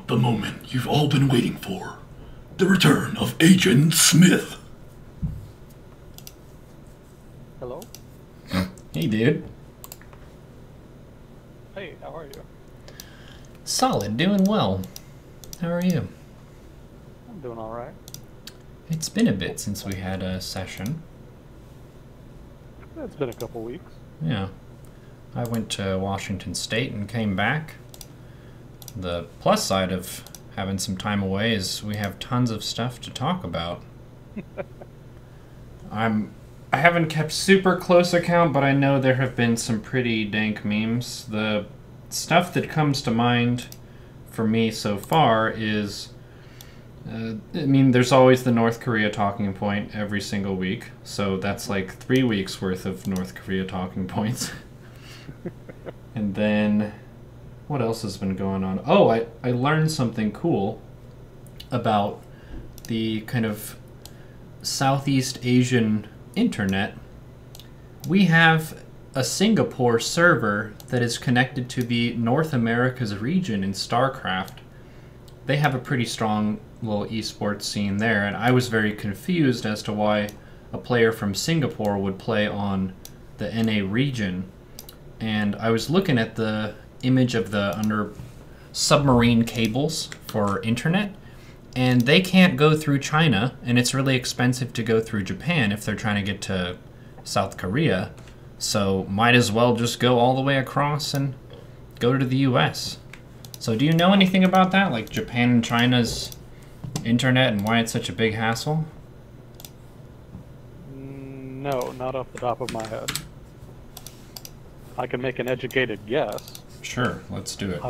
The moment you've all been waiting for. The return of Agent Smith. Hello? Hey, dude. Hey, how are you? Solid, doing well. How are you? I'm doing alright. It's been a bit since we had a session. It's been a couple weeks. Yeah. I went to Washington State and came back. The plus side of having some time away is we have tons of stuff to talk about. I haven't kept super close account, but I know there have been some pretty dank memes. The stuff that comes to mind for me so far is, there's always the North Korea talking point every single week, so that's like 3 weeks worth of North Korea talking points. And then, what else has been going on? Oh, I learned something cool about the kind of Southeast Asian internet. We have a Singapore server that is connected to the North Americas region in StarCraft. They have a pretty strong little esports scene there, and I was very confused as to why a player from Singapore would play on the NA region. And I was looking at the image of the under submarine cables for internet, and they can't go through China, and it's really expensive to go through Japan if they're trying to get to South Korea. So might as well just go all the way across and go to the US. So do you know anything about that? Like Japan and China's internet and why it's such a big hassle? No, not off the top of my head. I can make an educated guess. Sure, let's do it.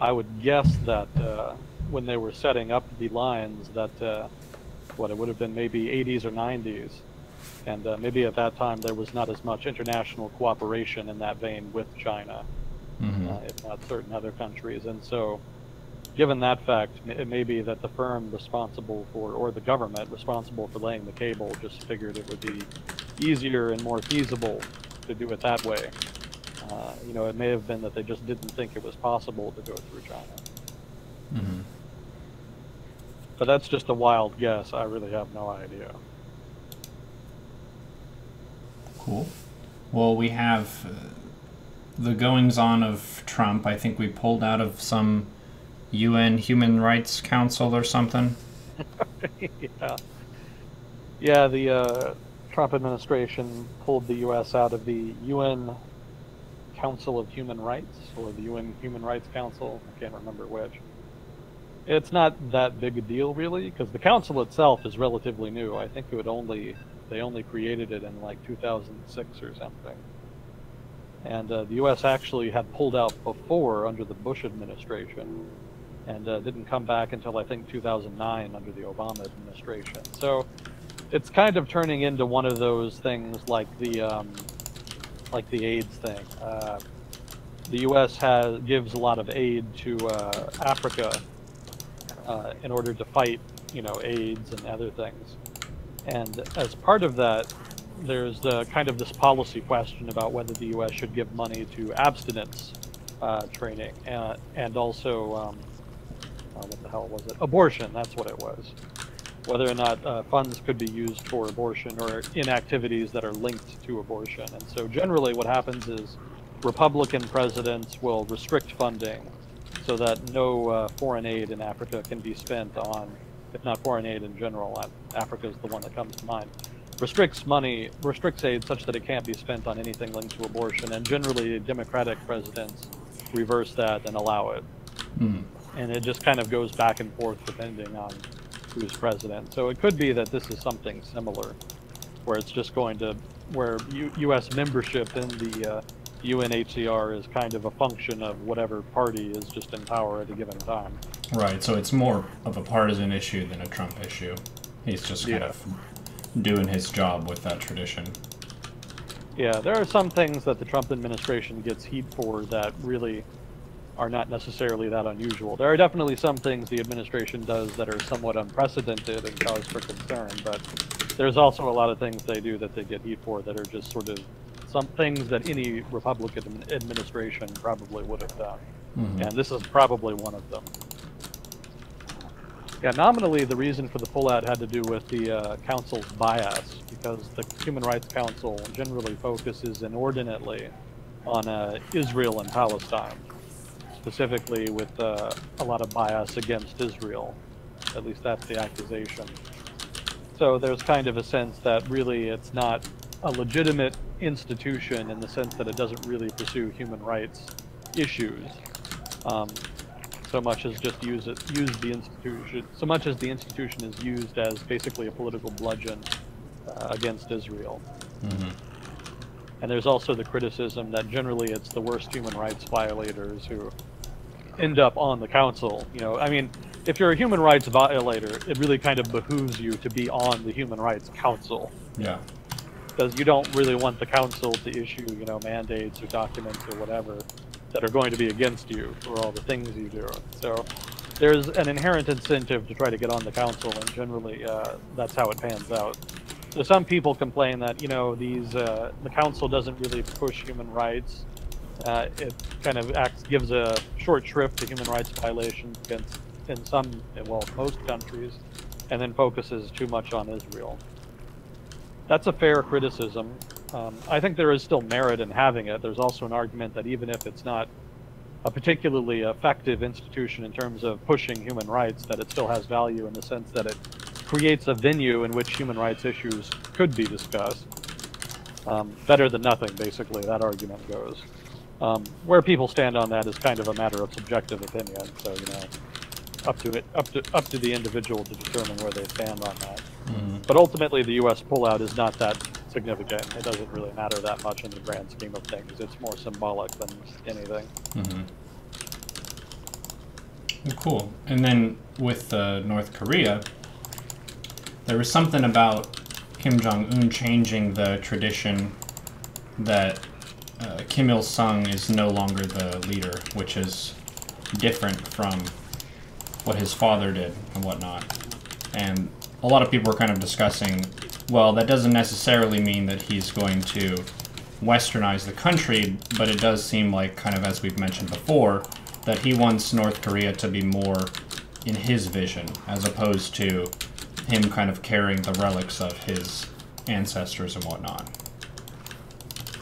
I would guess that when they were setting up the lines that it would have been maybe 80s or 90s, and maybe at that time there was not as much international cooperation in that vein with China, if not certain other countries. And so, given that fact, it may be that the firm responsible for, or the government responsible for laying the cable, just figured it would be easier and more feasible to do it that way. It may have been that they just didn't think it was possible to go through China. But that's just a wild guess. I really have no idea. Cool. Well, we have the goings-on of Trump. I think we pulled out of some UN Human Rights Council or something. Yeah, the Trump administration pulled the U.S. out of the UN Council of Human Rights, or the UN Human Rights Council. I can't remember which. It's not that big a deal, really, because the council itself is relatively new. I think they only created it in like 2006 or something. And the U.S. actually had pulled out before under the Bush administration, and didn't come back until I think 2009 under the Obama administration. So it's kind of turning into one of those things like the AIDS thing. The U.S. gives a lot of aid to Africa in order to fight, AIDS and other things. And as part of that, there's kind of this policy question about whether the U.S. should give money to abstinence training and also, what the hell was it? Abortion, that's what it was. Whether or not funds could be used for abortion or in activities that are linked to abortion. And so generally what happens is Republican presidents will restrict funding so that no foreign aid in Africa can be spent on, if not foreign aid in general, Africa is the one that comes to mind, restricts aid such that it can't be spent on anything linked to abortion, and generally Democratic presidents reverse that and allow it. And it just kind of goes back and forth depending on who's president. So it could be that this is something similar, where it's just going to, where U.S. membership in the UNHCR is kind of a function of whatever party is just in power at a given time. Right, so it's more of a partisan issue than a Trump issue. He's just kind of doing his job with that tradition. Yeah, there are some things that the Trump administration gets heat for that really are not necessarily that unusual. There are definitely some things the administration does that are somewhat unprecedented and cause for concern, but there's also a lot of things they do that they get heat for that are just sort of some things that any Republican administration probably would have done. And this is probably one of them. Yeah, nominally the reason for the pullout had to do with the council's bias, because the Human Rights Council generally focuses inordinately on Israel and Palestine, specifically with a lot of bias against Israel. At least that's the accusation. So there's kind of a sense that really it's not a legitimate institution in the sense that it doesn't really pursue human rights issues. So much as just use the institution, so much as the institution is used as basically a political bludgeon against Israel. Mm-hmm. And there's also the criticism that generally it's the worst human rights violators who end up on the council. You know, I mean, if you're a human rights violator, it really kind of behooves you to be on the Human Rights Council. Yeah. Because you don't really want the council to issue, you know, mandates or documents or whatever that are going to be against you for all the things you do. So there's an inherent incentive to try to get on the council, and generally that's how it pans out. So some people complain that, you know, the council doesn't really push human rights. It kind of gives a short shrift to human rights violations against, in some, well, most countries, and then focuses too much on Israel. That's a fair criticism. I think there is still merit in having it. There's also an argument that even if it's not a particularly effective institution in terms of pushing human rights, that it still has value in the sense that it creates a venue in which human rights issues could be discussed. Better than nothing, basically, that argument goes. Where people stand on that is kind of a matter of subjective opinion, so, you know, up to the individual to determine where they stand on that. Mm-hmm. But ultimately, the U.S. pullout is not that significant. It doesn't really matter that much in the grand scheme of things. It's more symbolic than anything. Mm-hmm. Well, cool. And then with North Korea, there was something about Kim Jong-un changing the tradition that Kim Il-sung is no longer the leader, which is different from what his father did and whatnot. And a lot of people were kind of discussing, well, that doesn't necessarily mean that he's going to westernize the country, but it does seem like, kind of as we've mentioned before, that he wants North Korea to be more in his vision, as opposed to him kind of carrying the relics of his ancestors and whatnot.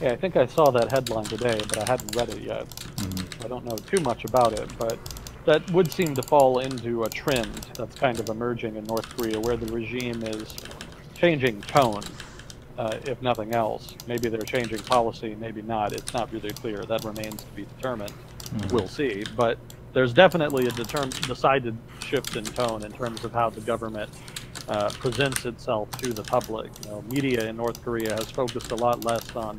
Yeah, I think I saw that headline today, but I hadn't read it yet. Mm-hmm. I don't know too much about it, but that would seem to fall into a trend that's kind of emerging in North Korea, where the regime is changing tone, if nothing else. Maybe they're changing policy, maybe not. It's not really clear. That remains to be determined. Mm-hmm. We'll see. But there's definitely a decided shift in tone in terms of how the government presents itself to the public. You know, media in North Korea has focused a lot less on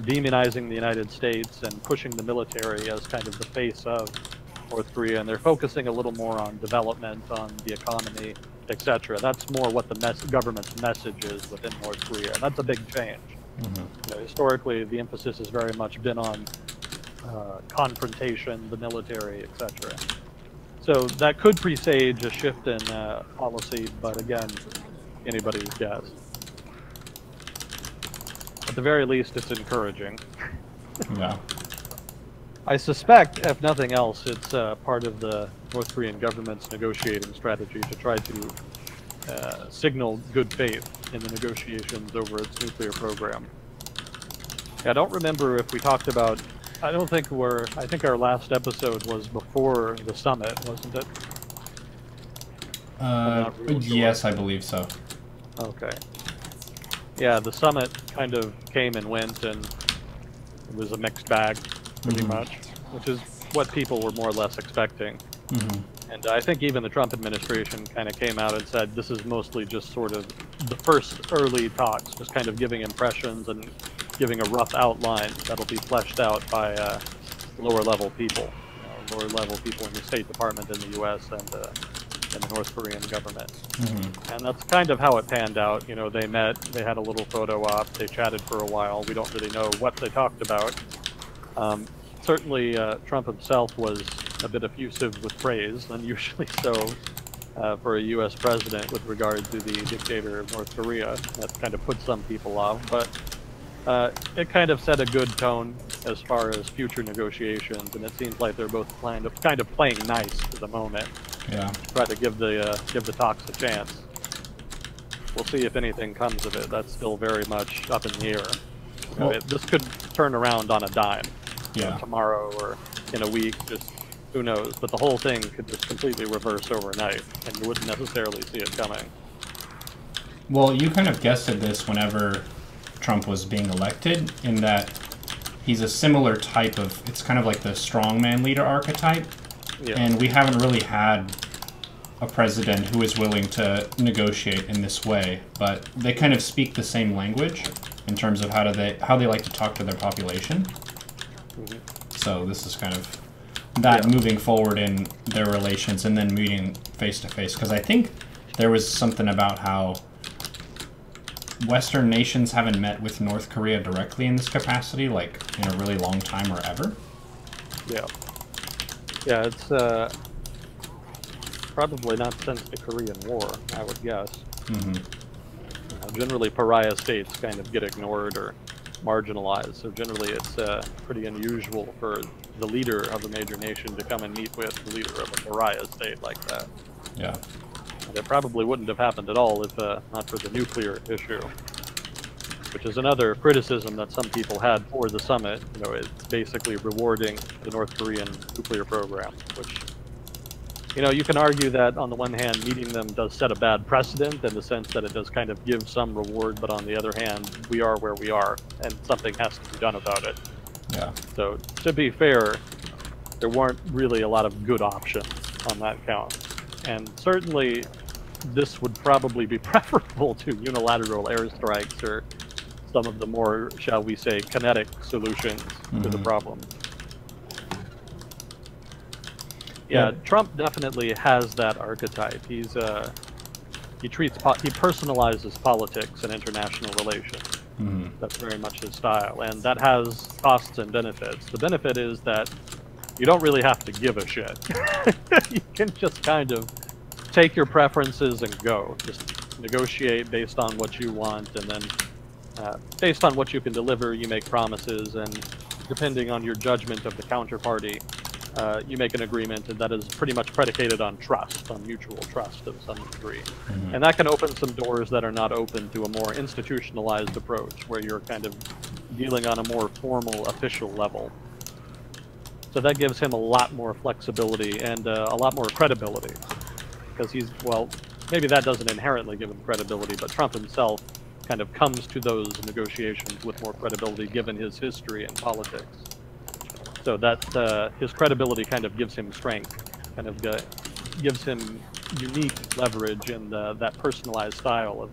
demonizing the United States and pushing the military as kind of the face of North Korea, and they're focusing a little more on development, on the economy, etc. That's more what the government's message is within North Korea, and that's a big change. Mm-hmm. You know, historically, the emphasis has very much been on confrontation, the military, etc. So that could presage a shift in policy, but again, anybody's guess. At the very least, it's encouraging. Yeah. I suspect, if nothing else, it's part of the North Korean government's negotiating strategy to try to signal good faith in the negotiations over its nuclear program. I don't remember if we talked about, I think our last episode was before the summit, wasn't it? Yes, I believe so. Okay. Yeah, the summit kind of came and went, and it was a mixed bag, pretty much, which is what people were more or less expecting. Mm-hmm. And I think even the Trump administration kind of came out and said this is mostly just sort of the first early talks, just kind of giving impressions and giving a rough outline that'll be fleshed out by lower level people, lower level people in the State Department in the U.S. and the North Korean government. Mm-hmm. And that's kind of how it panned out. You know, they met, they had a little photo op, they chatted for a while. We don't really know what they talked about. Certainly, Trump himself was a bit effusive with praise, unusually so for a U.S. president with regard to the dictator of North Korea. That kind of put some people off, but it kind of set a good tone as far as future negotiations, and it seems like they're both kind of playing nice for the moment. Yeah. Try to give the talks a chance. We'll see if anything comes of it. That's still very much up in the air. You know, Well, this could turn around on a dime. You know, yeah. tomorrow or in a week, just who knows. But the whole thing could just completely reverse overnight, and you wouldn't necessarily see it coming. Well, you kind of guessed at this whenever Trump was being elected, in that he's a similar type of, it's kind of like the strongman leader archetype. Yeah. And we haven't really had a president who is willing to negotiate in this way, but they kind of speak the same language in terms of how they like to talk to their population. Mm-hmm. So this is kind of that moving forward in their relations and then meeting face to face. Because I think there was something about how Western nations haven't met with North Korea directly in this capacity, like in a really long time or ever. Yeah. Yeah, it's probably not since the Korean War, I would guess. Mm-hmm. Generally, pariah states kind of get ignored or marginalized, so generally it's pretty unusual for the leader of a major nation to come and meet with the leader of a pariah state like that. Yeah. And it probably wouldn't have happened at all if not for the nuclear issue, which is another criticism that some people had for the summit. You know, it's basically rewarding the North Korean nuclear program, which, you know, you can argue that on the one hand, meeting them does set a bad precedent in the sense that it does kind of give some reward, but on the other hand, we are where we are, and something has to be done about it. Yeah. So, to be fair, there weren't really a lot of good options on that count. And certainly, this would probably be preferable to unilateral airstrikes or some of the more, shall we say, kinetic solutions to the problem. Yeah, Trump definitely has that archetype. He personalizes politics and international relations. Mm-hmm. That's very much his style, and that has costs and benefits. The benefit is that you don't really have to give a shit. You can just kind of take your preferences and go. Just negotiate based on what you want, and then based on what you can deliver, you make promises, and depending on your judgment of the counterparty, you make an agreement, and that is pretty much predicated on trust, on mutual trust of some degree. Mm-hmm. And that can open some doors that are not open to a more institutionalized approach, where you're kind of dealing on a more formal, official level. So that gives him a lot more flexibility and a lot more credibility. Because he's, well, maybe that doesn't inherently give him credibility, but Trump himself kind of comes to those negotiations with more credibility given his history in politics. So that his credibility kind of gives him strength, kind of gives him unique leverage in that personalized style of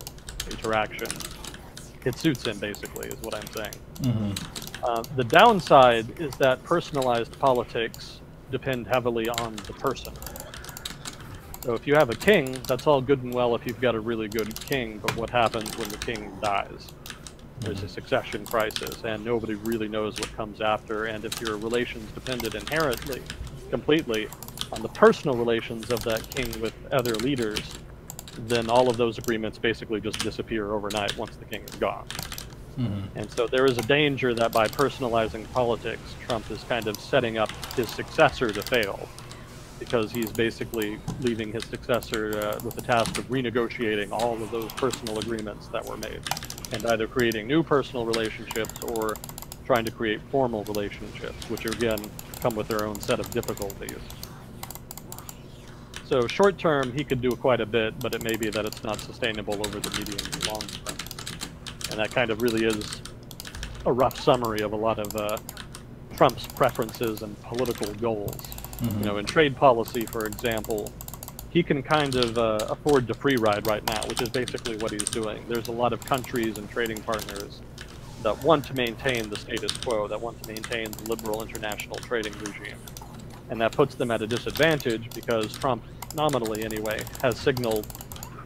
interaction. It suits him, basically, is what I'm saying. Mm-hmm. The downside is that personalized politics depend heavily on the person. So if you have a king, that's all good and well if you've got a really good king, but what happens when the king dies? There's a succession crisis, and nobody really knows what comes after, and if your relations depended inherently, completely, on the personal relations of that king with other leaders, then all of those agreements basically just disappear overnight once the king is gone. Mm-hmm. And so there is a danger that by personalizing politics, Trump is kind of setting up his successor to fail, because he's basically leaving his successor with the task of renegotiating all of those personal agreements that were made, and either creating new personal relationships or trying to create formal relationships, which again come with their own set of difficulties. So short term, he could do quite a bit, but it may be that it's not sustainable over the medium and long term. And that kind of really is a rough summary of a lot of Trump's preferences and political goals. Mm-hmm. You know, in trade policy, for example, he can kind of afford the free ride right now, which is basically what he's doing. There's a lot of countries and trading partners that want to maintain the status quo, that want to maintain the liberal international trading regime. And that puts them at a disadvantage because Trump, nominally anyway, has signaled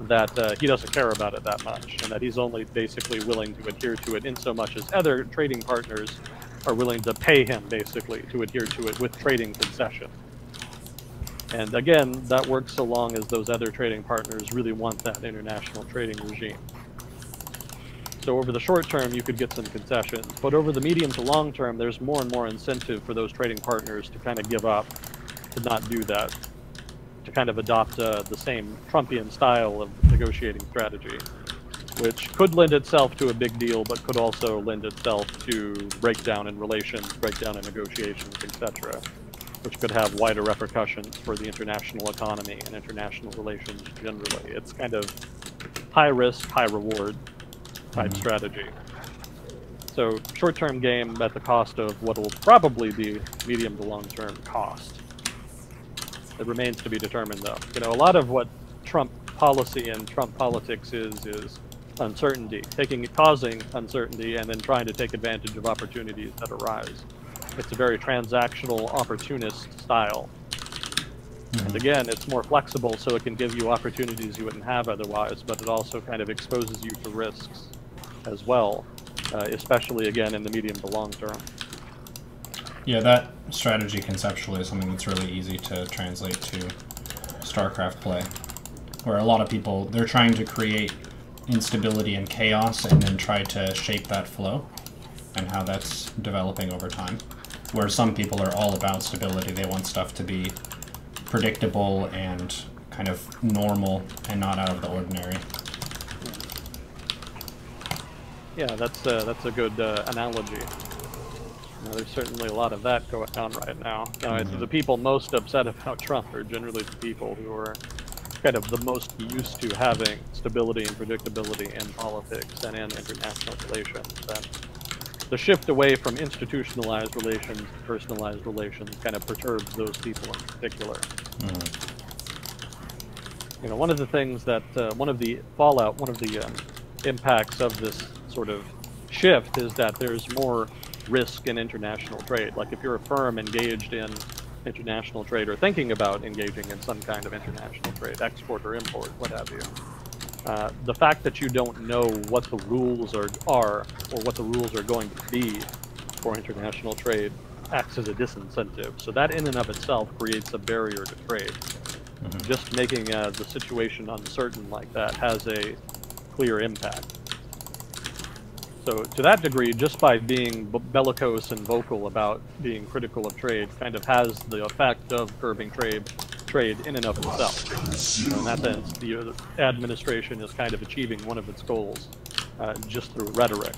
that he doesn't care about it that much, and that he's only basically willing to adhere to it in so much as other trading partners are willing to pay him, basically, to adhere to it with trading concessions. And again, that works so long as those other trading partners really want that international trading regime. So over the short term, you could get some concessions, but over the medium to long term, there's more and more incentive for those trading partners to kind of give up, to not do that. to kind of adopt the same Trumpian style of negotiating strategy, which could lend itself to a big deal, but could also lend itself to breakdown in relations, breakdown in negotiations, etc., which could have wider repercussions for the international economy and international relations generally. It's kind of high risk, high reward type strategy. So short-term game at the cost of what will probably be medium to long-term cost. It remains to be determined, though. You know, a lot of what Trump policy and Trump politics is uncertainty, causing uncertainty and then trying to take advantage of opportunities that arise. It's a very transactional, opportunist style. And again, it's more flexible, so it can give you opportunities you wouldn't have otherwise, but it also kind of exposes you to risks as well, especially, again, in the medium to long term. Yeah, that strategy conceptually is something that's really easy to translate to StarCraft play, where a lot of people, they're trying to create instability and chaos and then try to shape that flow and how that's developing over time. Where some people are all about stability, they want stuff to be predictable and kind of normal and not out of the ordinary. Yeah, that's a good analogy. You know, there's certainly a lot of that going on right now. Now, the people most upset about Trump are generally the people who are kind of the most used to having stability and predictability in politics and in international relations. And the shift away from institutionalized relations to personalized relations kind of perturbs those people in particular. You know, one of the things that, one of the fallout, one of the impacts of this sort of shift is that there's more risk in international trade. Like if you're a firm engaged in international trade or thinking about engaging in some kind of international trade, export or import, what have you, the fact that you don't know what the rules are or what the rules are going to be for international trade acts as a disincentive. So that in and of itself creates a barrier to trade. Just making the situation uncertain like that has a clear impact. So to that degree, just by being bellicose and vocal about being critical of trade kind of has the effect of curbing trade in and of itself. So in that sense, the administration is kind of achieving one of its goals just through rhetoric.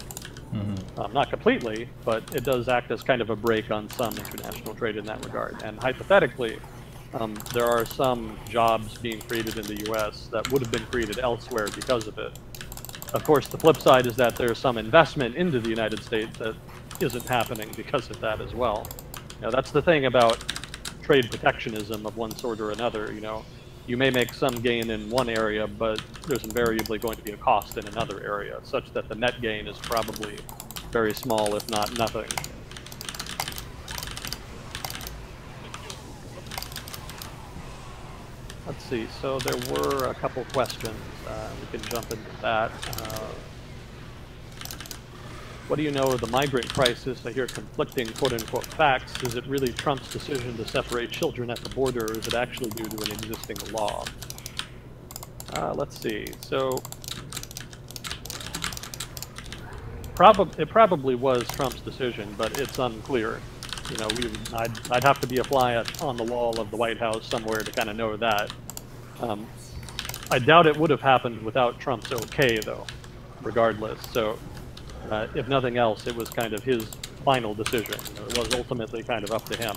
Not completely, but it does act as kind of a brake on some international trade in that regard. And hypothetically, there are some jobs being created in the U.S. that would have been created elsewhere because of it. Of course, the flip side is that there's some investment into the United States that isn't happening because of that as well. You know, that's the thing about trade protectionism of one sort or another. You know, you may make some gain in one area, but there's invariably going to be a cost in another area, such that the net gain is probably very small, if not nothing. Let's see, so there were a couple questions. We can jump into that. What do you know of the migrant crisis? I hear conflicting quote-unquote facts. Is it really Trump's decision to separate children at the border, or is it actually due to an existing law? Let's see, so it probably was Trump's decision, but it's unclear. You know, I'd have to be a fly on the wall of the White House somewhere to kind of know that. I doubt it would have happened without Trump's okay, though, regardless. So, if nothing else, it was kind of his final decision. You know, it was ultimately kind of up to him.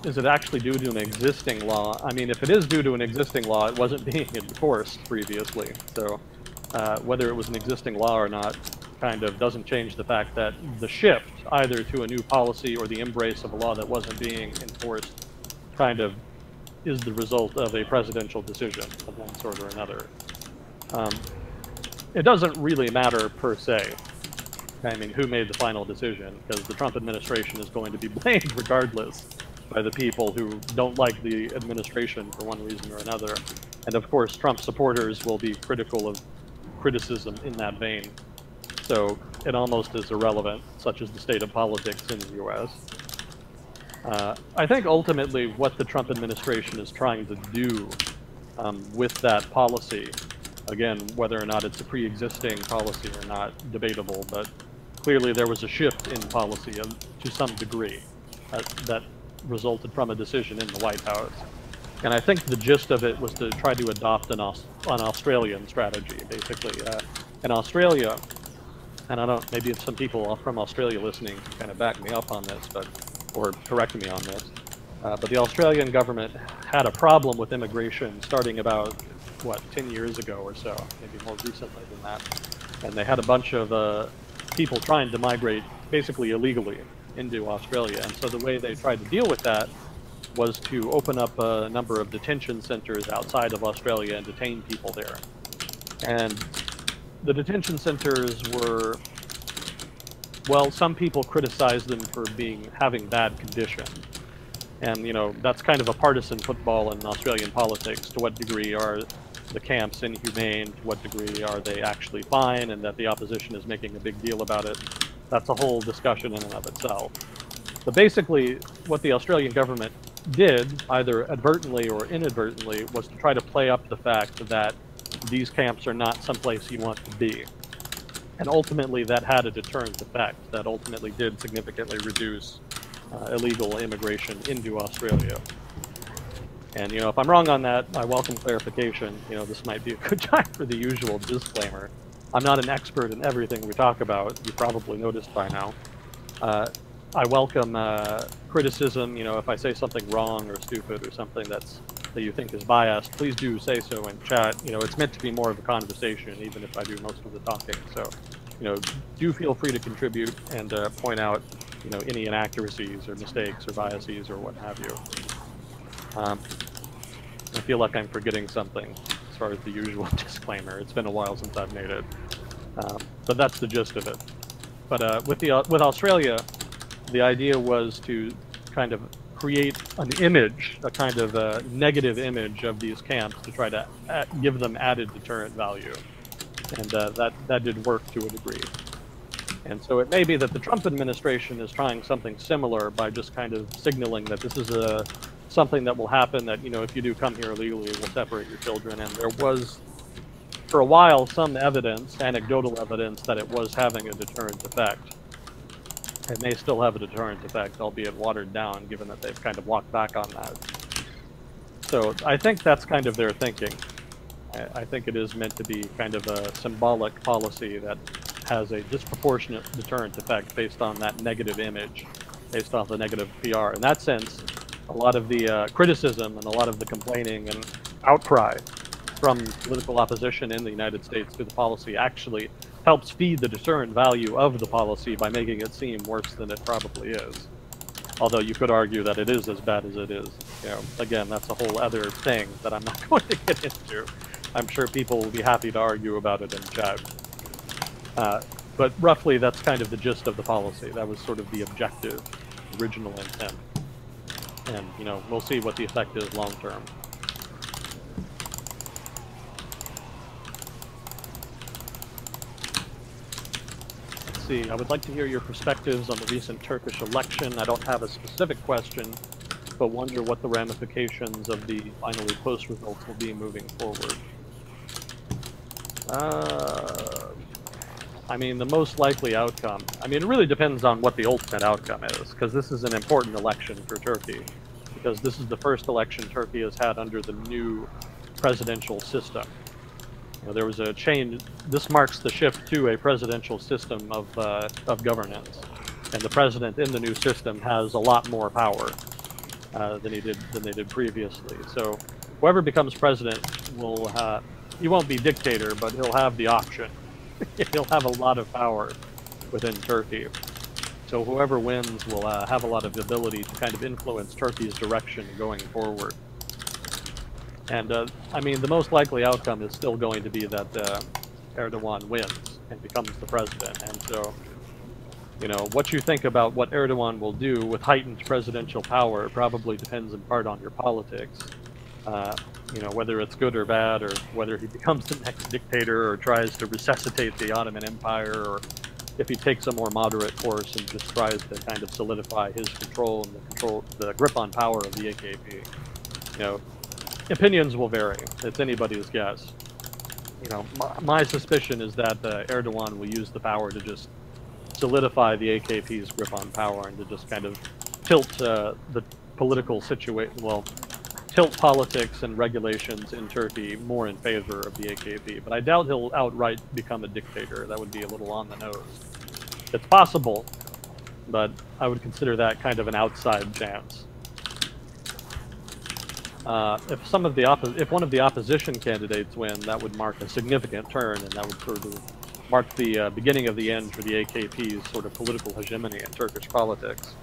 Is it actually due to an existing law? I mean, if it is due to an existing law, it wasn't being enforced previously. So, whether it was an existing law or not kind of doesn't change the fact that the shift either to a new policy or the embrace of a law that wasn't being enforced kind of is the result of a presidential decision of one sort or another. It doesn't really matter per se, I mean, who made the final decision, because the Trump administration is going to be blamed regardless by the people who don't like the administration for one reason or another. And of course, Trump supporters will be critical of criticism in that vein. So it almost is irrelevant, such as the state of politics in the U.S. I think ultimately what the Trump administration is trying to do with that policy, again, whether or not it's a pre-existing policy or not, debatable, but clearly there was a shift in policy to some degree that resulted from a decision in the White House. And I think the gist of it was to try to adopt an Australian strategy, basically. In Australia, and I don't, maybe some people from Australia listening can kind of back me up on this, or correct me on this. But the Australian government had a problem with immigration starting about, 10 years ago or so, maybe more recently than that. And they had a bunch of people trying to migrate basically illegally into Australia. And so the way they tried to deal with that was to open up a number of detention centers outside of Australia and detain people there. And the detention centers were, well, some people criticized them for having bad conditions. And, that's kind of a partisan football in Australian politics. To what degree are the camps inhumane? To what degree are they actually fine? And that the opposition is making a big deal about it. That's a whole discussion in and of itself. But basically, what the Australian government did, either advertently or inadvertently, was to try to play up the fact that these camps are not someplace you want to be. And ultimately, that had a deterrent effect. That ultimately did significantly reduce illegal immigration into Australia. And, if I'm wrong on that, I welcome clarification. This might be a good time for the usual disclaimer. I'm not an expert in everything we talk about. You probably noticed by now. I welcome criticism. If I say something wrong or stupid or something that you think is biased, please do say so in chat. It's meant to be more of a conversation, even if I do most of the talking. So, do feel free to contribute and point out, any inaccuracies or mistakes or biases or what have you. I feel like I'm forgetting something as far as the usual disclaimer. It's been a while since I've made it. But that's the gist of it. But with Australia, the idea was to kind of create an image, a kind of a negative image of these camps to try to give them added deterrent value. And that did work to a degree. And so it may be that the Trump administration is trying something similar by just kind of signaling that this is something that will happen, that, if you do come here illegally, we'll separate your children. And there was, for a while, some evidence, anecdotal evidence, that it was having a deterrent effect. It may still have a deterrent effect, albeit watered down, given that they've kind of walked back on that. So I think that's kind of their thinking. I think it is meant to be kind of a symbolic policy that has a disproportionate deterrent effect based on that negative image, based off the negative PR. In that sense, a lot of the criticism and a lot of the complaining and outcry from political opposition in the United States to the policy actually helps feed the deterrent value of the policy by making it seem worse than it probably is. Although you could argue that it is as bad as it is. Again, that's a whole other thing that I'm not going to get into. I'm sure people will be happy to argue about it in chat. But roughly, that's kind of the gist of the policy. That was sort of the objective, original intent. And, we'll see what the effect is long term. Let's see, I would like to hear your perspectives on the recent Turkish election. I don't have a specific question, but wonder what the ramifications of the finally post results will be moving forward. I mean, the most likely outcome, it really depends on what the ultimate outcome is, because this is an important election for Turkey, because this is the first election Turkey has had under the new presidential system. There was a change. This marks the shift to a presidential system of governance, and the president in the new system has a lot more power than they did previously. So, whoever becomes president will he won't be dictator, but he'll have the option. He'll have a lot of power within Turkey. So whoever wins will have a lot of ability to kind of influence Turkey's direction going forward. And the most likely outcome is still going to be that Erdogan wins and becomes the president. And so, what you think about what Erdogan will do with heightened presidential power probably depends in part on your politics. Whether it's good or bad, or whether he becomes the next dictator or tries to resuscitate the Ottoman Empire, or if he takes a more moderate course and just tries to kind of solidify his control and the grip on power of the AKP. Opinions will vary. It's anybody's guess. My suspicion is that Erdogan will use the power to just solidify the AKP's grip on power and to just kind of tilt the political situation, well, tilt politics and regulations in Turkey more in favor of the AKP. But I doubt he'll outright become a dictator. That would be a little on the nose. It's possible, but I would consider that kind of an outside chance. If one of the opposition candidates win, that would mark a significant turn, and that would sort of mark the beginning of the end for the AKP's sort of political hegemony in Turkish politics.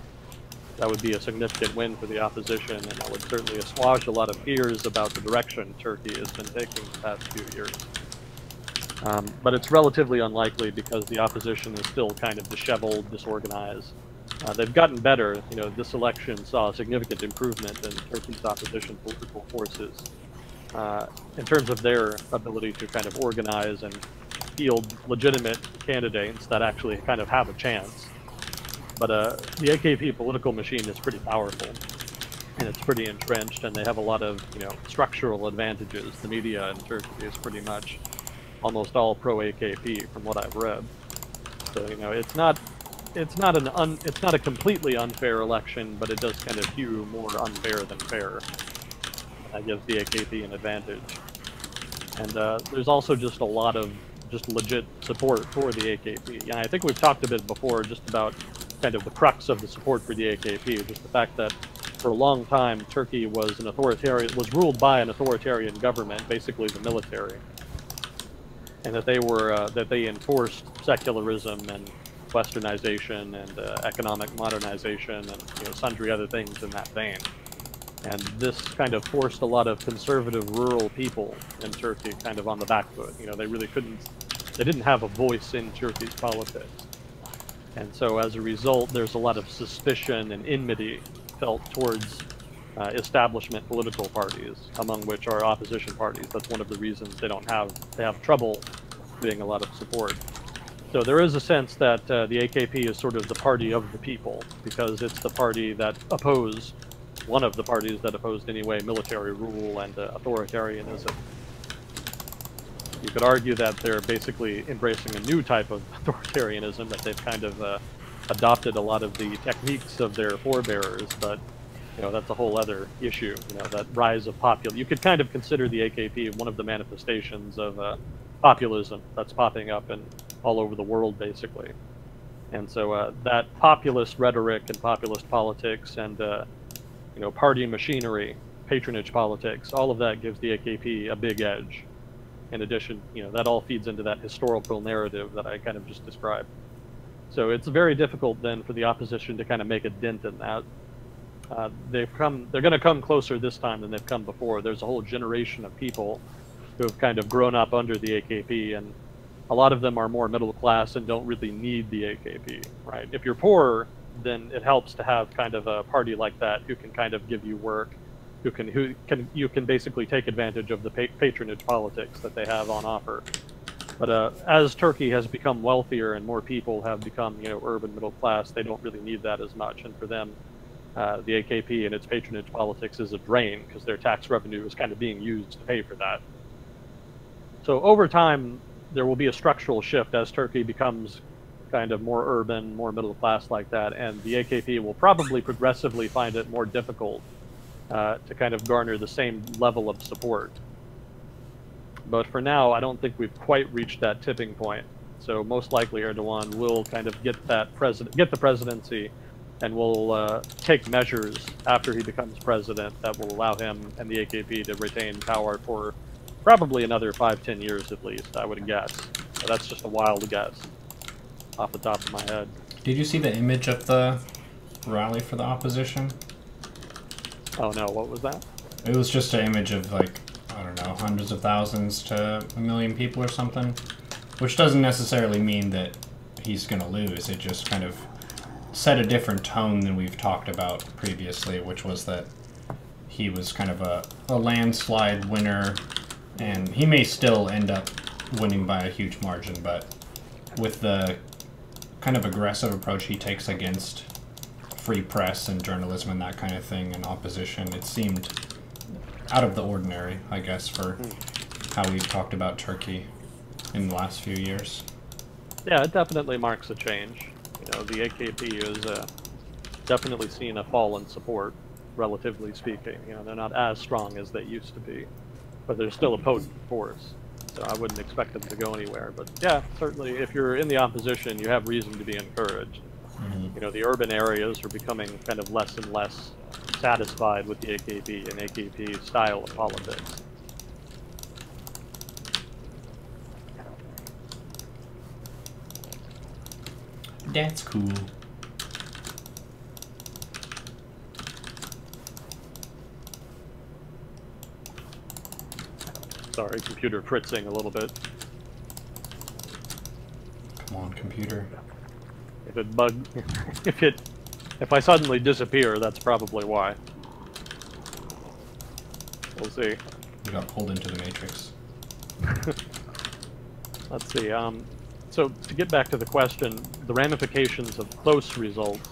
That would be a significant win for the opposition, and that would certainly assuage a lot of fears about the direction Turkey has been taking the past few years. But it's relatively unlikely because the opposition is still kind of disheveled, disorganized. They've gotten better. You know, this election saw a significant improvement in Turkey's opposition political forces in terms of their ability to kind of organize and field legitimate candidates that actually kind of have a chance. But the AKP political machine is pretty powerful, and it's pretty entrenched, and they have a lot of, you know, structural advantages. The media in Turkey is pretty much almost all pro-AKP from what I've read. So, you know, it's not a completely unfair election, but it does kind of hew more unfair than fair. That gives the AKP an advantage. And there's also just a lot of just legit support for the AKP. And I think we've talked a bit before just about kind of the crux of the support for the AKP, just the fact that for a long time Turkey was ruled by an authoritarian government, basically the military, and that they enforced secularism and westernization and economic modernization and, you know, sundry other things in that vein. And this kind of forced a lot of conservative rural people in Turkey kind of on the back foot. You know, they didn't have a voice in Turkey's politics. And so as a result, there's a lot of suspicion and enmity felt towards establishment political parties, among which are opposition parties. That's one of the reasons they have trouble getting a lot of support. So there is a sense that the AKP is sort of the party of the people, because it's the party that one of the parties that opposed anyway military rule and authoritarianism. You could argue that they're basically embracing a new type of authoritarianism, that they've kind of adopted a lot of the techniques of their forebearers, but, you know, that's a whole other issue. You know, that rise of populism. You could kind of consider the AKP one of the manifestations of populism that's popping up all over the world, basically. And so that populist rhetoric and populist politics and, you know, party machinery, patronage politics, all of that gives the AKP a big edge. In addition, you know, that all feeds into that historical narrative that I kind of just described. So it's very difficult then for the opposition to kind of make a dent in that. They're going to come closer this time than they've come before. There's a whole generation of people who have kind of grown up under the AKP, and a lot of them are more middle class and don't really need the AKP, right? If you're poor, then it helps to have kind of a party like that who can kind of give you work, you can basically take advantage of the patronage politics that they have on offer. But as Turkey has become wealthier and more people have become, you know, urban middle class, they don't really need that as much. And for them, the AKP and its patronage politics is a drain because their tax revenue is kind of being used to pay for that. So over time, there will be a structural shift as Turkey becomes kind of more urban, more middle class like that, and the AKP will probably progressively find it more difficult to kind of garner the same level of support. But for now, I don't think we've quite reached that tipping point. So most likely Erdogan will kind of get the presidency, and will take measures after he becomes president that will allow him and the AKP to retain power for probably another 5-10 years at least, I would guess. So that's just a wild guess off the top of my head. Did you see the image of the rally for the opposition? Oh no, what was that? It was just an image of, like, I don't know, hundreds of thousands to 1 million people or something. Which doesn't necessarily mean that he's going to lose. It just kind of set a different tone than we've talked about previously, which was that he was kind of a landslide winner, and he may still end up winning by a huge margin, but with the kind of aggressive approach he takes against free press and journalism and that kind of thing and opposition, it seemed out of the ordinary, I guess, for how we've talked about Turkey in the last few years. Yeah, it definitely marks a change. You know, the AKP is definitely seen a fall in support relatively speaking. You know, they're not as strong as they used to be, but they're still a potent force. So I wouldn't expect them to go anywhere. But yeah, certainly if you're in the opposition, you have reason to be encouraged. You know, the urban areas are becoming kind of less and less satisfied with the AKP and AKP style of politics. That's cool. Sorry, computer fritzing a little bit. Come on, computer. If it bug, if I suddenly disappear, that's probably why. We'll see. We got pulled into the Matrix. Let's see. So to get back to the question, the ramifications of close results.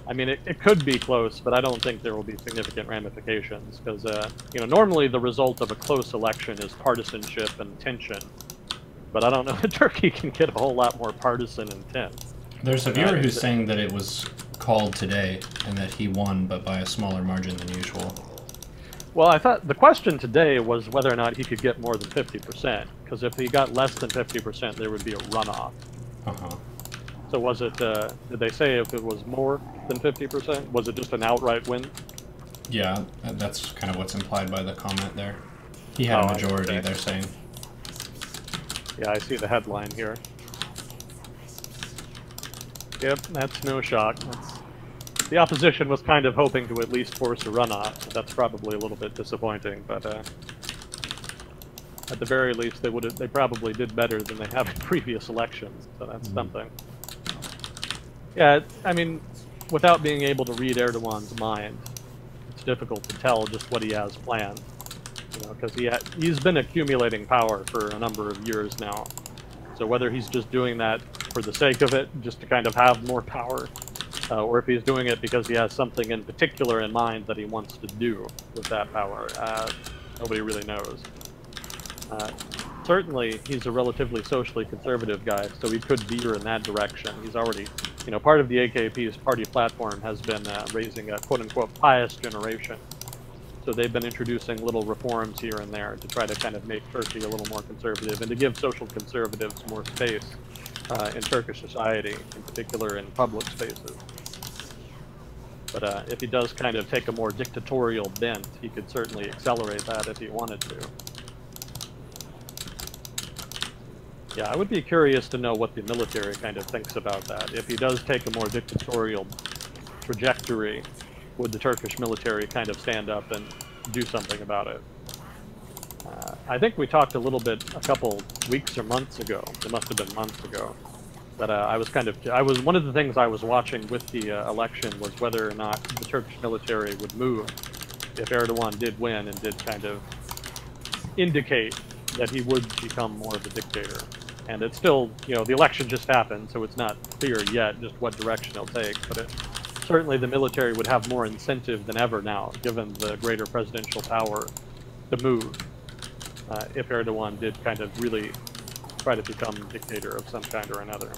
I mean, it could be close, but I don't think there will be significant ramifications because, you know, normally the result of a close election is partisanship and tension. But I don't know if Turkey can get a whole lot more partisan and tense. There's a viewer who's saying that it was called today and that he won, but by a smaller margin than usual. Well, I thought the question today was whether or not he could get more than 50%, because if he got less than 50%, there would be a runoff. So was it, did they say if it was more than 50%? Was it just an outright win? Yeah, that's kind of what's implied by the comment there. He had a majority, they're saying. Yeah, I see the headline here. Yep, that's no shock. The opposition was kind of hoping to at least force a runoff. So that's probably a little bit disappointing, but at the very least, they probably did better than they have in previous elections. So that's something. Yeah, I mean, without being able to read Erdogan's mind, it's difficult to tell just what he has planned. You know, because he's been accumulating power for a number of years now. So whether he's just doing that for the sake of it, just to kind of have more power, or if he's doing it because he has something in particular in mind that he wants to do with that power, nobody really knows. Certainly, he's a relatively socially conservative guy, so he could veer in that direction. He's already, you know, part of the AKP's party platform has been raising a quote-unquote pious generation. So they've been introducing little reforms here and there to try to kind of make Turkey a little more conservative and to give social conservatives more space in Turkish society, in particular in public spaces. But if he does kind of take a more dictatorial bent, he could certainly accelerate that if he wanted to. Yeah, I would be curious to know what the military kind of thinks about that. If he does take a more dictatorial trajectory, would the Turkish military kind of stand up and do something about it? I think we talked a little bit a couple weeks or months ago. It must have been months ago. That one of the things I was watching with the election was whether or not the Turkish military would move if Erdogan did win and did kind of indicate that he would become more of a dictator. And it's still, you know, the election just happened, so it's not clear yet just what direction he'll take. But certainly the military would have more incentive than ever now, given the greater presidential power to move, if Erdogan did kind of really try to become a dictator of some kind or another.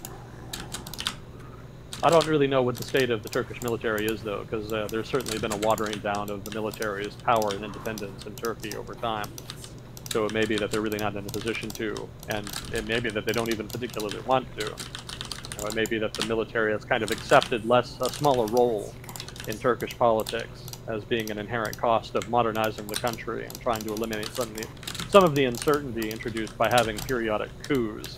I don't really know what the state of the Turkish military is, though, because there's certainly been a watering down of the military's power and independence in Turkey over time. So it may be that they're really not in a position to, and it may be that they don't even particularly want to. It may be that the military has kind of accepted a smaller role in Turkish politics as being an inherent cost of modernizing the country and trying to eliminate some of the uncertainty introduced by having periodic coups.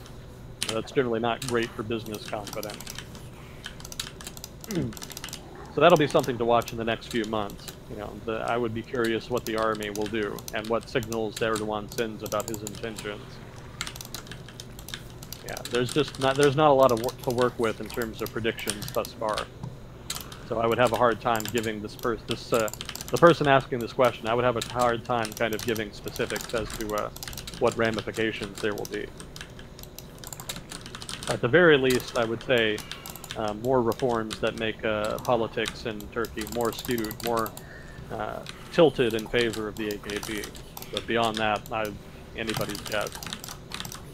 That's generally not great for business confidence. So that'll be something to watch in the next few months. You know, I would be curious what the army will do and what signals Erdogan sends about his intentions. Yeah, there's not a lot of work to work with in terms of predictions thus far. So I would have a hard time giving the person asking this question. I would have a hard time kind of giving specifics as to what ramifications there will be. At the very least, I would say more reforms that make politics in Turkey more skewed, more tilted in favor of the AKP. But beyond that, anybody's guess.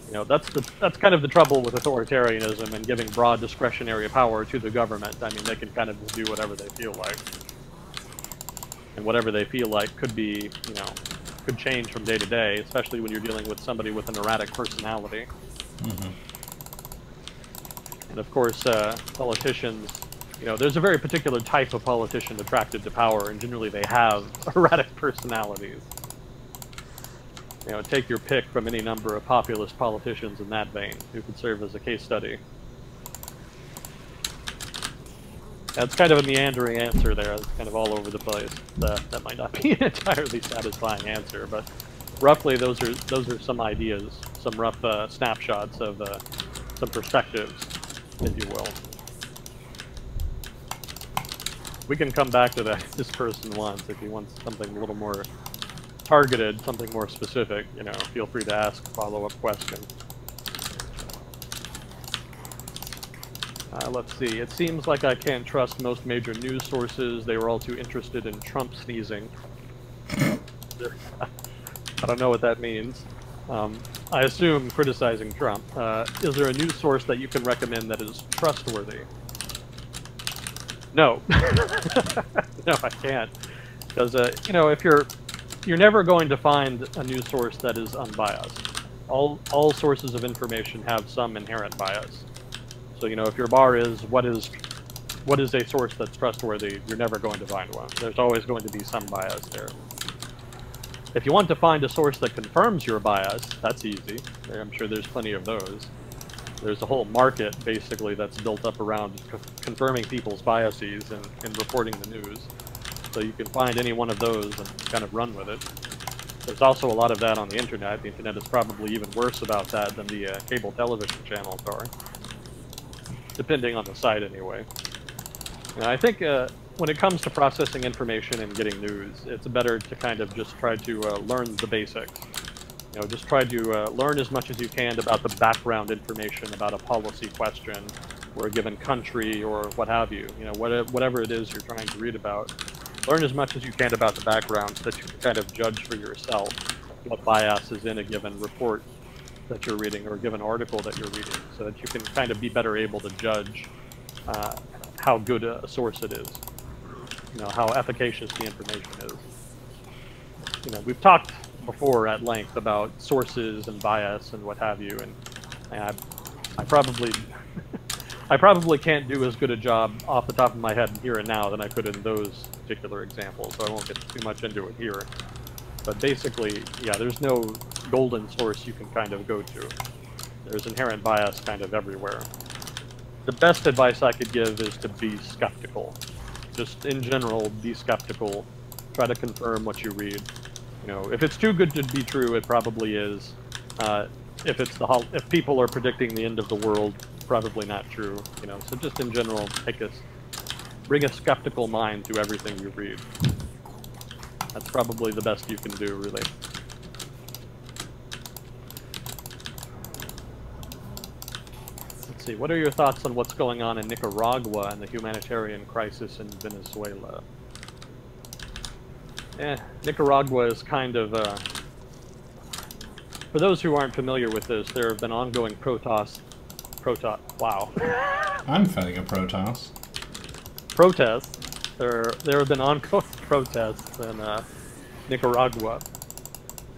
You know, that's kind of the trouble with authoritarianism and giving broad discretionary power to the government. I mean, they can kind of just do whatever they feel like. and whatever they feel like could be, could change from day to day, especially when you're dealing with somebody with an erratic personality. Mm-hmm. And of course, politicians, there's a very particular type of politician attracted to power, and generally they have erratic personalities. Take your pick from any number of populist politicians in that vein who could serve as a case study. That's kind of a meandering answer there. It's kind of all over the place. That might not be an entirely satisfying answer, but roughly those are some ideas, some rough snapshots of some perspectives, if you will. We can come back to that this person wants if he wants something a little more targeted, something more specific. Feel free to ask a follow-up question. Let's see. It seems like I can't trust most major news sources. They were all too interested in Trump sneezing. I don't know what that means. I assume criticizing Trump. Is there a news source that you can recommend that is trustworthy? No. No, I can't. Because, if you're never going to find a news source that is unbiased. All sources of information have some inherent bias. So, if your bar is what is a source that's trustworthy, you're never going to find one. There's always going to be some bias there. If you want to find a source that confirms your bias, that's easy. I'm sure there's plenty of those. There's a whole market, basically, that's built up around confirming people's biases and reporting the news. So you can find any one of those and kind of run with it. There's also a lot of that on the internet. The internet is probably even worse about that than the cable television channels are. Depending on the site, anyway. I think when it comes to processing information and getting news, it's better to kind of just try to learn the basics. Just try to learn as much as you can about the background information about a policy question or a given country or what have you. Whatever it is you're trying to read about. Learn as much as you can about the background so that you can kind of judge for yourself what bias is in a given report that you're reading or a given article that you're reading, so that you can kind of be better able to judge how good a source it is, how efficacious the information is. We've talked before at length about sources and bias and what have you, and I probably I probably can't do as good a job off the top of my head here and now than I could in those particular examples, so I won't get too much into it here. But basically, yeah, there's no golden source you can kind of go to. There's inherent bias kind of everywhere. The best advice I could give is to be skeptical. Just in general, be skeptical. Try to confirm what you read. If it's too good to be true, it probably is. If people are predicting the end of the world, probably not true. So just in general, bring a skeptical mind to everything you read. That's probably the best you can do, really. Let's see, what are your thoughts on what's going on in Nicaragua and the humanitarian crisis in Venezuela? Nicaragua is kind of, for those who aren't familiar with this, there have been ongoing wow. I'm feeling a protoss. Protests. There have been ongoing protests in Nicaragua,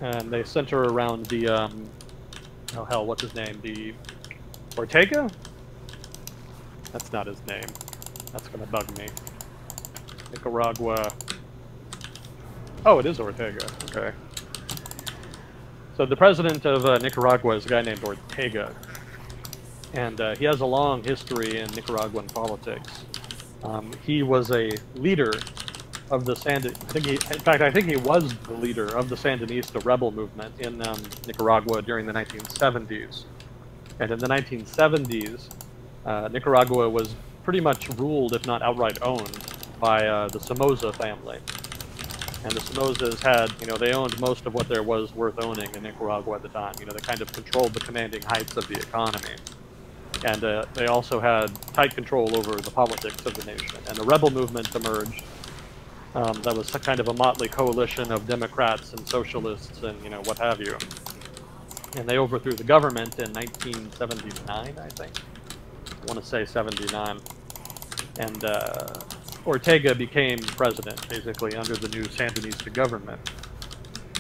and they center around the, oh hell, what's his name? The Ortega? That's not his name. That's gonna bug me. Nicaragua. Oh, it is Ortega. Okay. So the president of Nicaragua is a guy named Ortega, and he has a long history in Nicaraguan politics. He was a leader of the I think he was the leader of the Sandinista rebel movement in Nicaragua during the 1970s. And in the 1970s, Nicaragua was pretty much ruled, if not outright owned, by the Somoza family. And the Somozas had, they owned most of what there was worth owning in Nicaragua at the time. They kind of controlled the commanding heights of the economy. And they also had tight control over the politics of the nation. And the rebel movement emerged. That was kind of a motley coalition of Democrats and socialists and, what have you. And they overthrew the government in 1979, I think. I want to say 79. And Ortega became president, basically, under the new Sandinista government.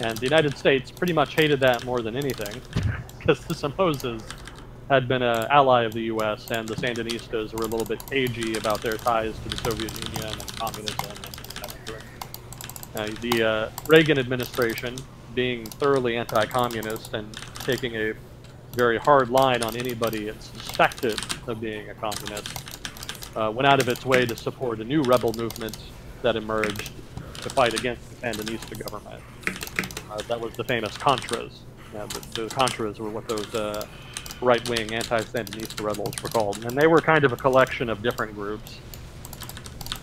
And the United States pretty much hated that more than anything, because the Somozas had been an ally of the U.S., and the Sandinistas were a little bit cagey about their ties to the Soviet Union and communism. And the Reagan administration, being thoroughly anti-communist and taking a very hard line on anybody it suspected of being a communist, went out of its way to support a new rebel movement that emerged to fight against the Sandinista government. That was the famous Contras. The Contras were what those right-wing anti-Sandinista rebels were called. And they were kind of a collection of different groups.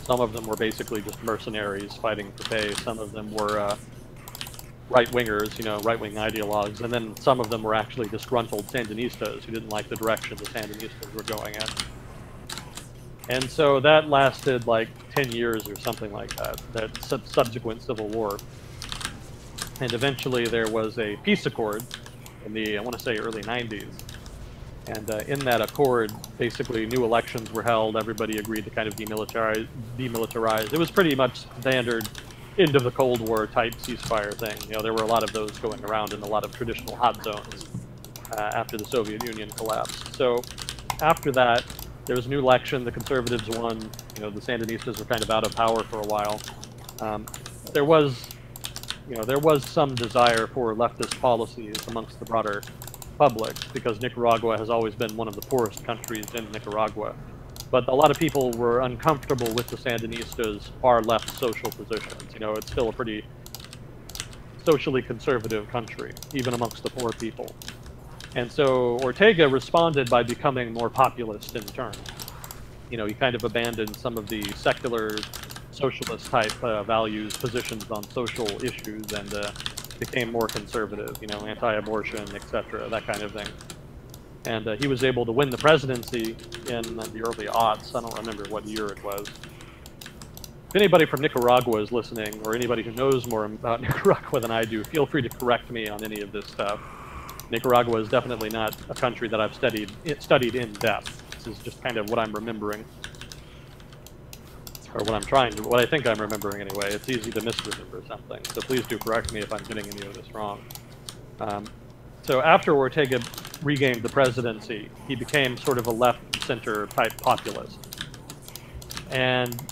Some of them were basically just mercenaries fighting for pay. Some of them were right-wingers, you know, right-wing ideologues. And then some of them were actually disgruntled Sandinistas who didn't like the direction the Sandinistas were going in. And so that lasted like 10 years or something like that, that subsequent civil war. And eventually there was a peace accord in the, I want to say, early 90s. And in that accord, basically new elections were held. Everybody agreed to kind of demilitarize. It was pretty much standard end of the Cold War type ceasefire thing. You know, there were a lot of those going around in a lot of traditional hot zones after the Soviet Union collapsed. So after that, there was a new election. The conservatives won. You know, the Sandinistas were kind of out of power for a while. There was some desire for leftist policies amongst the broader public, because Nicaragua has always been one of the poorest countries in Nicaragua. But a lot of people were uncomfortable with the Sandinistas' far-left social positions. You know, it's still a pretty socially conservative country, even amongst the poor people. And so Ortega responded by becoming more populist in turn. You know, he kind of abandoned some of the secular socialist-type values, positions on social issues, and became more conservative, you know, anti-abortion, etc., that kind of thing. And he was able to win the presidency in the early aughts. I don't remember what year it was. If anybody from Nicaragua is listening, or anybody who knows more about Nicaragua than I do, feel free to correct me on any of this stuff. Nicaragua is definitely not a country that I've studied in depth. This is just kind of what I'm remembering. Or what I think I'm remembering anyway. It's easy to misremember something, so please do correct me if I'm getting any of this wrong. So after Ortega regained the presidency, he became sort of a left-center type populist. And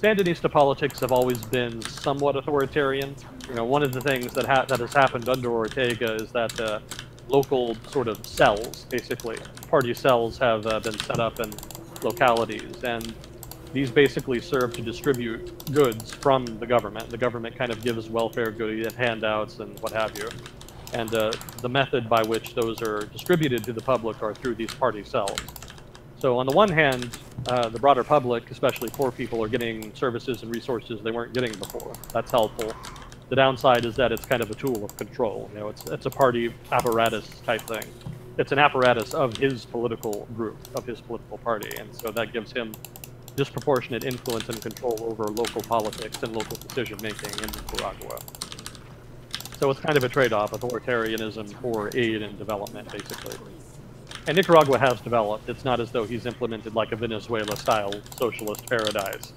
Sandinista politics have always been somewhat authoritarian. You know, one of the things that has happened under Ortega is that local sort of cells, basically, party cells have been set up in localities, and these basically serve to distribute goods from the government. The government kind of gives welfare goods and handouts and what have you. And the method by which those are distributed to the public are through these party cells. So on the one hand, the broader public, especially poor people, are getting services and resources they weren't getting before. That's helpful. The downside is that it's kind of a tool of control. You know, it's a party apparatus type thing. It's an apparatus of his political group, of his political party, and so that gives him disproportionate influence and control over local politics and local decision-making in Nicaragua. So it's kind of a trade-off, authoritarianism for aid and development, basically. And Nicaragua has developed. It's not as though he's implemented like a Venezuela-style socialist paradise.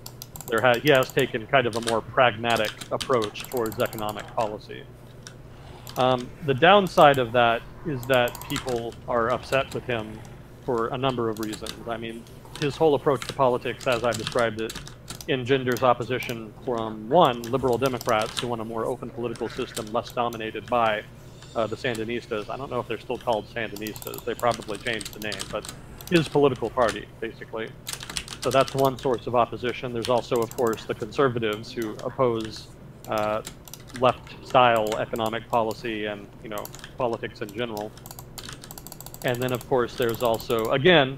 He has taken kind of a more pragmatic approach towards economic policy. The downside of that is that people are upset with him for a number of reasons. I mean, his whole approach to politics, as I've described it, engenders opposition from, one, liberal Democrats who want a more open political system less dominated by the Sandinistas. I don't know if they're still called Sandinistas. They probably changed the name, but his political party, basically. So that's one source of opposition. There's also, of course, the conservatives who oppose left-style economic policy and, you know, politics in general. And then, of course, there's also,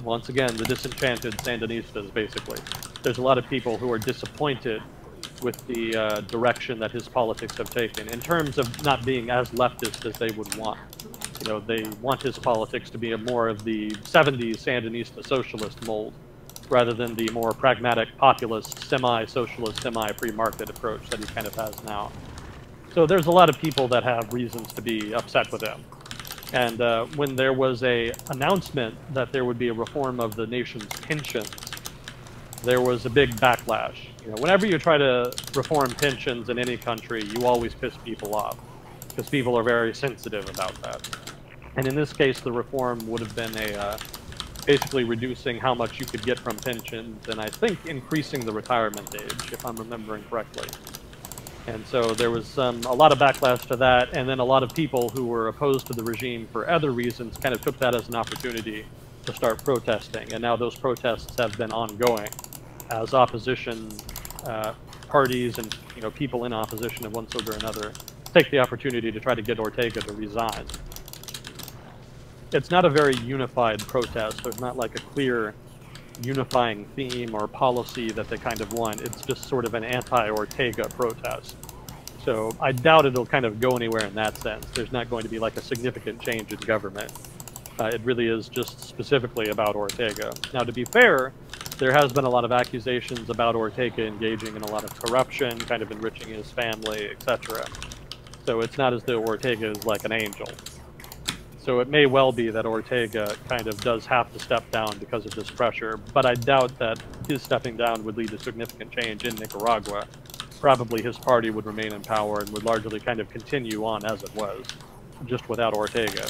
once again, the disenchanted Sandinistas, basically. There's a lot of people who are disappointed with the direction that his politics have taken, in terms of not being as leftist as they would want. You know, they want his politics to be more of the 70s Sandinista socialist mold, rather than the more pragmatic, populist, semi-socialist, semi-free market approach that he kind of has now. So there's a lot of people that have reasons to be upset with him. And when there was an announcement that there would be a reform of the nation's pensions, there was a big backlash. You know, whenever you try to reform pensions in any country, you always piss people off because people are very sensitive about that. And in this case, the reform would have been basically reducing how much you could get from pensions, and I think increasing the retirement age, if I'm remembering correctly. And so there was a lot of backlash to that, and then a lot of people who were opposed to the regime for other reasons kind of took that as an opportunity to start protesting. And now those protests have been ongoing as opposition parties and people in opposition of one sort or another take the opportunity to try to get Ortega to resign. It's not a very unified protest. There's not like a clear unifying theme or policy that they kind of want. It's just sort of an anti-Ortega protest. So I doubt it'll kind of go anywhere in that sense. There's not going to be like a significant change in government. It really is just specifically about Ortega. Now, to be fair, there has been a lot of accusations about Ortega engaging in a lot of corruption, kind of enriching his family, etc. So it's not as though Ortega is like an angel. So it may well be that Ortega kind of does have to step down because of this pressure, but I doubt that his stepping down would lead to significant change in Nicaragua. Probably his party would remain in power and would largely kind of continue on as it was, just without Ortega.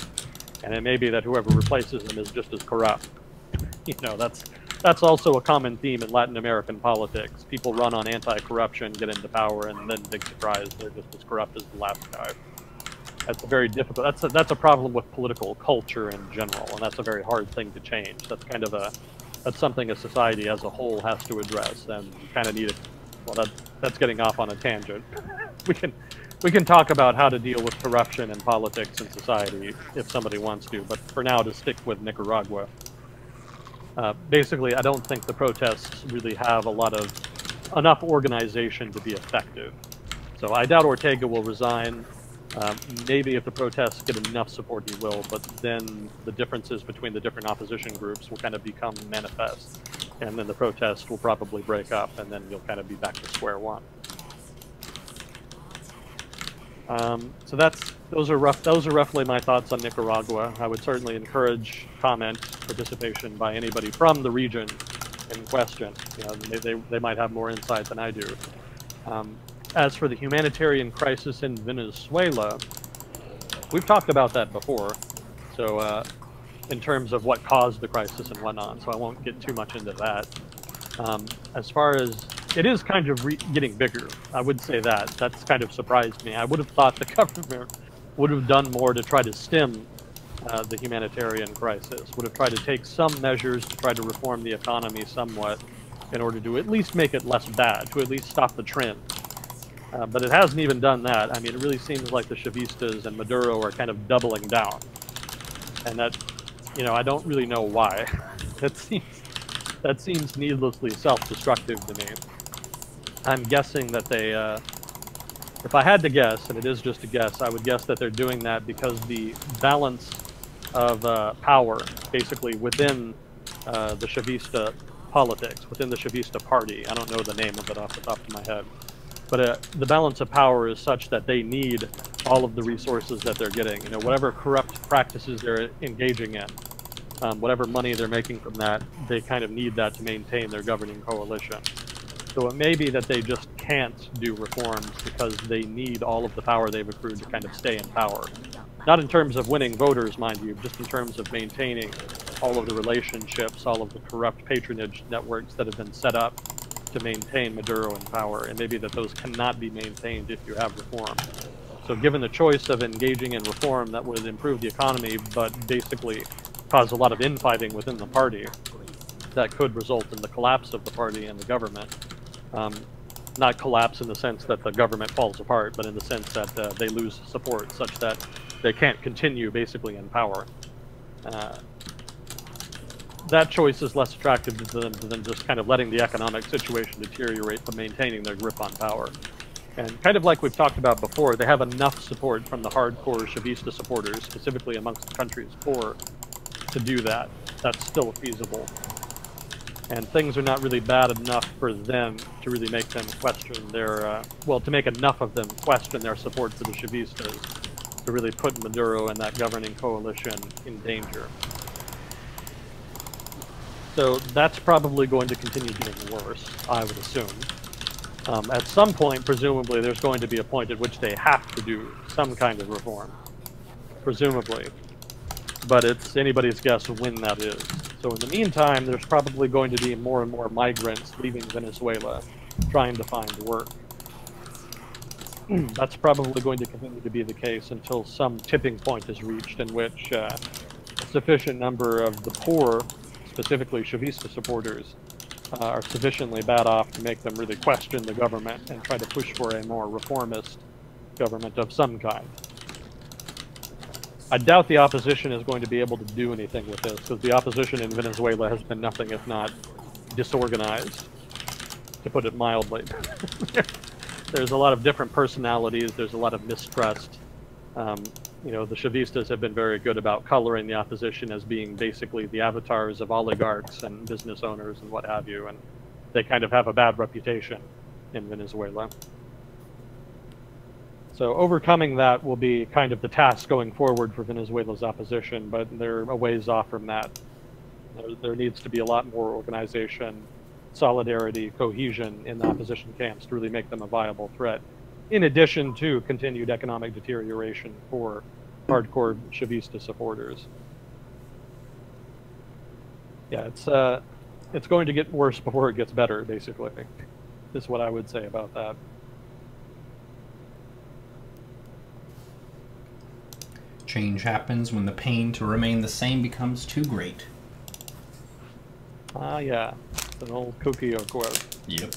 And it may be that whoever replaces him is just as corrupt. That's also a common theme in Latin American politics. People run on anti-corruption, get into power, and then big surprise, they're just as corrupt as the last guy. That's a very difficult. That's a problem with political culture in general, and that's a very hard thing to change. That's kind of that's something a society as a whole has to address, and you kind of need it. Well, that's getting off on a tangent. We can talk about how to deal with corruption in politics and society if somebody wants to, but for now, to stick with Nicaragua. Basically, I don't think the protests really have enough organization to be effective. So I doubt Ortega will resign. Maybe if the protests get enough support, he will, but then the differences between the different opposition groups will kind of become manifest, and then the protests will probably break up, and then you'll kind of be back to square one. So those are roughly my thoughts on Nicaragua. I would certainly encourage comment, participation by anybody from the region in question. They might have more insight than I do. As for the humanitarian crisis in Venezuela, we've talked about that before. So in terms of what caused the crisis and whatnot, so I won't get too much into that. As far as it is kind of getting bigger, I would say that's kind of surprised me. I would have thought the government would have done more to try to stem the humanitarian crisis, would have tried to take some measures to try to reform the economy somewhat in order to at least make it less bad, to at least stop the trend. But it hasn't even done that. I mean, it really seems like the Chavistas and Maduro are kind of doubling down. And that, I don't really know why. That seems needlessly self-destructive to me. I'm guessing that they, if I had to guess, and it is just a guess, I would guess that they're doing that because the balance of power, basically within the Chavista politics, within the Chavista party, I don't know the name of it off the top of my head, but the balance of power is such that they need all of the resources that they're getting. Whatever corrupt practices they're engaging in, whatever money they're making from that, they kind of need that to maintain their governing coalition. So it may be that they just can't do reforms because they need all of the power they've accrued to kind of stay in power. Not in terms of winning voters, mind you, just in terms of maintaining all of the relationships, all of the corrupt patronage networks that have been set up to maintain Maduro in power, and maybe that those cannot be maintained if you have reform. So given the choice of engaging in reform that would improve the economy, but basically cause a lot of infighting within the party, that could result in the collapse of the party and the government. Not collapse in the sense that the government falls apart, but in the sense that they lose support such that they can't continue basically in power. That choice is less attractive to them than just kind of letting the economic situation deteriorate but maintaining their grip on power. And kind of like we've talked about before, they have enough support from the hardcore Chavista supporters, specifically amongst the country's poor, to do that. That's still feasible. And things are not really bad enough for them to really make them question their, to make enough of them question their support for the Chavistas to really put Maduro and that governing coalition in danger. So that's probably going to continue getting worse, I would assume. At some point, presumably, there's going to be a point at which they have to do some kind of reform, presumably. But it's anybody's guess when that is. So in the meantime, there's probably going to be more and more migrants leaving Venezuela, trying to find work. That's probably going to continue to be the case until some tipping point is reached in which a sufficient number of the poor, specifically Chavista supporters, are sufficiently bad off to make them really question the government and try to push for a more reformist government of some kind. I doubt the opposition is going to be able to do anything with this, because the opposition in Venezuela has been nothing if not disorganized, to put it mildly. There's a lot of different personalities, there's a lot of mistrust. You know, the Chavistas have been very good about coloring the opposition as being basically the avatars of oligarchs and business owners and what have you, and they kind of have a bad reputation in Venezuela. So overcoming that will be kind of the task going forward for Venezuela's opposition, but they're a ways off from that. There needs to be a lot more organization, solidarity, cohesion in the opposition camps to really make them a viable threat, in addition to continued economic deterioration for hardcore Chavista supporters. Yeah, it's going to get worse before it gets better, basically, is what I would say about that. Change happens when the pain to remain the same becomes too great. Ah, yeah. It's an old Kokio quote. Yep.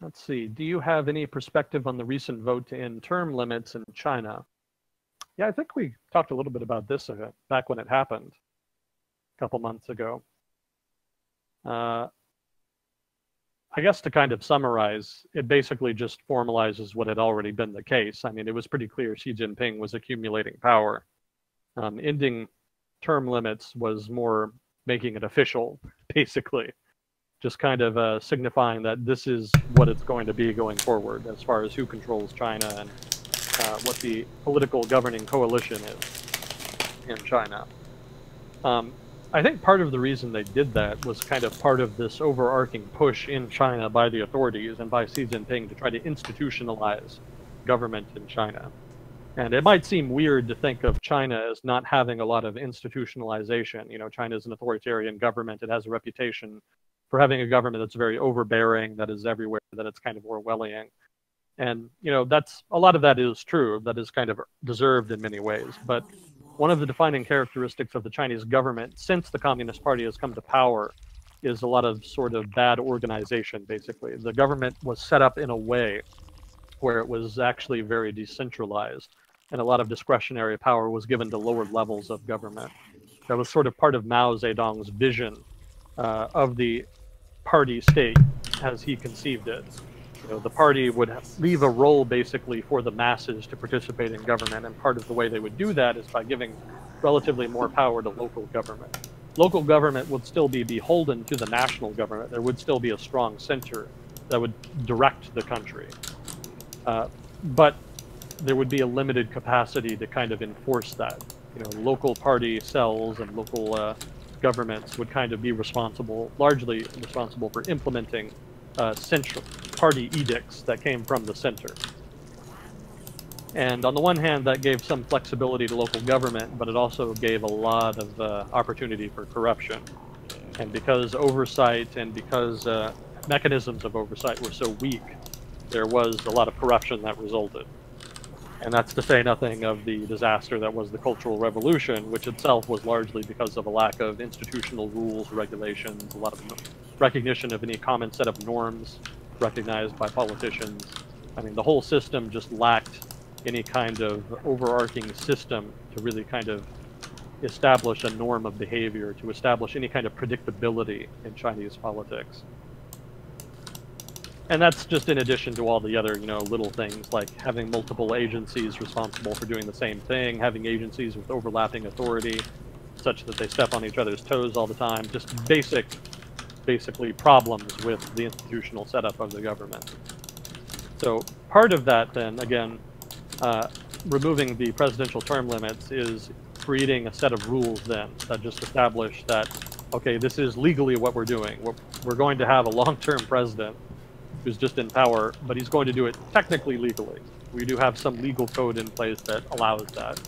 Let's see. Do you have any perspective on the recent vote to end term limits in China? Yeah, I think we talked a little bit about this back when it happened a couple months ago. I guess to kind of summarize, it basically just formalizes what had already been the case. I mean, it was pretty clear Xi Jinping was accumulating power. Ending term limits was more making it official, basically. Just kind of signifying that this is what it's going to be going forward as far as who controls China and what the political governing coalition is in China. I think part of the reason they did that was kind of part of this overarching push in China by the authorities and by Xi Jinping to try to institutionalize government in China. And it might seem weird to think of China as not having a lot of institutionalization. You know, China is an authoritarian government. It has a reputation for having a government that's very overbearing, that is everywhere, that it's kind of Orwellian. And, you know, that's a lot of that is true, that is kind of deserved in many ways. But one of the defining characteristics of the Chinese government since the Communist Party has come to power is a lot of sort of bad organization, basically. The government was set up in a way where it was actually very decentralized, and a lot of discretionary power was given to lower levels of government. That was sort of part of Mao Zedong's vision of the party state as he conceived it. You know, the party would leave a role basically for the masses to participate in government, and part of the way they would do that is by giving relatively more power to local government. Local government would still be beholden to the national government. There would still be a strong center that would direct the country. But there would be a limited capacity to kind of enforce that. You know, local party cells and local governments would kind of be largely responsible for implementing central party edicts that came from the center. And on the one hand, that gave some flexibility to local government, but it also gave a lot of opportunity for corruption. And because oversight and because mechanisms of oversight were so weak, there was a lot of corruption that resulted. And that's to say nothing of the disaster that was the Cultural Revolution, which itself was largely because of a lack of institutional rules, regulations, a lot of recognition of any common set of norms recognized by politicians. I mean, the whole system just lacked any kind of overarching system to really kind of establish a norm of behavior, to establish any kind of predictability in Chinese politics. And that's just in addition to all the other, you know, little things like having multiple agencies responsible for doing the same thing, having agencies with overlapping authority, such that they step on each other's toes all the time. Just basically problems with the institutional setup of the government. So part of that then, again, removing the presidential term limits is creating a set of rules then that just establish that, okay, this is legally what we're doing. We're going to have a long-term president who's just in power, but he's going to do it technically legally. We do have some legal code in place that allows that.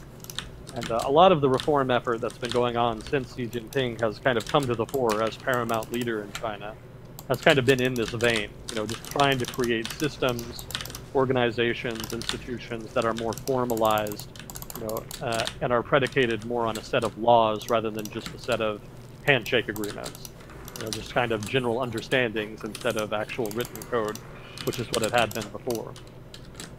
And a lot of the reform effort that's been going on since Xi Jinping has kind of come to the fore as paramount leader in China, has kind of been in this vein, you know, just trying to create systems, organizations, institutions that are more formalized, you know, and are predicated more on a set of laws rather than just a set of handshake agreements. You know, just kind of general understandings instead of actual written code, which is what it had been before.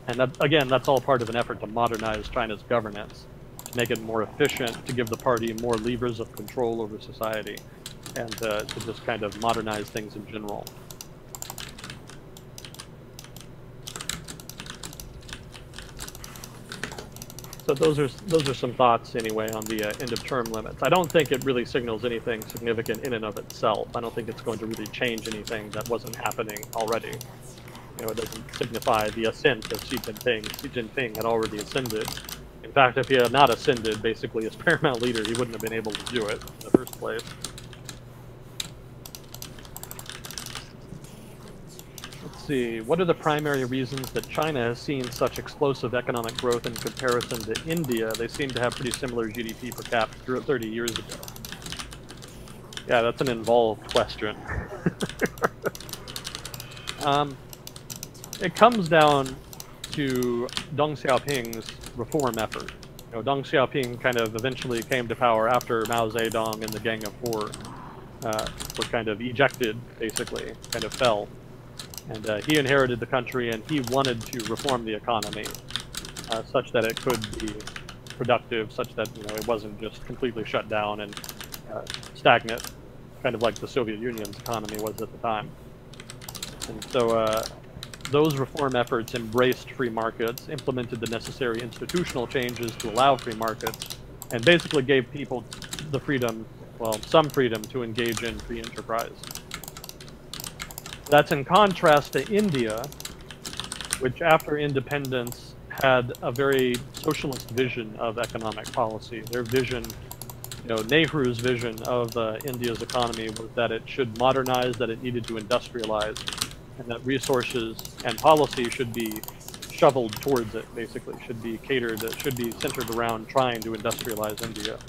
And that, again, that's all part of an effort to modernize China's governance, to make it more efficient, to give the party more levers of control over society, and to just kind of modernize things in general. So those are some thoughts anyway on the end of term limits. I don't think it really signals anything significant in and of itself. I don't think it's going to really change anything that wasn't happening already. You know, it doesn't signify the ascent of Xi Jinping. Xi Jinping had already ascended. In fact, if he had not ascended, basically as paramount leader, he wouldn't have been able to do it in the first place. Let's see, what are the primary reasons that China has seen such explosive economic growth in comparison to India? They seem to have pretty similar GDP per capita 30 years ago. Yeah, that's an involved question. It comes down to Deng Xiaoping's reform effort. You know, Deng Xiaoping kind of eventually came to power after Mao Zedong and the Gang of Four were kind of ejected, basically, kind of fell. And he inherited the country, and he wanted to reform the economy such that it could be productive, such that, you know, it wasn't just completely shut down and stagnant, kind of like the Soviet Union's economy was at the time. And so those reform efforts embraced free markets, implemented the necessary institutional changes to allow free markets, and basically gave people the freedom, well, some freedom to engage in free enterprise. That's in contrast to India, which after independence had a very socialist vision of economic policy. Their vision, you know, Nehru's vision of India's economy was that it should modernize, that it needed to industrialize, and that resources and policy should be shoveled towards it, basically, should be catered, it should be centered around trying to industrialize India.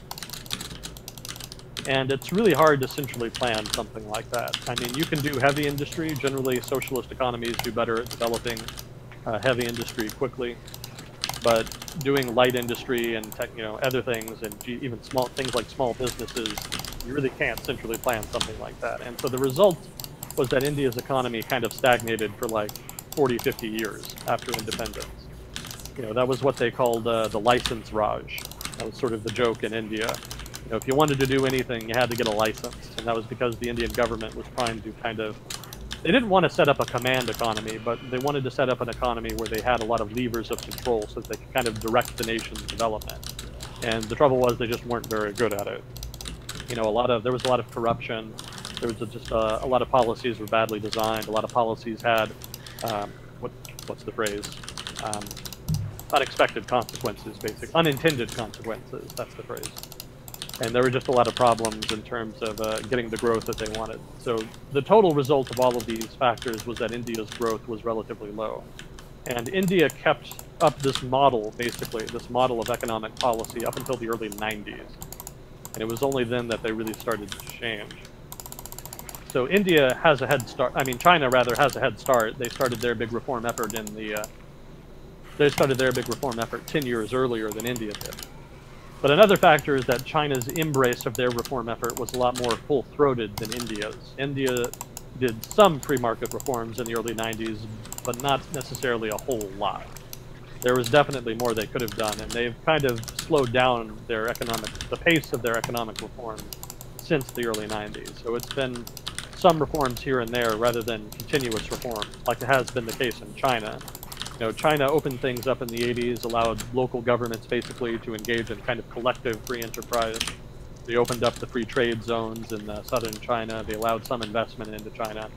And it's really hard to centrally plan something like that. I mean, you can do heavy industry. Generally, socialist economies do better at developing heavy industry quickly. But doing light industry and other things, and even small things like small businesses, you really can't centrally plan something like that. And so the result was that India's economy kind of stagnated for like 40, 50 years after independence. You know, that was what they called the license Raj. That was sort of the joke in India. You know, if you wanted to do anything, you had to get a license, and that was because the Indian government was trying to kind of, they didn't want to set up a command economy, but they wanted to set up an economy where they had a lot of levers of control so that they could kind of direct the nation's development. And the trouble was they just weren't very good at it. You know, there was a lot of corruption. There was just a lot of policies were badly designed. A lot of policies had, what's the phrase? Unexpected consequences, basically. Unintended consequences, that's the phrase. And there were just a lot of problems in terms of getting the growth that they wanted. So the total result of all of these factors was that India's growth was relatively low. And India kept up this model, basically, this model of economic policy up until the early 90s. And it was only then that they really started to change. So India has a head start, I mean, China rather has a head start. They started their big reform effort they started their big reform effort 10 years earlier than India did. But another factor is that China's embrace of their reform effort was a lot more full-throated than India's. India did some free market reforms in the early 90s, but not necessarily a whole lot. There was definitely more they could have done, and they've kind of slowed down the pace of their economic reforms since the early 90s. So it's been some reforms here and there rather than continuous reform, like it has been the case in China. You know, China opened things up in the 80s, allowed local governments basically to engage in kind of collective free enterprise. They opened up the free trade zones in southern China. They allowed some investment into China.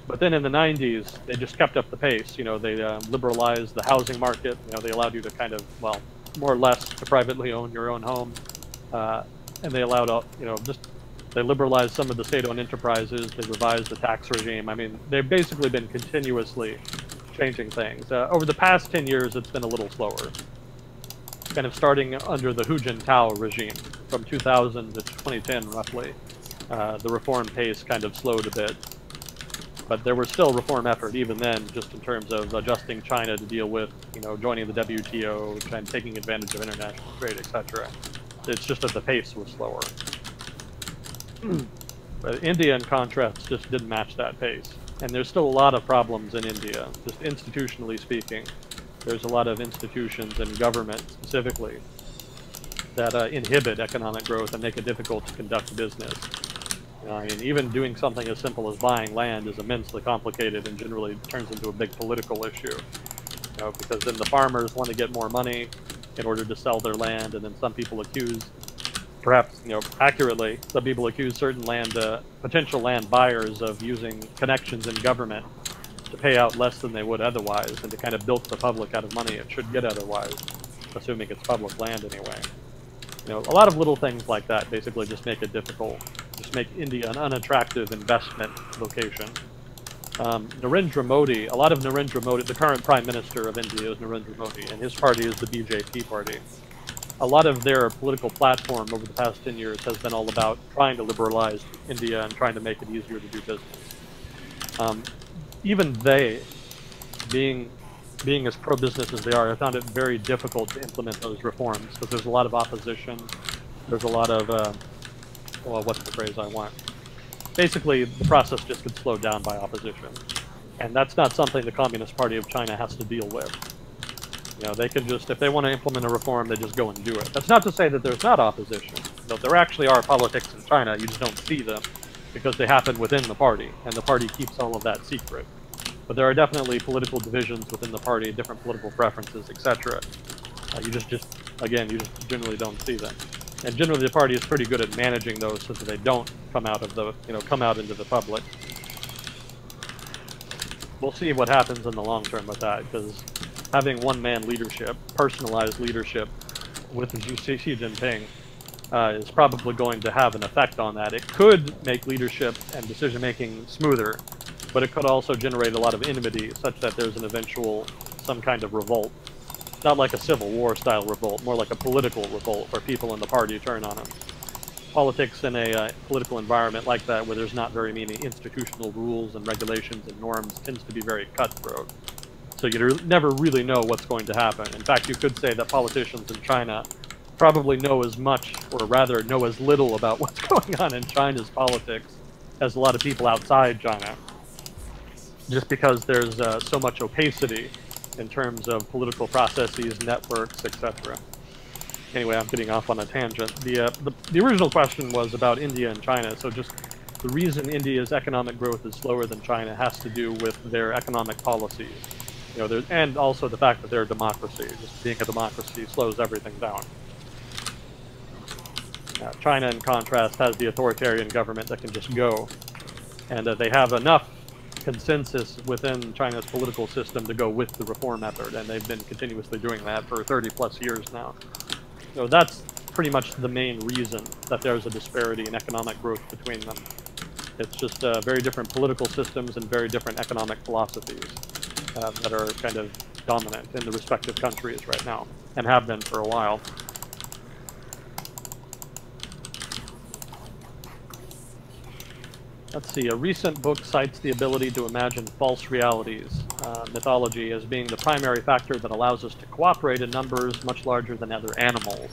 But then in the 90s, they just kept up the pace. You know, they liberalized the housing market. You know, they allowed you to kind of, well, more or less to privately own your own home. and they allowed, they liberalized some of the state-owned enterprises. They revised the tax regime. I mean, they've basically been continuously changing things. Over the past 10 years, it's been a little slower. Kind of starting under the Hu Jintao regime from 2000 to 2010, roughly. The reform pace kind of slowed a bit. But there was still reform effort even then, just in terms of adjusting China to deal with, joining the WTO, and taking advantage of international trade, etc. It's just that the pace was slower. But India, in contrast, just didn't match that pace. And there's still a lot of problems in India, just institutionally speaking. There's a lot of institutions and government, specifically, that inhibit economic growth and make it difficult to conduct business. I mean, even doing something as simple as buying land is immensely complicated and generally turns into a big political issue. Because then the farmers want to get more money in order to sell their land, and then some people accuse, perhaps accurately, some people accuse certain potential land buyers of using connections in government to pay out less than they would otherwise, and to kind of bilk the public out of money it should get otherwise, assuming it's public land anyway. A lot of little things like that basically just make it difficult. Just make India an unattractive investment location. Narendra Modi, a lot of Narendra Modi, the current Prime Minister of India is Narendra Modi, and his party is the BJP party. A lot of their political platform over the past 10 years has been all about trying to liberalize India and trying to make it easier to do business. Even they, being as pro-business as they are, have found it very difficult to implement those reforms, because there's a lot of opposition. There's a lot of, what's the phrase I want? Basically, the process just gets slowed down by opposition. And that's not something the Communist Party of China has to deal with. They can just, if they want to implement a reform, they just go and do it. That's not to say that there's not opposition. There actually are politics in China, you just don't see them, because they happen within the party, and the party keeps all of that secret. But there are definitely political divisions within the party, different political preferences, etc. You just generally don't see them. And generally the party is pretty good at managing those so that they don't come out of the, come out into the public. We'll see what happens in the long term with that, because having one-man leadership, personalized leadership with Xi Jinping is probably going to have an effect on that. It could make leadership and decision-making smoother, but it could also generate a lot of enmity, such that there's an eventual, some kind of revolt. Not like a civil war style revolt, more like a political revolt where people in the party turn on him. Politics in a political environment like that, where there's not very many institutional rules and regulations and norms, tends to be very cutthroat. So you never really know what's going to happen. In fact, you could say that politicians in China probably know as much, or rather know as little about what's going on in China's politics as a lot of people outside China. Just because there's so much opacity in terms of political processes, networks, etc. Anyway, I'm getting off on a tangent. The original question was about India and China, so just the reason India's economic growth is slower than China has to do with their economic policies. And also the fact that they're a democracy. Just being a democracy slows everything down. China, in contrast, has the authoritarian government that can just go. And they have enough consensus within China's political system to go with the reform effort, and they've been continuously doing that for 30+ years now. So that's pretty much the main reason that there's a disparity in economic growth between them. It's just very different political systems and very different economic philosophies that are kind of dominant in the respective countries right now, and have been for a while. Let's see, a recent book cites the ability to imagine false realities, mythology, as being the primary factor that allows us to cooperate in numbers much larger than other animals.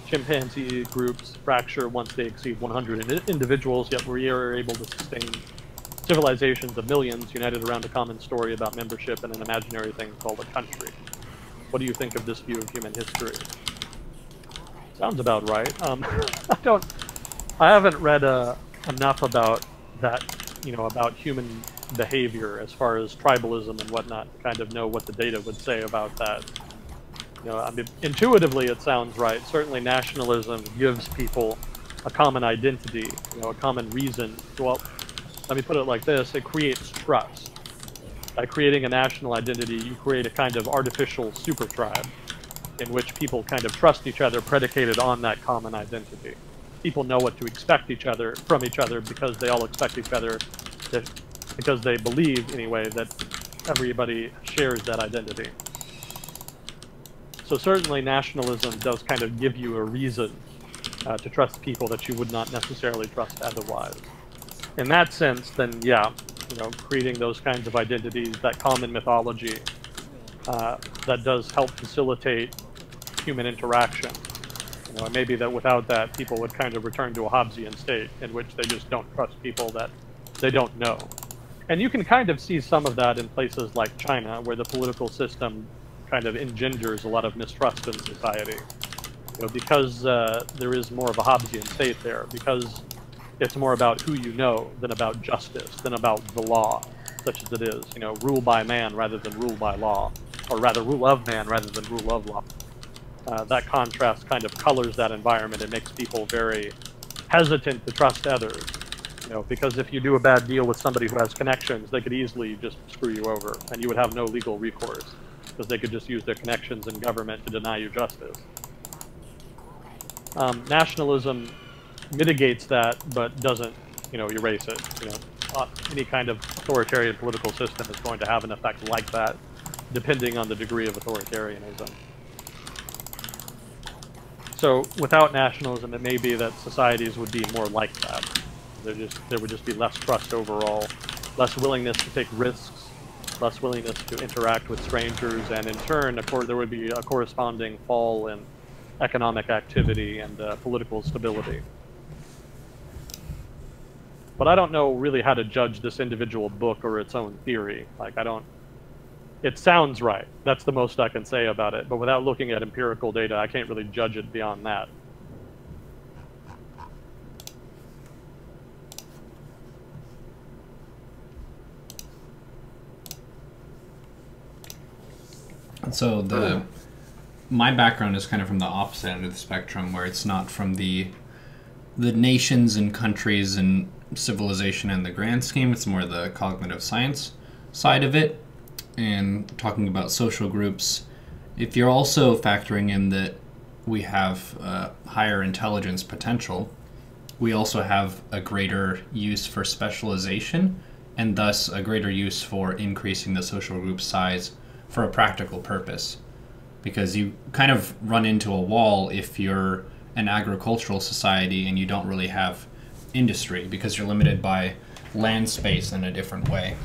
Chimpanzee groups fracture once they exceed 100 individuals, yet we are able to sustain civilizations of millions united around a common story about membership in an imaginary thing called a country. What do you think of this view of human history? Sounds about right. I haven't read enough about that, about human behavior as far as tribalism and whatnot, to kind of know what the data would say about that. I mean, intuitively it sounds right. Certainly nationalism gives people a common identity, a common reason. Well, let me put it like this, it creates trust. By creating a national identity, you create a kind of artificial super tribe. in which people kind of trust each other predicated on that common identity. People know what to expect from each other because they all expect each other, because they believe, anyway, that everybody shares that identity. So certainly nationalism does kind of give you a reason to trust people that you would not necessarily trust otherwise. In that sense, then yeah, creating those kinds of identities, that common mythology, that does help facilitate human interaction. And maybe that without that, people would kind of return to a Hobbesian state in which they just don't trust people that they don't know. And you can kind of see some of that in places like China, where the political system kind of engenders a lot of mistrust in society. Because there is more of a Hobbesian state there, because it's more about who you know than about justice, than about the law, such as it is. Rule by man rather than rule by law, or rather rule of man rather than rule of law. That contrast kind of colors that environment. It makes people very hesitant to trust others. Because if you do a bad deal with somebody who has connections, they could easily just screw you over, and you would have no legal recourse, because they could just use their connections in government to deny you justice. Nationalism mitigates that, but doesn't, erase it. Any kind of authoritarian political system is going to have an effect like that, depending on the degree of authoritarianism. So without nationalism, it may be that societies would be more like that. There would just be less trust overall, less willingness to take risks, less willingness to interact with strangers, and in turn, of course, there would be a corresponding fall in economic activity and political stability. But I don't know really how to judge this individual book or its own theory. It sounds right. That's the most I can say about it. But without looking at empirical data, I can't really judge it beyond that. So my background is kind of from the opposite end of the spectrum, where it's not from the nations and countries and civilization in the grand scheme. It's more the cognitive science side of it, and talking about social groups. If you're also factoring in that we have higher intelligence potential, we also have a greater use for specialization, and thus a greater use for increasing the social group size for a practical purpose. Because you kind of run into a wall if you're an agricultural society and you don't really have industry, because you're limited by land space in a different way.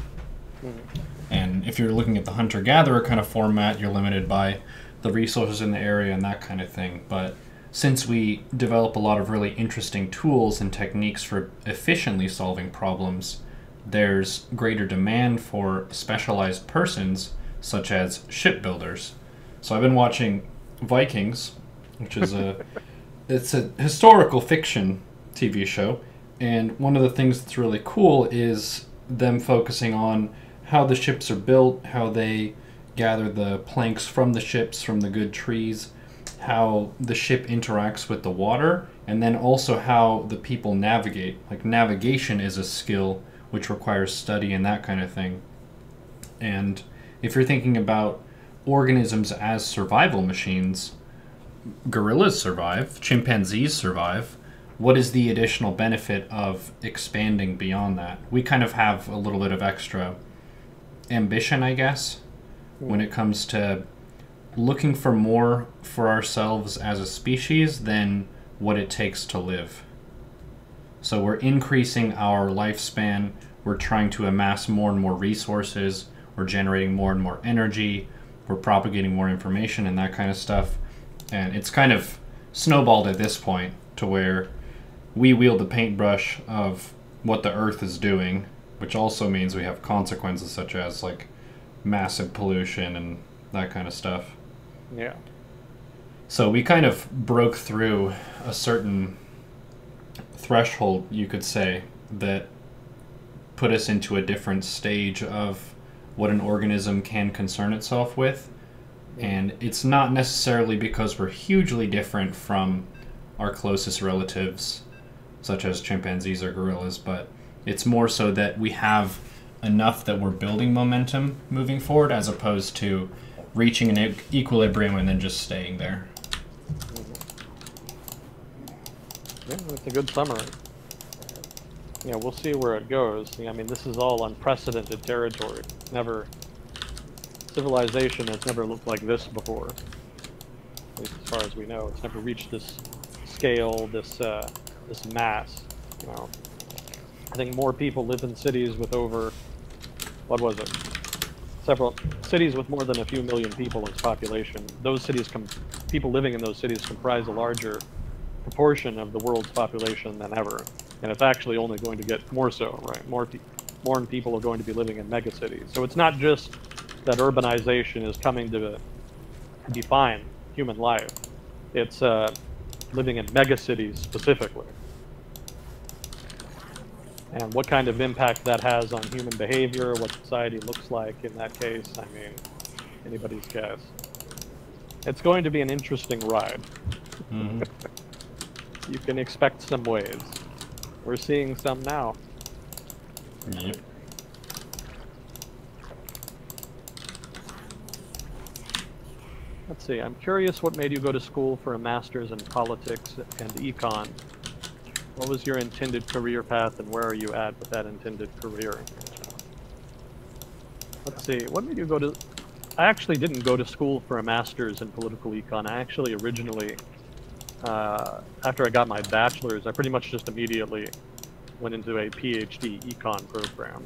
And if you're looking at the hunter-gatherer kind of format, you're limited by the resources in the area and that kind of thing. But since we develop a lot of really interesting tools and techniques for efficiently solving problems, there's greater demand for specialized persons, such as shipbuilders. So I've been watching Vikings, which is it's a historical fiction TV show, and one of the things that's really cool is them focusing on how the ships are built, how they gather the planks from the ships, from the good trees, how the ship interacts with the water, and then also how the people navigate. Like, navigation is a skill which requires study and that kind of thing. And if you're thinking about organisms as survival machines, gorillas survive, chimpanzees survive. What is the additional benefit of expanding beyond that? We kind of have a little bit of extra ambition, I guess, when it comes to looking for more for ourselves as a species than what it takes to live. So we're increasing our lifespan, we're trying to amass more and more resources, we're generating more and more energy, we're propagating more information and that kind of stuff. And it's kind of snowballed at this point to where we wield the paintbrush of what the Earth is doing, which also means we have consequences such as like massive pollution and that kind of stuff. Yeah. So we kind of broke through a certain threshold, you could say, that put us into a different stage of what an organism can concern itself with. And it's not necessarily because we're hugely different from our closest relatives, such as chimpanzees or gorillas, but it's more so that we have enough that we're building momentum moving forward, as opposed to reaching an equilibrium and then just staying there. Yeah, that's a good summary. Yeah, we'll see where it goes. I mean, this is all unprecedented territory. Civilization has never looked like this before. At least as far as we know, it's never reached this scale, this mass. You know, I think more people live in cities with over, what was it? Several cities with more than a few million people as population. Those cities, people living in those cities comprise a larger proportion of the world's population than ever, and it's actually only going to get more so. Right, more people are going to be living in megacities. So it's not just that urbanization is coming to define human life. It's living in megacities specifically. And what kind of impact that has on human behavior, what society looks like in that case, I mean, anybody's guess. It's going to be an interesting ride. Mm-hmm. You can expect some waves. We're seeing some now. Yep. Let's see, I'm curious what made you go to school for a master's in politics and econ. What was your intended career path and where are you at with that intended career? Let's see, what made you go to... I actually didn't go to school for a master's in political econ. I actually originally, after I got my bachelor's, I pretty much just immediately went into a PhD econ program.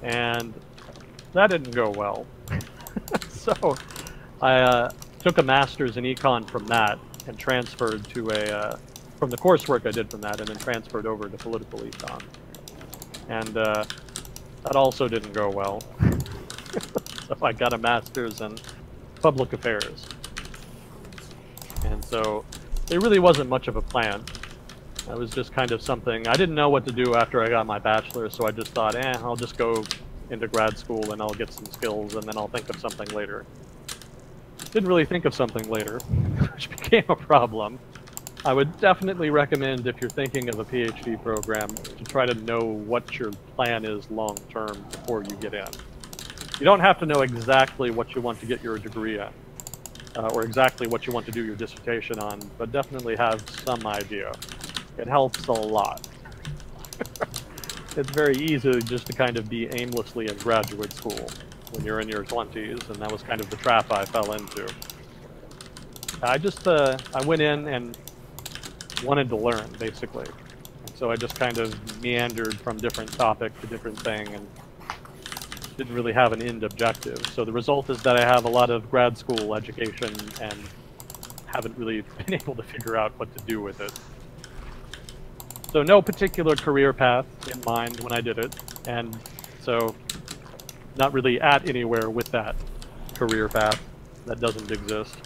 And that didn't go well. So I took a master's in econ from that and transferred to from the coursework I did from that, and then transferred over to political econ. And that also didn't go well. So I got a master's in public affairs. And so it really wasn't much of a plan. It was just kind of something, I didn't know what to do after I got my bachelor's, so I just thought, I'll just go into grad school and I'll get some skills and then I'll think of something later. Didn't really think of something later, which became a problem. I would definitely recommend, if you're thinking of a PhD program, to try to know what your plan is long term before you get in. You don't have to know exactly what you want to get your degree at, or exactly what you want to do your dissertation on, but definitely have some idea. It helps a lot. It's very easy just to kind of be aimlessly in graduate school when you're in your 20s, and that was kind of the trap I fell into. I just, I went in and wanted to learn, basically. And so I just kind of meandered from different topic to different thing and didn't really have an end objective. So the result is that I have a lot of grad school education and haven't really been able to figure out what to do with it. So no particular career path in mind when I did it, and so not really at anywhere with that career path. That doesn't exist.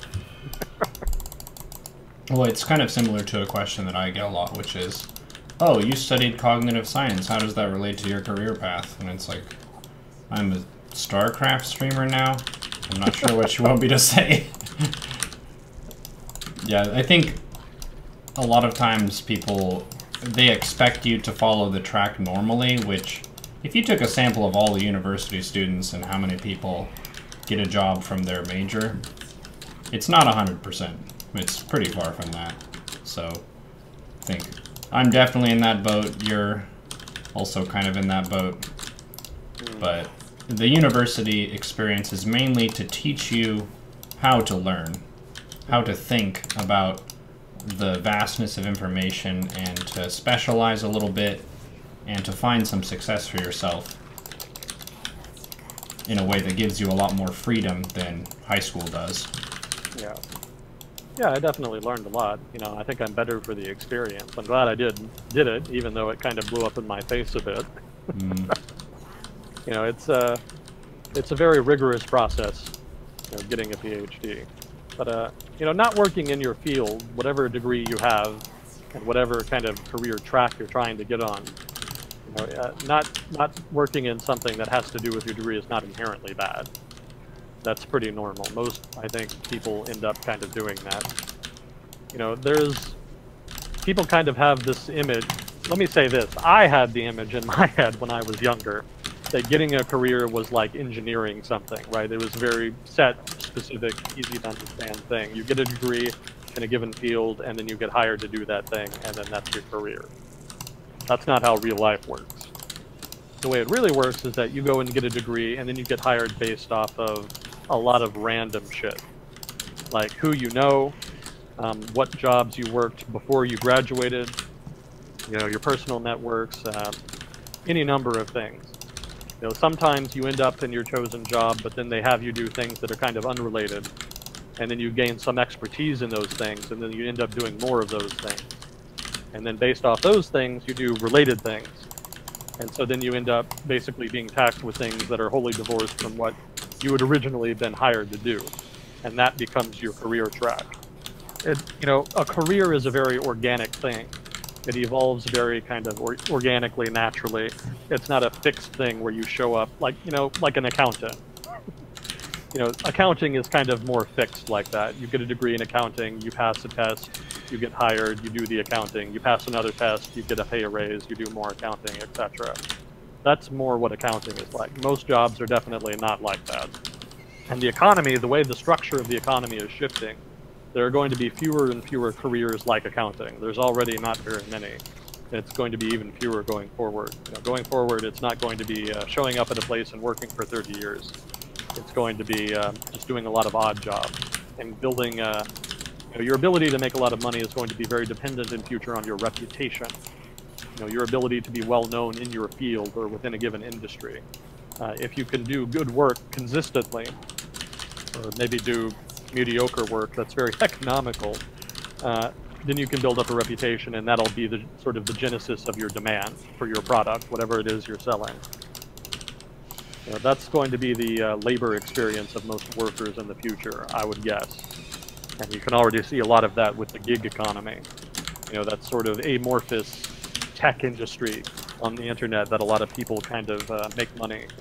Well, it's kind of similar to a question that I get a lot, which is, oh, you studied cognitive science, how does that relate to your career path? And it's like, I'm a StarCraft streamer now? I'm not sure what you want me to say. Yeah, I think a lot of times people, they expect you to follow the track normally, which, if you took a sample of all the university students and how many people get a job from their major, it's not 100%. It's pretty far from that. So, I think I'm definitely in that boat. You're also kind of in that boat. But the university experience is mainly to teach you how to learn, how to think about the vastness of information, and to specialize a little bit, and to find some success for yourself in a way that gives you a lot more freedom than high school does. Yeah. Yeah, I definitely learned a lot. You know, I think I'm better for the experience. I'm glad I did it, even though it kind of blew up in my face a bit. You know, it's a very rigorous process, you know, getting a PhD. But you know, not working in your field, whatever degree you have, and whatever kind of career track you're trying to get on, you know, not working in something that has to do with your degree is not inherently bad. That's pretty normal. Most, I think, people end up kind of doing that. You know, people kind of have this image. Let me say this. I had the image in my head when I was younger that getting a career was like engineering something, right? It was a very set, specific, easy to understand thing. You get a degree in a given field, and then you get hired to do that thing, and then that's your career. That's not how real life works. The way it really works is that you go and get a degree, and then you get hired based off of a lot of random shit. Like who you know, what jobs you worked before you graduated, you know, your personal networks, any number of things. You know, sometimes you end up in your chosen job, but then they have you do things that are kind of unrelated, and then you gain some expertise in those things, and then you end up doing more of those things. And then based off those things, you do related things. And so then you end up basically being taxed with things that are wholly divorced from what you had originally been hired to do. And that becomes your career track. You know, a career is a very organic thing. It evolves very kind of organically, naturally. It's not a fixed thing where you show up like, you know, like an accountant. You know, accounting is kind of more fixed like that. You get a degree in accounting, you pass a test, you get hired, you do the accounting, you pass another test, you get a pay raise, you do more accounting, etc. That's more what accounting is like. Most jobs are definitely not like that. And the economy, the way the structure of the economy is shifting, there are going to be fewer and fewer careers like accounting. There's already not very many. It's going to be even fewer going forward. You know, going forward, it's not going to be showing up at a place and working for 30 years. It's going to be just doing a lot of odd jobs. And building, you know, your ability to make a lot of money is going to be very dependent in future on your reputation. You know, your ability to be well known in your field or within a given industry. If you can do good work consistently, or maybe do mediocre work that's very economical, then you can build up a reputation, and that'll be the sort of the genesis of your demand for your product, whatever it is you're selling. You know, that's going to be the labor experience of most workers in the future, I would guess. And you can already see a lot of that with the gig economy. You know, that sort of amorphous tech industry on the internet that a lot of people kind of make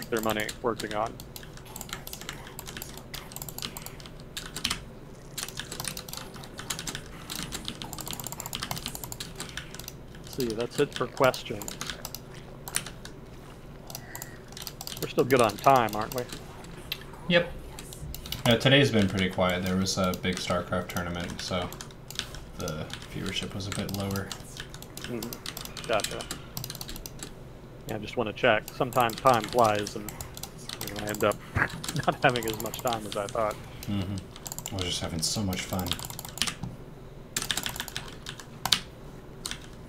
their money working on. Let's see, that's it for questions. We're still good on time, aren't we? Yep. Yeah, today's been pretty quiet. There was a big StarCraft tournament, so the viewership was a bit lower. Gotcha. Yeah, I just want to check. Sometimes time flies, and you know, I end up not having as much time as I thought. I was just having so much fun.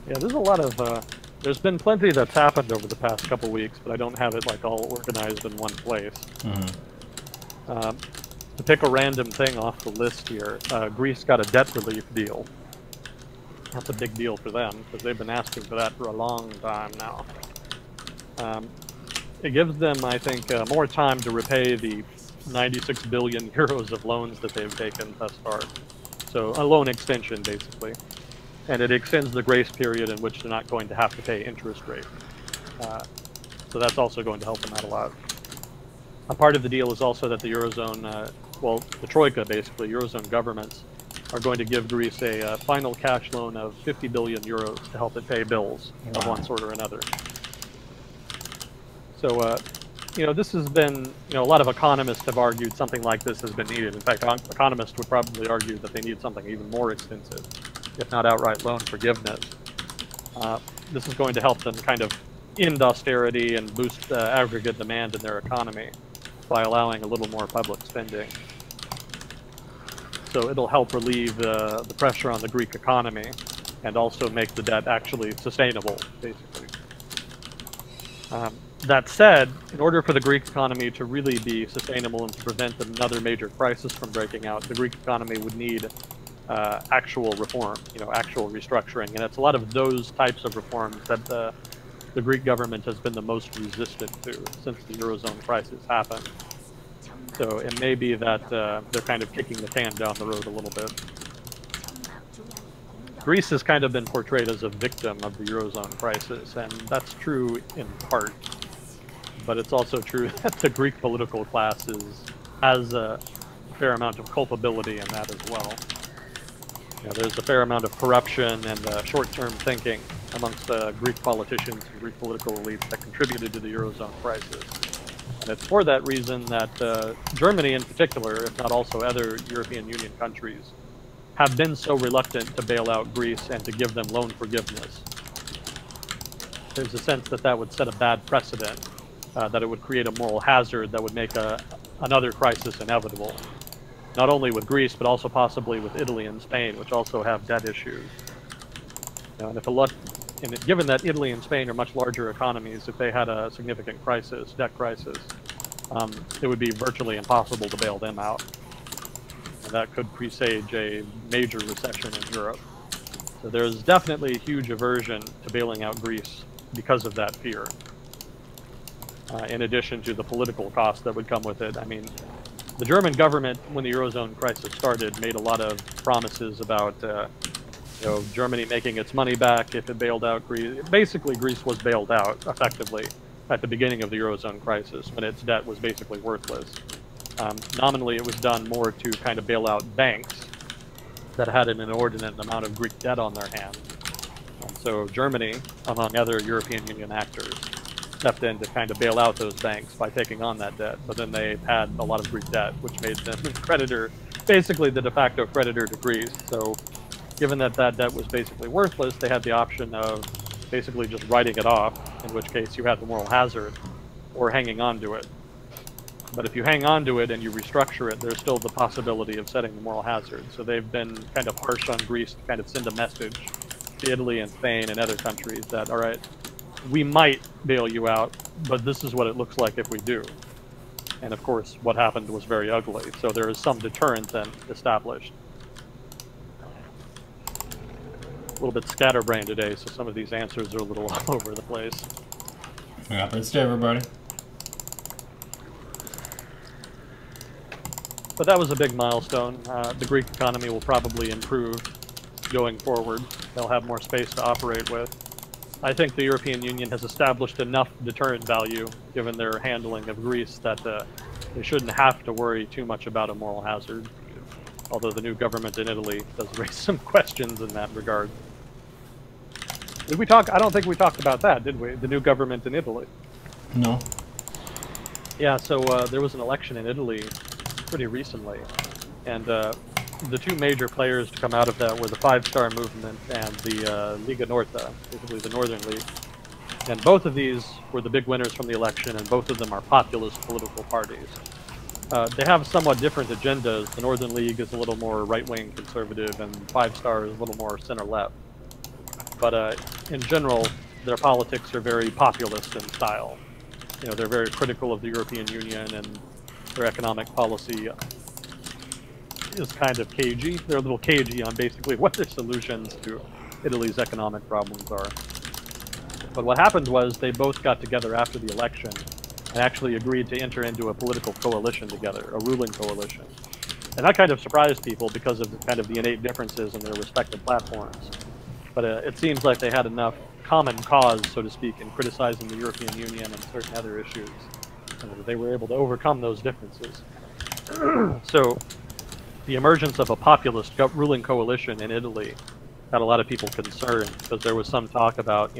Yeah, there's a lot of, there's been plenty that's happened over the past couple weeks, but I don't have it like all organized in one place. To pick a random thing off the list here, Greece got a debt relief deal. That's a big deal for them, because they've been asking for that for a long time now. It gives them, I think, more time to repay the 96 billion euros of loans that they've taken thus far. So a loan extension, basically. And it extends the grace period in which they're not going to have to pay interest rate. So that's also going to help them out a lot. A part of the deal is also that the Eurozone, well, the Troika, basically, Eurozone governments, are going to give Greece a final cash loan of 50 billion euros to help it pay bills of one sort or another. So, you know, this has been, you know, a lot of economists have argued something like this has been needed. In fact, economists would probably argue that they need something even more extensive, if not outright loan forgiveness. This is going to help them kind of end austerity and boost aggregate demand in their economy by allowing a little more public spending. So it'll help relieve the pressure on the Greek economy and also make the debt actually sustainable, basically. That said, in order for the Greek economy to really be sustainable and to prevent another major crisis from breaking out, the Greek economy would need actual reform, you know, actual restructuring. And it's a lot of those types of reforms that the Greek government has been the most resistant to since the Eurozone crisis happened. So it may be that they're kind of kicking the can down the road a little bit. Greece has kind of been portrayed as a victim of the Eurozone crisis, and that's true in part. But it's also true that the Greek political class has a fair amount of culpability in that as well. You know, there's a fair amount of corruption and short-term thinking amongst Greek politicians and Greek political elites that contributed to the Eurozone crisis. And it's for that reason that Germany in particular, if not also other European Union countries, have been so reluctant to bail out Greece and to give them loan forgiveness. There's a sense that that would set a bad precedent, that it would create a moral hazard that would make another crisis inevitable. Not only with Greece, but also possibly with Italy and Spain, which also have debt issues. And given that Italy and Spain are much larger economies, if they had a significant crisis, debt crisis, it would be virtually impossible to bail them out. And that could presage a major recession in Europe. So there's definitely a huge aversion to bailing out Greece because of that fear. In addition to the political cost that would come with it. I mean, the German government, when the Eurozone crisis started, made a lot of promises about Germany making its money back if it bailed out Greece. Basically, Greece was bailed out, effectively, at the beginning of the Eurozone crisis, when its debt was basically worthless. Nominally, it was done more to kind of bail out banks that had an inordinate amount of Greek debt on their hands. So Germany, among other European Union actors, stepped in to kind of bail out those banks by taking on that debt. But then they had a lot of Greek debt, which made them creditor, basically the de facto creditor to Greece. So given that that debt was basically worthless, they had the option of basically just writing it off, in which case you had the moral hazard, or hanging on to it. But if you hang on to it and you restructure it, there's still the possibility of setting the moral hazard. So they've been kind of harsh on Greece to kind of send a message to Italy and Spain and other countries that, all right, we might bail you out, but this is what it looks like if we do. And of course, what happened was very ugly. So there is some deterrent then established. A little bit scatterbrained today, so some of these answers are a little all over the place. Yeah, thanks to everybody. But that was a big milestone. The Greek economy will probably improve going forward. They'll have more space to operate with. I think the European Union has established enough deterrent value, given their handling of Greece, that they shouldn't have to worry too much about a moral hazard. Although the new government in Italy does raise some questions in that regard. Did we talk? I don't think we talked about that, did we? The new government in Italy. No. Yeah, so there was an election in Italy pretty recently, and the two major players to come out of that were the Five Star Movement and the Lega Nord, basically the Northern League. And both of these were the big winners from the election, and both of them are populist political parties. They have somewhat different agendas. The Northern League is a little more right-wing conservative, and Five Star is a little more center-left. But in general, their politics are very populist in style. You know, they're very critical of the European Union, and their economic policy is kind of cagey. They're a little cagey on basically what their solutions to Italy's economic problems are. But what happened was they both got together after the election and actually agreed to enter into a political coalition together, a ruling coalition. And that kind of surprised people because of the innate differences in their respective platforms. But it seems like they had enough common cause, so to speak, in criticizing the European Union and certain other issues, and that they were able to overcome those differences. So the emergence of a populist ruling coalition in Italy had a lot of people concerned, because there was some talk about,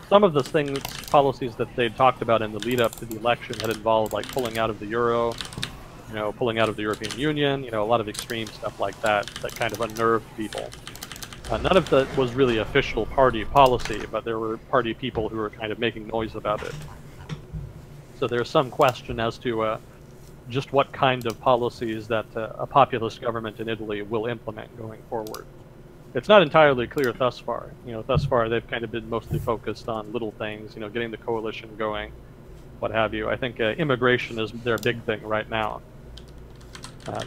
some of the policies that they talked about in the lead up to the election had involved like pulling out of the Euro, pulling out of the European Union, a lot of extreme stuff like that kind of unnerved people. None of that was really official party policy, but there were party people who were kind of making noise about it. So there's some question as to just what kind of policies that a populist government in Italy will implement going forward. It's not entirely clear thus far. Thus far they've kind of been mostly focused on little things, getting the coalition going, what have you. I think immigration is their big thing right now.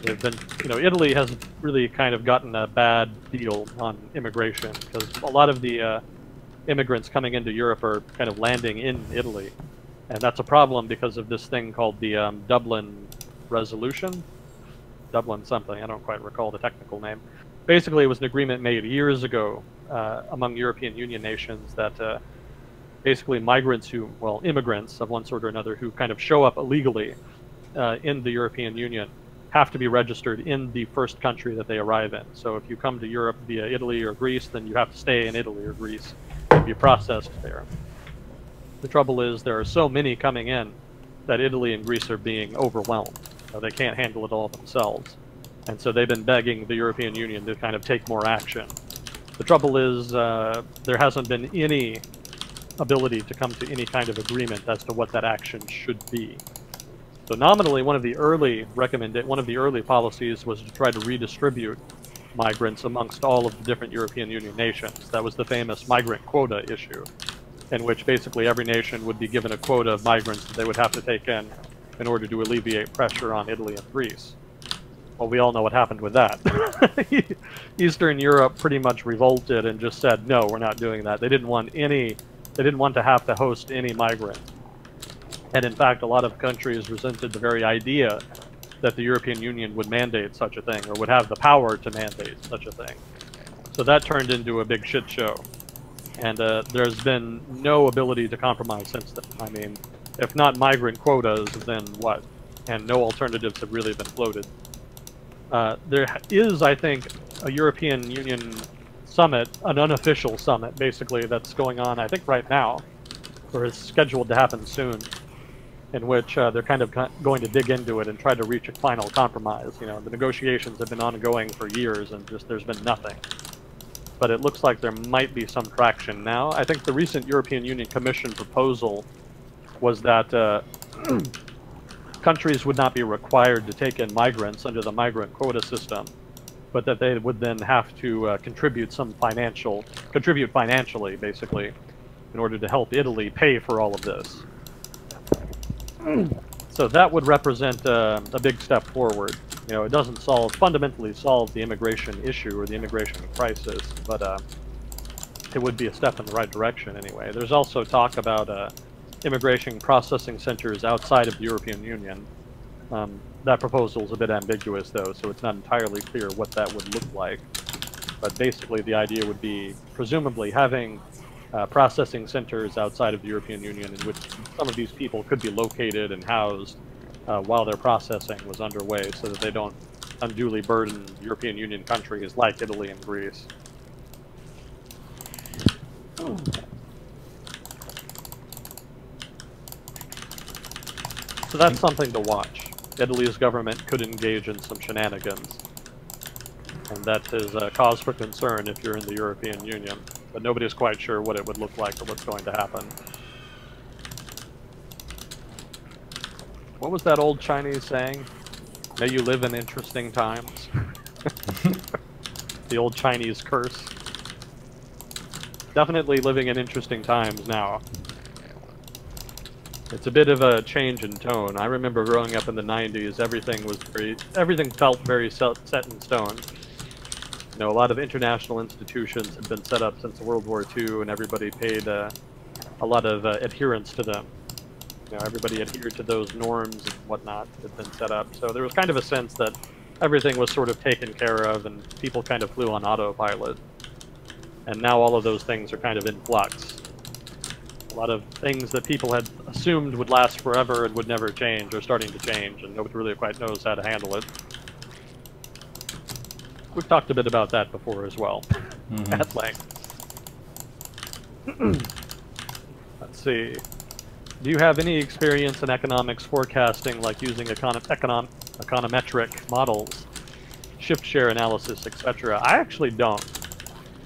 They've been, Italy has really kind of gotten a bad deal on immigration, because a lot of the immigrants coming into Europe are kind of landing in Italy. And that's a problem because of this thing called the Dublin Resolution. Dublin something, I don't quite recall the technical name. Basically, it was an agreement made years ago among European Union nations that basically immigrants of one sort or another who kind of show up illegally in the European Union have to be registered in the first country that they arrive in. So if you come to Europe via Italy or Greece, then you have to stay in Ity or Greece be processed there. The trouble is there are so many coming in that Italy and Greece are being overwhelmed. They can't handle it all themselves. And so they've been begging the European Union to kind of take more action. The trouble is there hasn't been any ability to come to any kind of agreement as to what that action should be. So nominally, one of the early policies was to try to redistribute migrants amongst all of the different European Union nations. That was the famous migrant quota issue, in which basically every nation would be given a quota of migrants that they would have to take in order to alleviate pressure on Italy and Greece. Well, we all know what happened with that. Eastern Europe pretty much revolted and just said, no, we're not doing that. They didn't want to have to host any migrants. And in fact, a lot of countries resented the very idea that the European Union would mandate such a thing, or would have the power to mandate such a thing. So that turned into a big shit show. And there's been no ability to compromise since then. I mean, if not migrant quotas, then what? And no alternatives have really been floated. There is, I think, a European Union summit, an unofficial summit, basically, that's going on, I think, right now, or is scheduled to happen soon, in which they're kind of going to dig into it and try to reach a final compromise. You know, the negotiations have been ongoing for years, and just there's been nothing. But it looks like there might be some traction now. I think the recent European Union Commission proposal was that countries would not be required to take in migrants under the migrant quota system, but that they would then have to contribute financially, basically, in order to help Italy pay for all of this. So that would represent a big step forward. You know, it doesn't fundamentally solve the immigration issue or the immigration crisis, but it would be a step in the right direction anyway. There's also talk about immigration processing centers outside of the European Union. That proposal is a bit ambiguous, though, so it's not entirely clear what that would look like. But basically, the idea would be presumably having processing centers outside of the European Union in which some of these people could be located and housed while their processing was underway, so that they don't unduly burden European Union countries like Italy and Greece. So that's something to watch. Italy's government could engage in some shenanigans, and that is a cause for concern if you're in the European Union. But nobody's quite sure what it would look like or what's going to happen. What was that old Chinese saying? May you live in interesting times. The old Chinese curse. Definitely living in interesting times now. It's a bit of a change in tone. I remember growing up in the 90s, everything felt very set in stone. You know, a lot of international institutions had been set up since World War II, and everybody paid a lot of adherence to them. You know, everybody adhered to those norms and whatnot that had been set up. So there was kind of a sense that everything was sort of taken care of, and people kind of flew on autopilot. And now all of those things are kind of in flux. A lot of things that people had assumed would last forever and would never change are starting to change, and nobody really quite knows how to handle it. We've talked a bit about that before as well, at length. Let's see. Do you have any experience in economics forecasting, like using econometric models, shift share analysis, etc.? I actually don't,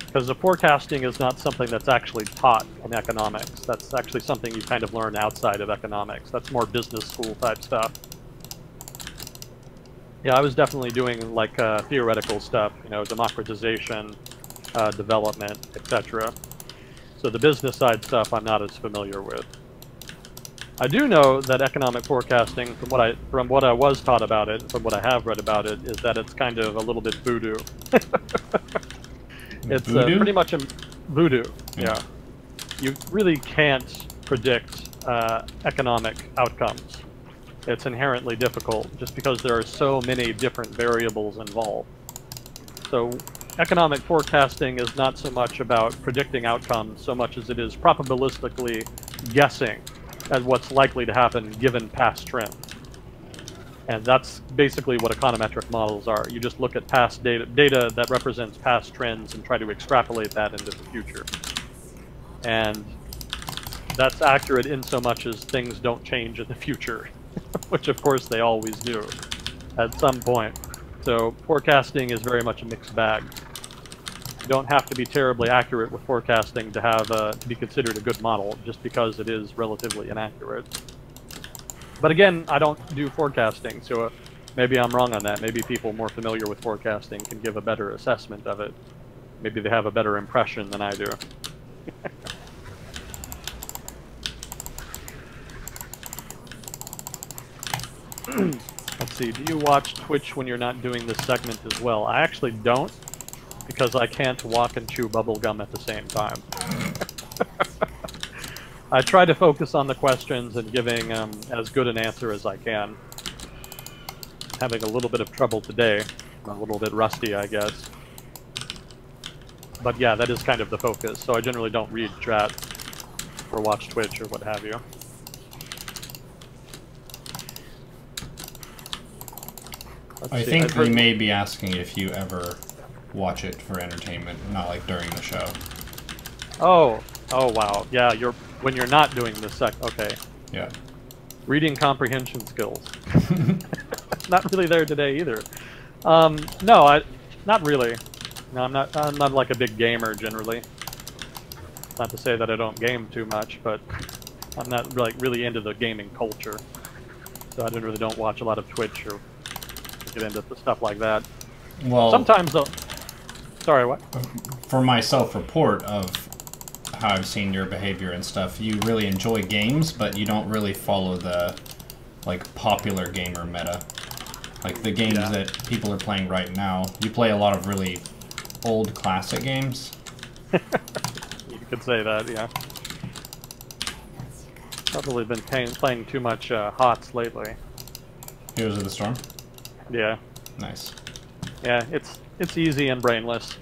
because the forecasting is not something that's actually taught in economics. That's actually something you kind of learn outside of economics. That's more business school type stuff. Yeah, I was definitely doing like theoretical stuff, you know, democratization, development, etc. So the business side stuff I'm not as familiar with. I do know that economic forecasting, from what I was taught about it, from what I have read about it, is that it's kind of a little bit voodoo. It's pretty much a voodoo. Yeah, you really can't predict economic outcomes. It's inherently difficult just because there are so many different variables involved. So economic forecasting is not so much about predicting outcomes so much as it is probabilistically guessing at what's likely to happen given past trends. And that's basically what econometric models are. You just look at past data that represents past trends and try to extrapolate that into the future. And that's accurate in so much as things don't change in the future, which of course they always do at some point. So forecasting is very much a mixed bag. You don't have to be terribly accurate with forecasting to have to be considered a good model, just because it is relatively inaccurate. But again, I don't do forecasting, so maybe I'm wrong on that. Maybe people more familiar with forecasting can give a better assessment of it. Maybe they have a better impression than I do. Let's see, do you watch Twitch when you're not doing this segment as well? I actually don't, because I can't walk and chew bubblegum at the same time. I try to focus on the questions and giving as good an answer as I can. Having a little bit of trouble today. I'm a little bit rusty, I guess. But yeah, that is kind of the focus, so I generally don't read chat or watch Twitch or what have you. I think we may be asking if you ever watch it for entertainment, not like during the show. Oh wow. Yeah, when you're not doing this okay. Yeah. Reading comprehension skills. Not really there today either. No, not really. No, I'm not like a big gamer generally. Not to say that I don't game too much, but I'm not like really into the gaming culture. So I really don't watch a lot of Twitch or get into stuff like that. Well, sometimes though. Sorry, what? For my self-report of how I've seen your behavior and stuff, you really enjoy games, but you don't really follow the like popular gamer meta. Like the games that people are playing right now. You play a lot of really old classic games. You could say that, yeah. Probably been playing too much HOTS lately. Heroes of the Storm? Yeah. Nice. Yeah, it's easy and brainless.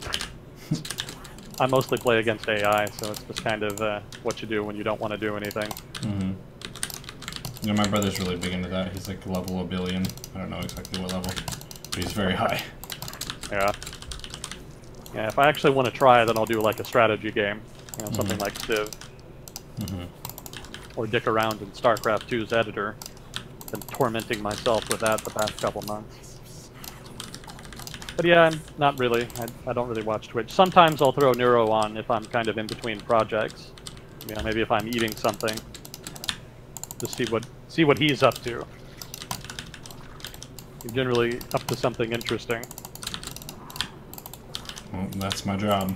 I mostly play against AI, so it's just kind of what you do when you don't want to do anything. Mm-hmm. You know, my brother's really big into that. He's like level 1 billion. I don't know exactly what level, but he's very high. Yeah. Yeah, if I actually want to try, then I'll do like a strategy game. You know, something like Civ. Or dick around in StarCraft 2's editor. Been tormenting myself with that the past couple months. But yeah, not really. I don't really watch Twitch. Sometimes I'll throw Neuro on if I'm kind of in between projects. You know, maybe if I'm eating something. To see what he's up to. He's generally up to something interesting. Well, that's my job.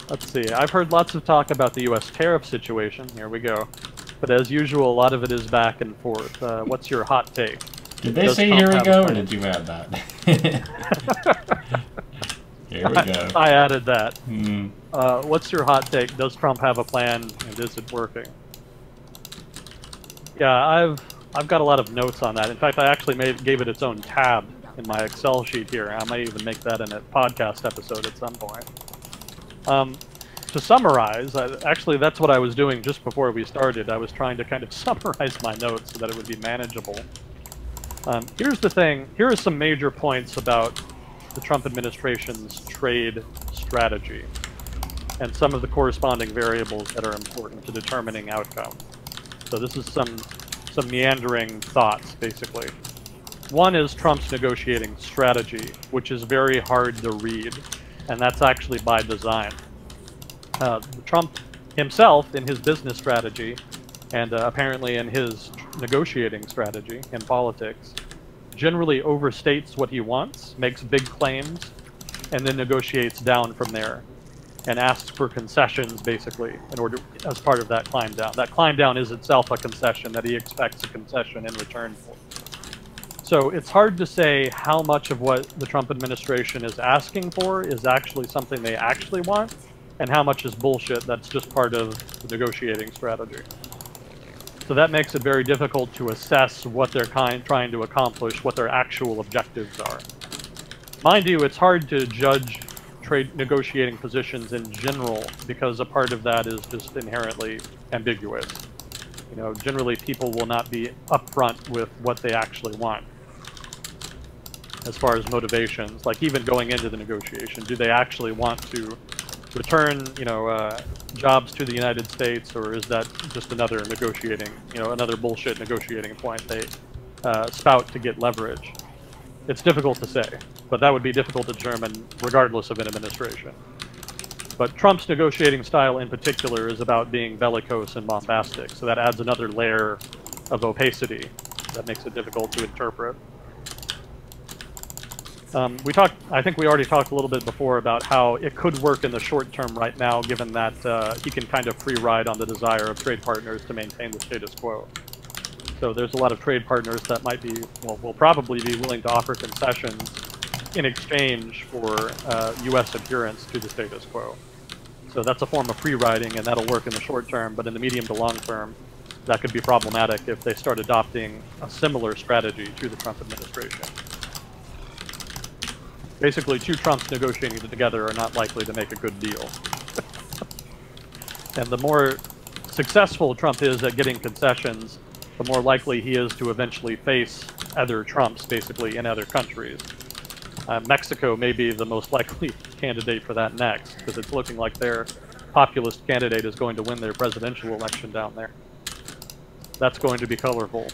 Let's see. I've heard lots of talk about the U.S. tariff situation. Here we go. But as usual, a lot of it is back and forth. What's your hot take? Did they say here we go, or did you add that? Here we go. I added that. What's your hot take? Does Trump have a plan, and is it working? Yeah, I've got a lot of notes on that. In fact, I actually gave it its own tab in my Excel sheet here. I might even make that in a podcast episode at some point. To summarize, actually that's what I was doing just before we started. I was trying to kind of summarize my notes so that it would be manageable. Here's the thing. Here are some major points about the Trump administration's trade strategy and some of the corresponding variables that are important to determining outcome. So this is some meandering thoughts, basically. One is Trump's negotiating strategy, which is very hard to read, and that's actually by design. Trump himself, in his business strategy, and apparently in his negotiating strategy in politics, generally overstates what he wants, makes big claims, and then negotiates down from there, and asks for concessions, basically, in order as part of that climb down. That climb down is itself a concession that he expects a concession in return for. So it's hard to say how much of what the Trump administration is asking for is actually something they actually want, and how much is bullshit that's just part of the negotiating strategy. So that makes it very difficult to assess what they're trying to accomplish, what their actual objectives are. Mind you, it's hard to judge trade negotiating positions in general, because a part of that is just inherently ambiguous. You know, generally people will not be upfront with what they actually want. As far as motivations, like even going into the negotiation, do they actually want to return, jobs to the United States, or is that just another negotiating, another bullshit negotiating point they spout to get leverage? It's difficult to say, but that would be difficult to determine regardless of an administration. But Trump's negotiating style in particular is about being bellicose and bombastic, so that adds another layer of opacity that makes it difficult to interpret. I think we already talked a little bit before about how it could work in the short term right now, given that he can kind of free ride on the desire of trade partners to maintain the status quo. So there's a lot of trade partners that might be, will probably be willing to offer concessions in exchange for U.S. adherence to the status quo. So that's a form of free riding, and that'll work in the short term, but in the medium to long term, that could be problematic if they start adopting a similar strategy to the Trump administration. Basically, two Trumps negotiating together are not likely to make a good deal. And the more successful Trump is at getting concessions, the more likely he is to eventually face other Trumps, basically, in other countries. Mexico may be the most likely candidate for that next, because it's looking like their populist candidate is going to win their presidential election down there. That's going to be colorful.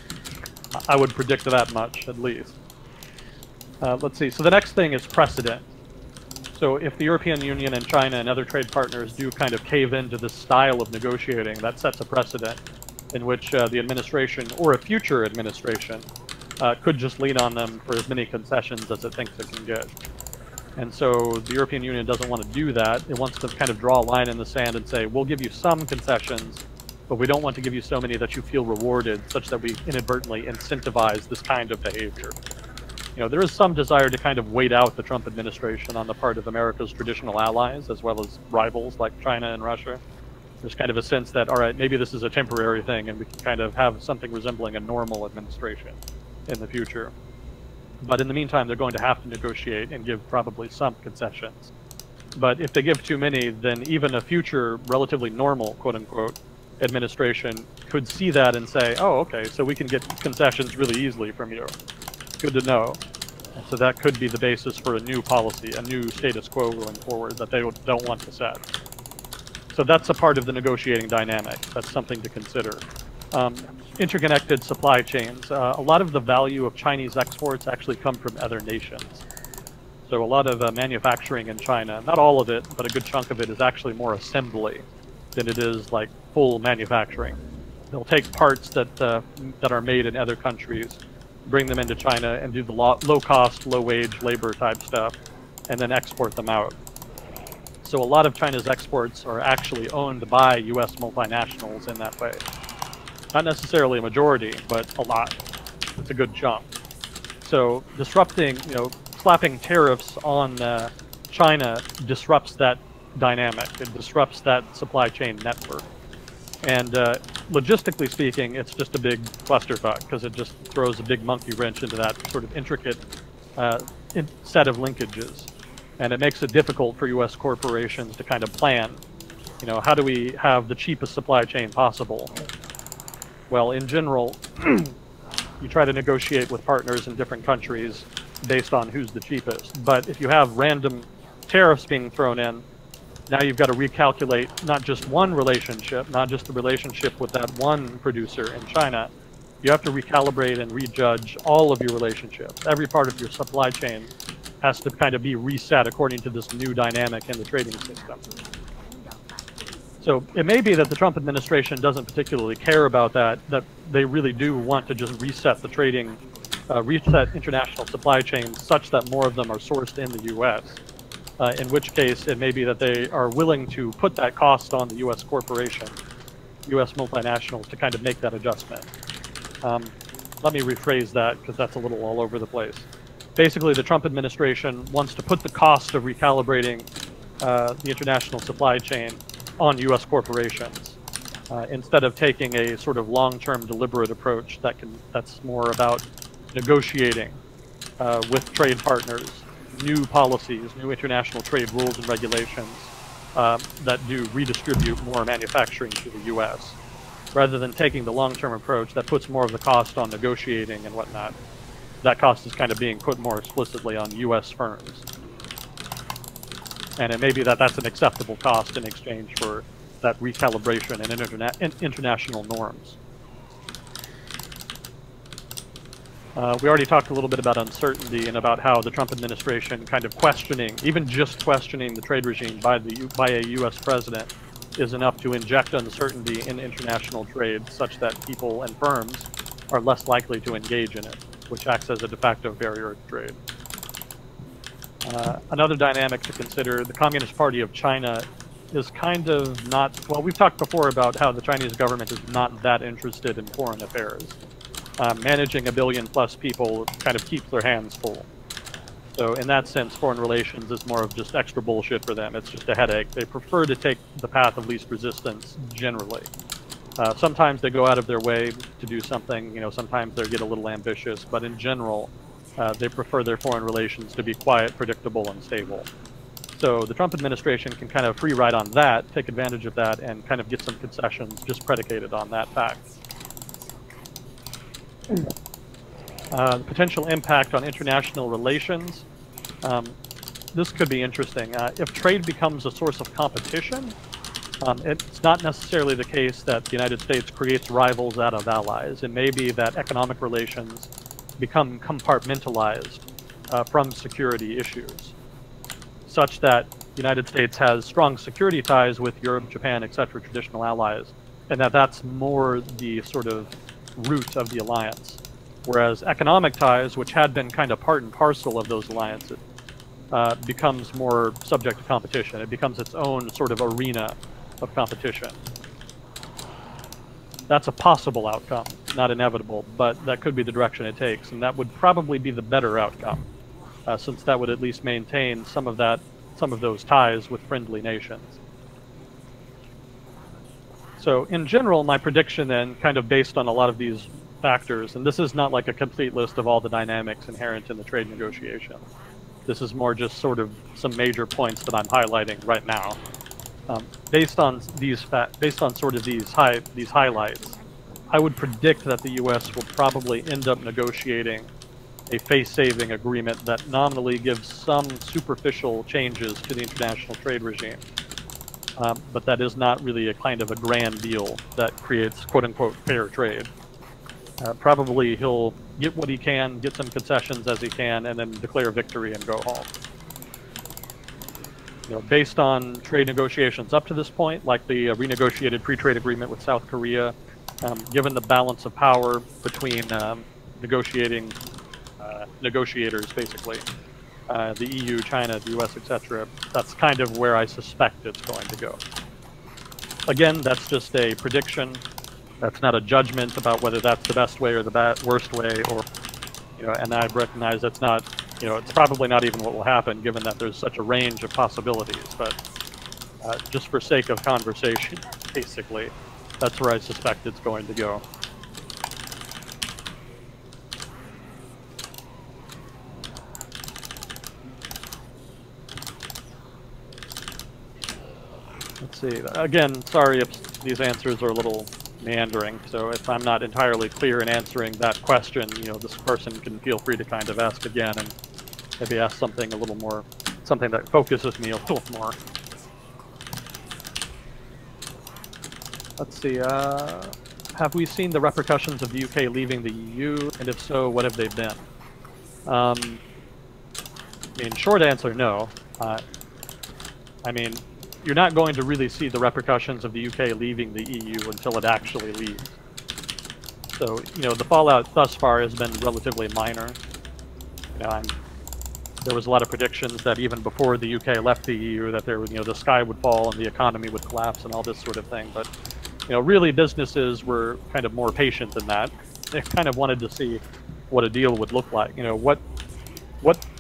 I would predict that much, at least. Let's see, so the next thing is precedent. So if the European Union and China and other trade partners do kind of cave into this style of negotiating, that sets a precedent in which the administration, or a future administration, could just lean on them for as many concessions as it thinks it can get. And so the European Union doesn't want to do that. It wants to kind of draw a line in the sand and say, we'll give you some concessions, but we don't want to give you so many that you feel rewarded, such that we inadvertently incentivize this kind of behavior. There is some desire to kind of wait out the Trump administration on the part of America's traditional allies, as well as rivals like China and Russia. There's kind of a sense that, all right, maybe this is a temporary thing, and we can kind of have something resembling a normal administration in the future. But in the meantime, they're going to have to negotiate and give probably some concessions. But if they give too many, then even a future relatively normal, quote-unquote, administration could see that and say, oh, okay, so we can get concessions really easily from you. Good to know. And so that could be the basis for a new policy, a new status quo going forward that they don't want to set. So that's a part of the negotiating dynamic. That's something to consider. Interconnected supply chains. A lot of the value of Chinese exports actually come from other nations. So a lot of manufacturing in China, not all of it, but a good chunk of it is actually more assembly than it is like full manufacturing. They'll take parts that are made in other countries, bring them into China and do the low-cost, low-wage labor type stuff, and then export them out. So a lot of China's exports are actually owned by U.S. multinationals in that way. Not necessarily a majority, but a lot. It's a good chunk. So disrupting, slapping tariffs on China disrupts that dynamic. It disrupts that supply chain network. And logistically speaking, it's just a big clusterfuck, because it just throws a big monkey wrench into that sort of intricate set of linkages. And it makes it difficult for U.S. corporations to kind of plan, how do we have the cheapest supply chain possible? Well, in general, you try to negotiate with partners in different countries based on who's the cheapest. But if you have random tariffs being thrown in, now you've got to recalculate not just one relationship, not just the relationship with that one producer in China. You have to recalibrate and rejudge all of your relationships. Every part of your supply chain has to kind of be reset according to this new dynamic in the trading system. So it may be that the Trump administration doesn't particularly care about that they really do want to just reset the trading, reset international supply chains such that more of them are sourced in the U.S. In which case, it may be that they are willing to put that cost on the U.S. corporation, U.S. multinationals, to kind of make that adjustment. Let me rephrase that, because that's a little all over the place. Basically, the Trump administration wants to put the cost of recalibrating the international supply chain on U.S. corporations, instead of taking a sort of long-term deliberate approach that's more about negotiating with trade partners, new policies, new international trade rules and regulations that do redistribute more manufacturing to the U.S., rather than taking the long-term approach that puts more of the cost on negotiating and whatnot. That cost is kind of being put more explicitly on U.S. firms. And it may be that that's an acceptable cost in exchange for that recalibration and international norms. We already talked a little bit about uncertainty and about how the Trump administration kind of questioning, even just questioning the trade regime by a U.S. president is enough to inject uncertainty in international trade such that people and firms are less likely to engage in it, which acts as a de facto barrier to trade. Another dynamic to consider, the Communist Party of China is kind of not, well, we've talked before about how the Chinese government is not that interested in foreign affairs. Managing 1 billion plus people kind of keeps their hands full. So in that sense, foreign relations is more of just extra bullshit for them. It's just a headache. They prefer to take the path of least resistance generally. Sometimes they go out of their way to do something, sometimes they get a little ambitious, but in general, they prefer their foreign relations to be quiet, predictable, and stable. So the Trump administration can kind of free ride on that, take advantage of that, and kind of get some concessions just predicated on that fact. The potential impact on international relations. This could be interesting. If trade becomes a source of competition, it's not necessarily the case that the United States creates rivals out of allies. It may be that economic relations become compartmentalized from security issues, such that the United States has strong security ties with Europe, Japan, etc., traditional allies, and that's more the sort of root of the alliance. Whereas economic ties, which had been kind of part and parcel of those alliances, becomes more subject to competition. It becomes its own sort of arena of competition. That's a possible outcome, not inevitable, but that could be the direction it takes, and that would probably be the better outcome, since that would at least maintain some of those ties with friendly nations. So in general, my prediction then, kind of based on a lot of these factors, and this is not like a complete list of all the dynamics inherent in the trade negotiation. This is more just sort of some major points that I'm highlighting right now. Based on sort of these highlights, I would predict that the U.S. will probably end up negotiating a face-saving agreement that nominally gives some superficial changes to the international trade regime. But that is not really a kind of a grand deal that creates quote-unquote fair trade. Probably he'll get what he can, get some concessions as he can, and then declare victory and go home. Based on trade negotiations up to this point, like the renegotiated free trade agreement with South Korea, given the balance of power between negotiators, basically, the EU, China, the US, etc., that's kind of where I suspect it's going to go. Again, that's just a prediction. That's not a judgment about whether that's the best way or the worst way, or, and I recognize that's not, it's probably not even what will happen, given that there's such a range of possibilities, but just for sake of conversation, basically, that's where I suspect it's going to go. Let's see. Again, sorry if these answers are a little meandering, so if I'm not entirely clear in answering that question, this person can feel free to kind of ask again and maybe ask something a little more, something that focuses me a little more. Let's see, have we seen the repercussions of the UK leaving the EU, and if so, what have they been? I mean, short answer, no. I mean, you're not going to really see the repercussions of the UK leaving the EU until it actually leaves. So, the fallout thus far has been relatively minor. There was a lot of predictions that even before the UK left the EU, that there would, the sky would fall and the economy would collapse and all this sort of thing. But, really businesses were kind of more patient than that. They kind of wanted to see what a deal would look like. What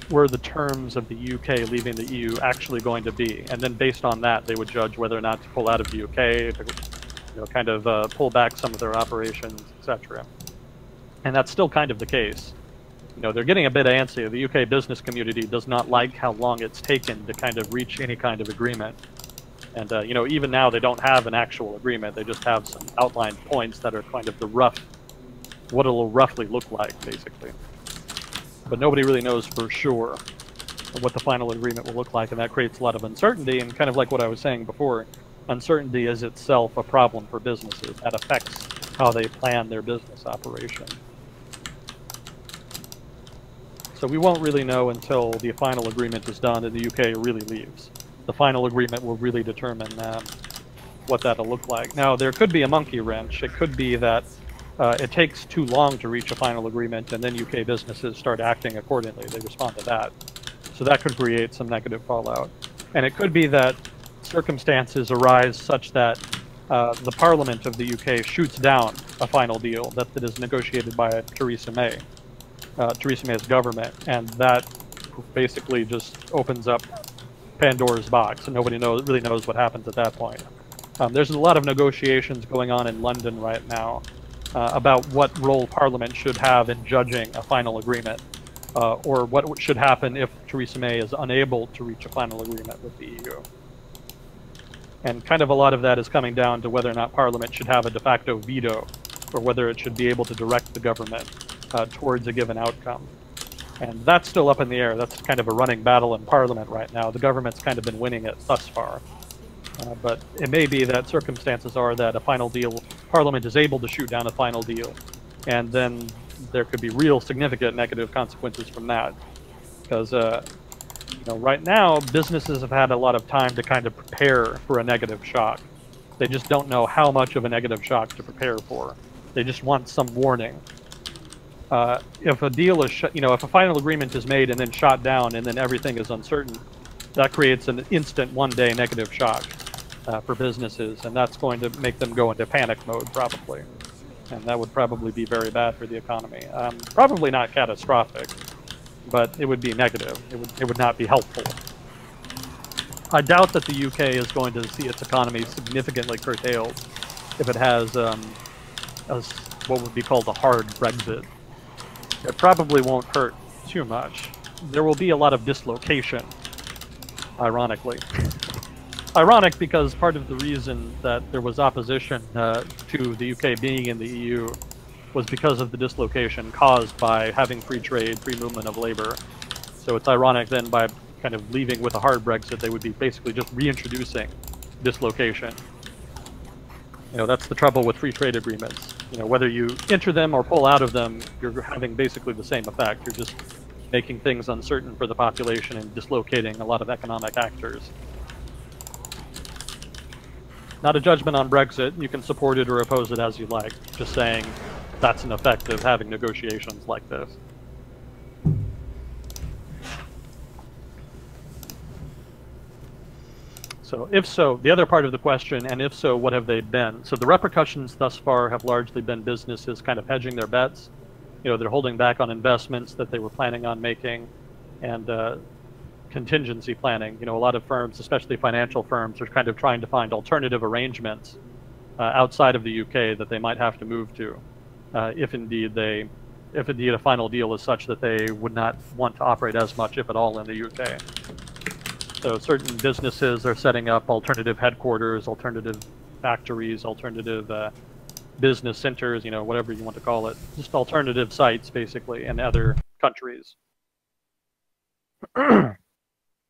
were the terms of the UK leaving the EU actually going to be? And then based on that, they would judge whether or not to pull out of the UK, to kind of pull back some of their operations, etc. And that's still kind of the case. They're getting a bit antsy. The UK business community does not like how long it's taken to kind of reach any kind of agreement. And, even now they don't have an actual agreement. They just have some outlined points that are kind of what it'll roughly look like, basically. But nobody really knows for sure. what the final agreement will look like, and that creates a lot of uncertainty. And kind of like what I was saying before, uncertainty is itself a problem for businesses. That affects how they plan their business operation. So we won't really know until the final agreement is done and the UK really leaves. The final agreement will really determine what that'll look like. Now, there could be a monkey wrench. It could be that it takes too long to reach a final agreement, and then UK businesses start acting accordingly. They respond to that. So that could create some negative fallout. And it could be that circumstances arise such that the Parliament of the UK shoots down a final deal that is negotiated by Theresa May, Theresa May's government, and that basically just opens up Pandora's box, and nobody really knows what happens at that point. There's a lot of negotiations going on in London right now about what role Parliament should have in judging a final agreement, or what should happen if Theresa May is unable to reach a final agreement with the EU. And kind of a lot of that is coming down to whether or not Parliament should have a de facto veto, or whether it should be able to direct the government towards a given outcome. And that's still up in the air. That's kind of a running battle in Parliament right now. The government's kind of been winning it thus far. But it may be that circumstances are that a final deal, Parliament is able to shoot down a final deal, and then there could be real significant negative consequences from that. Because right now, businesses have had a lot of time to kind of prepare for a negative shock. They just don't know how much of a negative shock to prepare for. They just want some warning. If a deal is, if a final agreement is made and then shot down and then everything is uncertain, that creates an instant one-day negative shock for businesses, and that's going to make them go into panic mode probably. And that would probably be very bad for the economy. Probably not catastrophic, but it would be negative. It would not be helpful. I doubt that the UK is going to see its economy significantly curtailed if it has what would be called a hard Brexit. It probably won't hurt too much. There will be a lot of dislocation, ironically. Ironic because part of the reason that there was opposition to the UK being in the EU was because of the dislocation caused by having free trade, free movement of labor. So it's ironic then by kind of leaving with a hard Brexit, they would be basically just reintroducing dislocation. That's the trouble with free trade agreements. Whether you enter them or pull out of them, you're having basically the same effect. You're just making things uncertain for the population and dislocating a lot of economic actors. Not a judgment on Brexit. You can support it or oppose it as you like. Just saying that's an effect of having negotiations like this. So if so, the other part of the question, and if so, what have they been? So the repercussions thus far have largely been businesses kind of hedging their bets. They're holding back on investments that they were planning on making, and contingency planning. A lot of firms, especially financial firms, are kind of trying to find alternative arrangements outside of the UK that they might have to move to, if indeed a final deal is such that they would not want to operate as much, if at all, in the UK. So certain businesses are setting up alternative headquarters, alternative factories, alternative business centers, whatever you want to call it. Just alternative sites, basically, in other countries.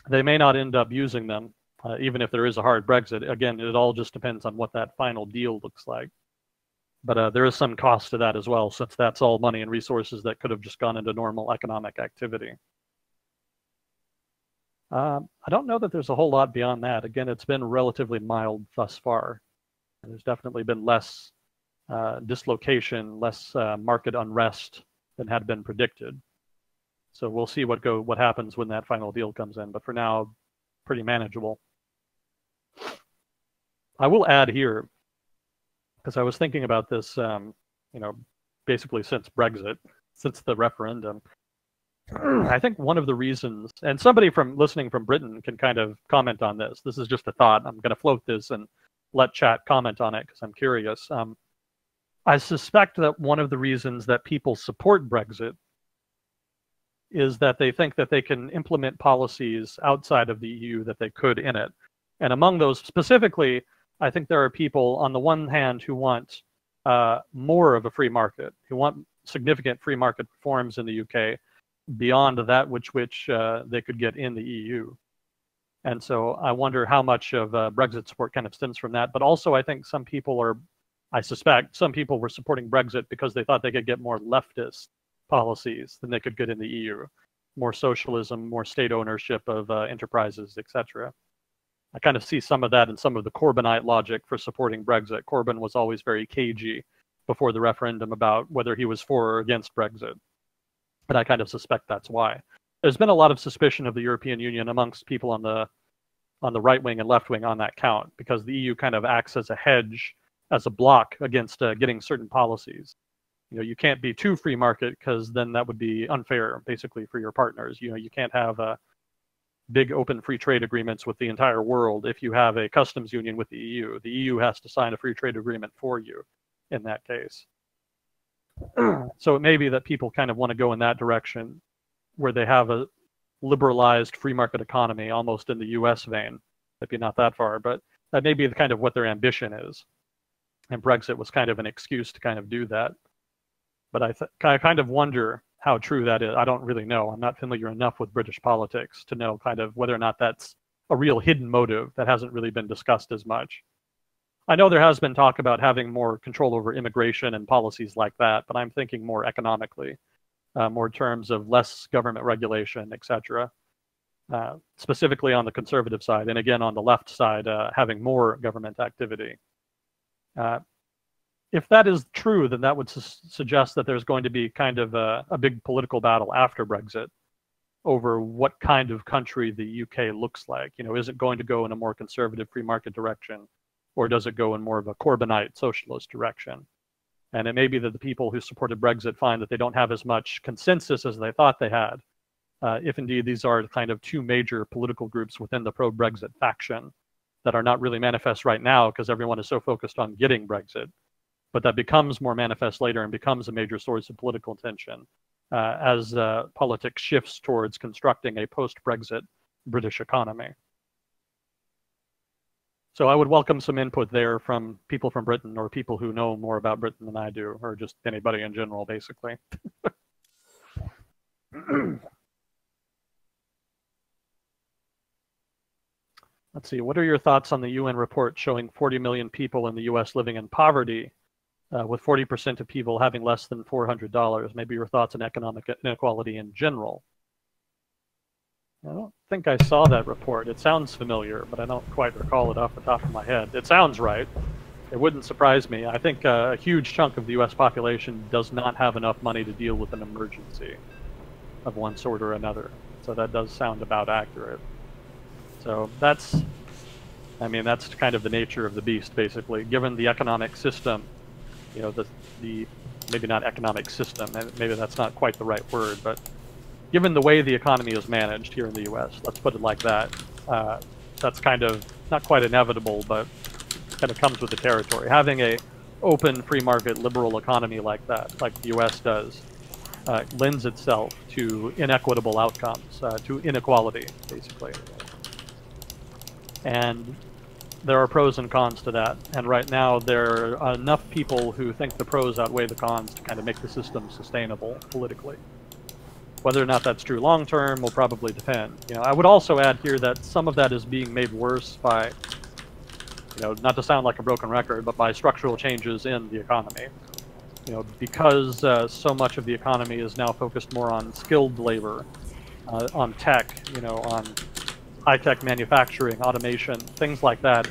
They may not end up using them, even if there is a hard Brexit. Again, it all just depends on what that final deal looks like. But there is some cost to that as well, since that's all money and resources that could have just gone into normal economic activity. I don't know that there's a whole lot beyond that. Again, it's been relatively mild thus far. There's definitely been less dislocation, less market unrest than had been predicted. So we'll see what happens when that final deal comes in. But for now, pretty manageable. I will add here, because I was thinking about this, basically since Brexit, since the referendum. I think one of the reasons, and somebody listening from Britain can kind of comment on this. This is just a thought. I'm going to float this and let chat comment on it because I'm curious. I suspect that one of the reasons that people support Brexit is that they think that they can implement policies outside of the EU that they could in it. And among those specifically, I think there are people on the one hand who want more of a free market, who want significant free market reforms in the UK, beyond that which they could get in the EU. And so I wonder how much of Brexit support kind of stems from that. But also, I think I suspect some people were supporting Brexit because they thought they could get more leftist policies than they could get in the EU, more socialism, more state ownership of enterprises, etc. I kind of see some of that in some of the Corbynite logic for supporting Brexit. Corbyn was always very cagey before the referendum about whether he was for or against Brexit. And I kind of suspect that's why. There's been a lot of suspicion of the European Union amongst people on the right wing and left wing on that count, because the EU kind of acts as a hedge, as a block against getting certain policies. You can't be too free market, because then that would be unfair, basically, for your partners. You can't have big open free trade agreements with the entire world if you have a customs union with the EU. The EU has to sign a free trade agreement for you in that case. So it may be that people kind of want to go in that direction, where they have a liberalized free market economy, almost in the US vein, maybe not that far, but that may be the kind of what their ambition is. And Brexit was kind of an excuse to kind of do that. But I kind of wonder how true that is. I don't really know. I'm not familiar enough with British politics to know kind of whether or not that's a real hidden motive that hasn't really been discussed as much. I know there has been talk about having more control over immigration and policies like that, but I'm thinking more economically, more in terms of less government regulation, etc. Specifically on the conservative side, and again on the left side, having more government activity. If that is true, then that would suggest that there's going to be kind of a big political battle after Brexit over what kind of country the UK looks like. Is it going to go in a more conservative free market direction, or does it go in more of a Corbynite socialist direction? And it may be that the people who supported Brexit find that they don't have as much consensus as they thought they had, if indeed these are kind of two major political groups within the pro-Brexit faction that are not really manifest right now because everyone is so focused on getting Brexit, but that becomes more manifest later and becomes a major source of political tension as politics shifts towards constructing a post-Brexit British economy. So I would welcome some input there from people from Britain, or people who know more about Britain than I do, or just anybody in general, basically. Let's see, what are your thoughts on the UN report showing 40 million people in the US living in poverty, with 40% of people having less than $400? Maybe your thoughts on economic inequality in general. I don't think I saw that report. It sounds familiar, but I don't quite recall it off the top of my head. It sounds right. It wouldn't surprise me. I think a huge chunk of the US population does not have enough money to deal with an emergency of one sort or another. So that does sound about accurate. So that's kind of the nature of the beast, basically. Given the economic system, the maybe not economic system, maybe that's not quite the right word, but given the way the economy is managed here in the US, let's put it like that, that's kind of not quite inevitable, but kind of comes with the territory. Having a open, free market, liberal economy like that, like the US does, lends itself to inequitable outcomes, to inequality, basically. And there are pros and cons to that. And right now, there are enough people who think the pros outweigh the cons to kind of make the system sustainable politically. Whether or not that's true long term will probably depend. I would also add here that some of that is being made worse by, not to sound like a broken record, but by structural changes in the economy. Because so much of the economy is now focused more on skilled labor, on tech, on high-tech manufacturing, automation, things like that.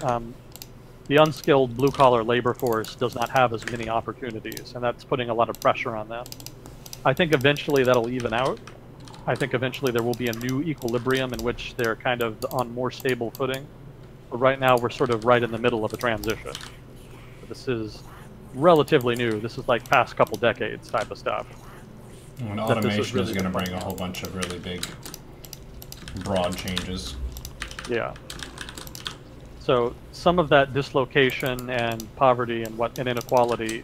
The unskilled blue-collar labor force does not have as many opportunities, and that's putting a lot of pressure on them. I think eventually that'll even out. I think eventually there will be a new equilibrium in which they're kind of on more stable footing. But right now we're sort of right in the middle of a transition. This is relatively new. This is like past couple decades type of stuff. And automation is going to bring a whole bunch of really big, broad changes. Yeah. So some of that dislocation and poverty and inequality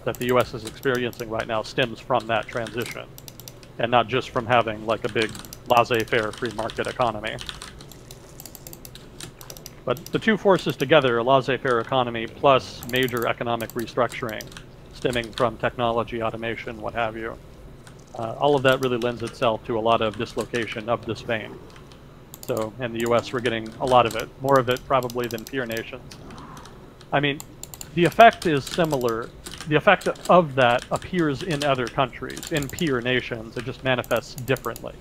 that the U.S. is experiencing right now stems from that transition, and not just from having like a big laissez-faire free market economy. But the two forces together, a laissez-faire economy plus major economic restructuring stemming from technology, automation, what have you, All of that really lends itself to a lot of dislocation of this bane. So in the US, we're getting a lot of it, more of it probably than peer nations. I mean, the effect is similar. The effect of that appears in other countries, in peer nations. It just manifests differently.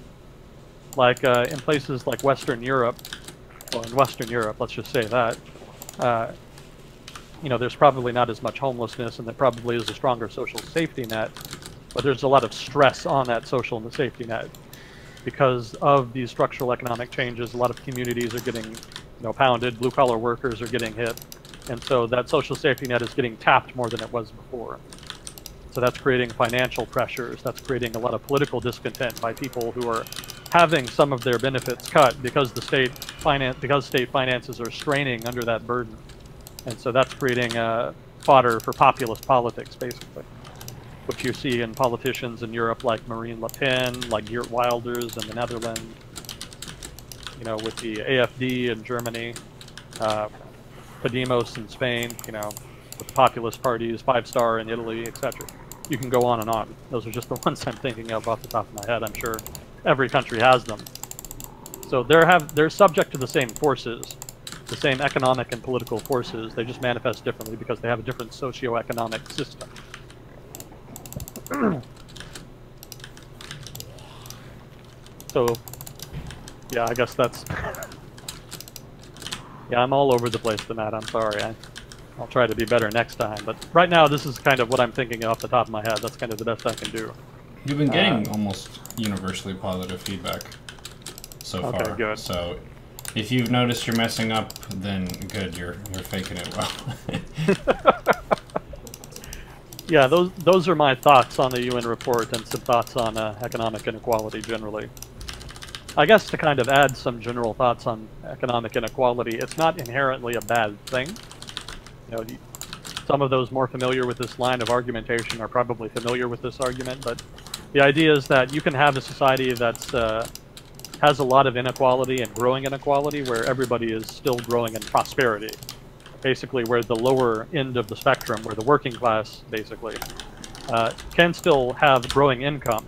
Like in places like Western Europe, well, in Western Europe, let's just say that, you know, there's probably not as much homelessness, and there probably is a stronger social safety net, but there's a lot of stress on that social safety net. Because of these structural economic changes, a lot of communities are getting, you know, pounded, blue-collar workers are getting hit, and so that social safety net is getting tapped more than it was before. So that's creating financial pressures, that's creating a lot of political discontent by people who are having some of their benefits cut because state finances are straining under that burden. And so that's creating fodder for populist politics, basically, which you see in politicians in Europe like Marine Le Pen, like Geert Wilders in the Netherlands, you know, with the AfD in Germany, Podemos in Spain, you know, with the populist parties, Five Star in Italy, etc. You can go on and on. Those are just the ones I'm thinking of off the top of my head. I'm sure every country has them. So they're subject to the same forces, the same economic and political forces. They just manifest differently because they have a different socio-economic system. So, yeah, I guess that's... Yeah, I'm all over the place with that. I'm sorry. I'll try to be better next time. But right now, this is kind of what I'm thinking off the top of my head. That's kind of the best I can do. You've been getting almost universally positive feedback so far. Okay, good. So if you've noticed you're messing up, then good, you're faking it well. Yeah, those are my thoughts on the UN report and some thoughts on economic inequality generally. I guess to kind of add some general thoughts on economic inequality, it's not inherently a bad thing. You know, some of those more familiar with this line of argumentation are probably familiar with this argument, but the idea is that you can have a society that's has a lot of inequality and growing inequality where everybody is still growing in prosperity. Basically where the lower end of the spectrum, where the working class basically can still have growing income,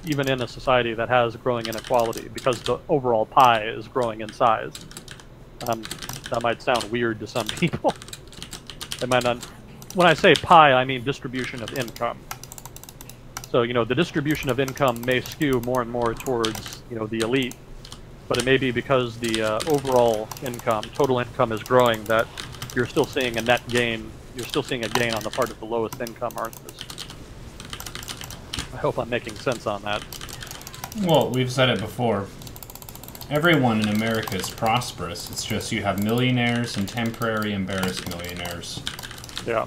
even in a society that has growing inequality, because the overall pie is growing in size. That might sound weird to some people. It might not. When I say pie, I mean distribution of income. So, you know, the distribution of income may skew more and more towards, you know, the elite, but it may be because the overall income, total income is growing, that you're still seeing a net gain. You're still seeing a gain on the part of the lowest income earners. I hope I'm making sense on that. Well, we've said it before. Everyone in America is prosperous. It's just you have millionaires and temporary embarrassed millionaires. Yeah.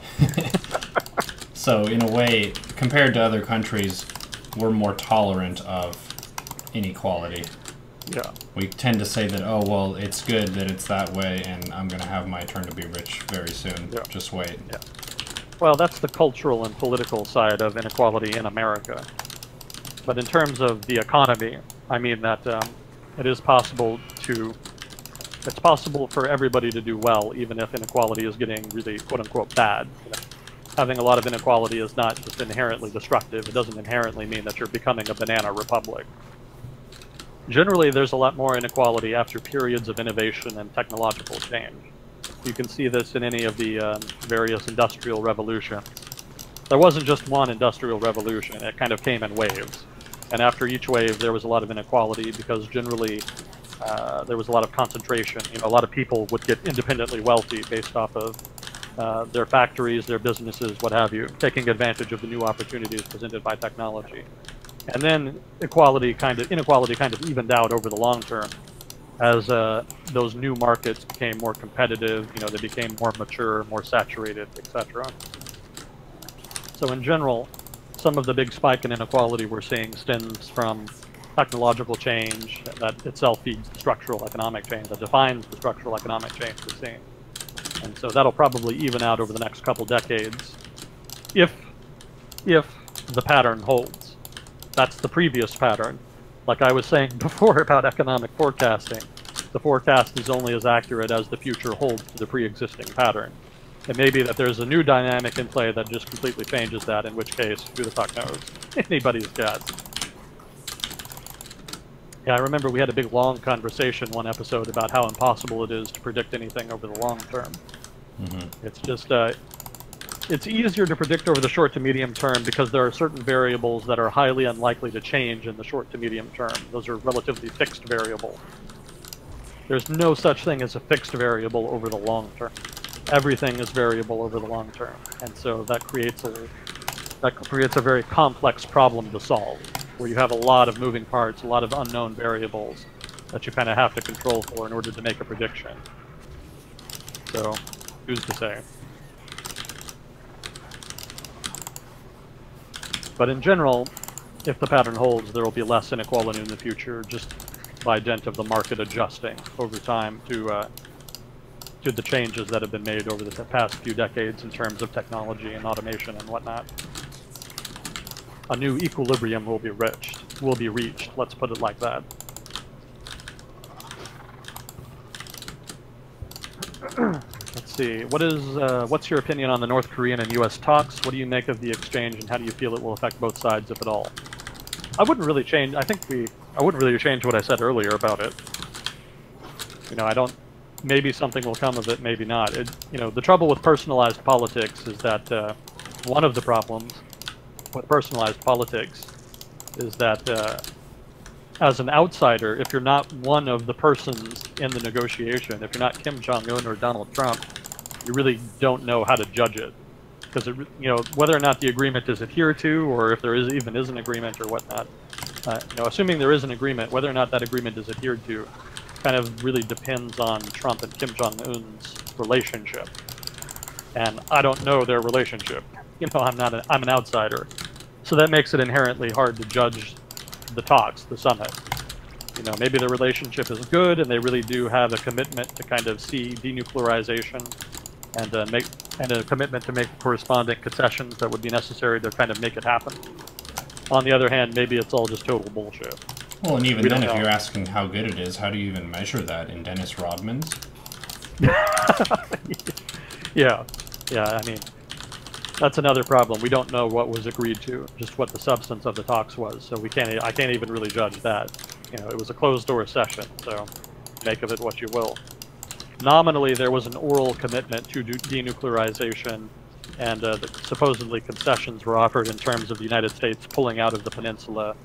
So, in a way, compared to other countries, we're more tolerant of inequality. Yeah. We tend to say that, oh, well, it's good that it's that way, and I'm going to have my turn to be rich very soon. Yeah. Just wait. Yeah. Well, that's the cultural and political side of inequality in America. But in terms of the economy, I mean that it is possible to... It's possible for everybody to do well, even if inequality is getting really, quote-unquote, bad. You know? Having a lot of inequality is not just inherently destructive. It doesn't inherently mean that you're becoming a banana republic. Generally, there's a lot more inequality after periods of innovation and technological change. You can see this in any of the various industrial revolutions. There wasn't just one industrial revolution. It kind of came in waves. And after each wave, there was a lot of inequality because generally there was a lot of concentration. You know, a lot of people would get independently wealthy based off of their factories, their businesses, what have you, taking advantage of the new opportunities presented by technology. And then inequality kind of evened out over the long term as those new markets became more competitive, you know, they became more mature, more saturated, etc. So in general, some of the big spike in inequality we're seeing stems from technological change that itself feeds the structural economic change, that defines the structural economic change we're seeing. And so that'll probably even out over the next couple decades, if the pattern holds. That's the previous pattern. Like I was saying before about economic forecasting, the forecast is only as accurate as the future holds to the pre-existing pattern. It may be that there's a new dynamic in play that just completely changes that, in which case, who the fuck knows? Anybody's guess. Yeah, I remember we had a big long conversation one episode about how impossible it is to predict anything over the long term. It's just, it's easier to predict over the short to medium term because there are certain variables that are highly unlikely to change in the short to medium term. Those are relatively fixed variables. There's no such thing as a fixed variable over the long term. Everything is variable over the long term, and so that creates a very complex problem to solve, where you have a lot of moving parts, a lot of unknown variables that you kind of have to control for in order to make a prediction. So, who's to say? But in general, if the pattern holds, there will be less inequality in the future, just by dint of the market adjusting over time to the changes that have been made over the past few decades in terms of technology and automation and whatnot. A new equilibrium will be reached. Let's put it like that. Let's see. What's your opinion on the North Korean and U.S. talks? What do you make of the exchange, and how do you feel it will affect both sides, if at all? I wouldn't really change. I wouldn't really change what I said earlier about it. You know, I don't. Maybe something will come of it, maybe not. You know, the trouble with personalized politics is that one of the problems with personalized politics is that as an outsider, if you're not one of the persons in the negotiation, if you're not Kim Jong-un or Donald Trump, you really don't know how to judge it. Because, you know, whether or not the agreement is adhered to, or if there even is an agreement or whatnot, you know, assuming there is an agreement, whether or not that agreement is adhered to, kind of really depends on Trump and Kim Jong-un's relationship. And I don't know their relationship. You know, I'm an outsider. So that makes it inherently hard to judge the talks, the summit. You know, maybe the relationship is good and they really do have a commitment to kind of see denuclearization and a commitment to make corresponding concessions that would be necessary to kind of make it happen. On the other hand, maybe it's all just total bullshit. Well, and even then, if you're asking how good it is, how do you even measure that in Dennis Rodman's? Yeah, I mean, that's another problem. We don't know what was agreed to, just what the substance of the talks was. So I can't even really judge that. You know, it was a closed-door session, so make of it what you will. Nominally, there was an oral commitment to denuclearization, and supposedly concessions were offered in terms of the United States pulling out of the peninsula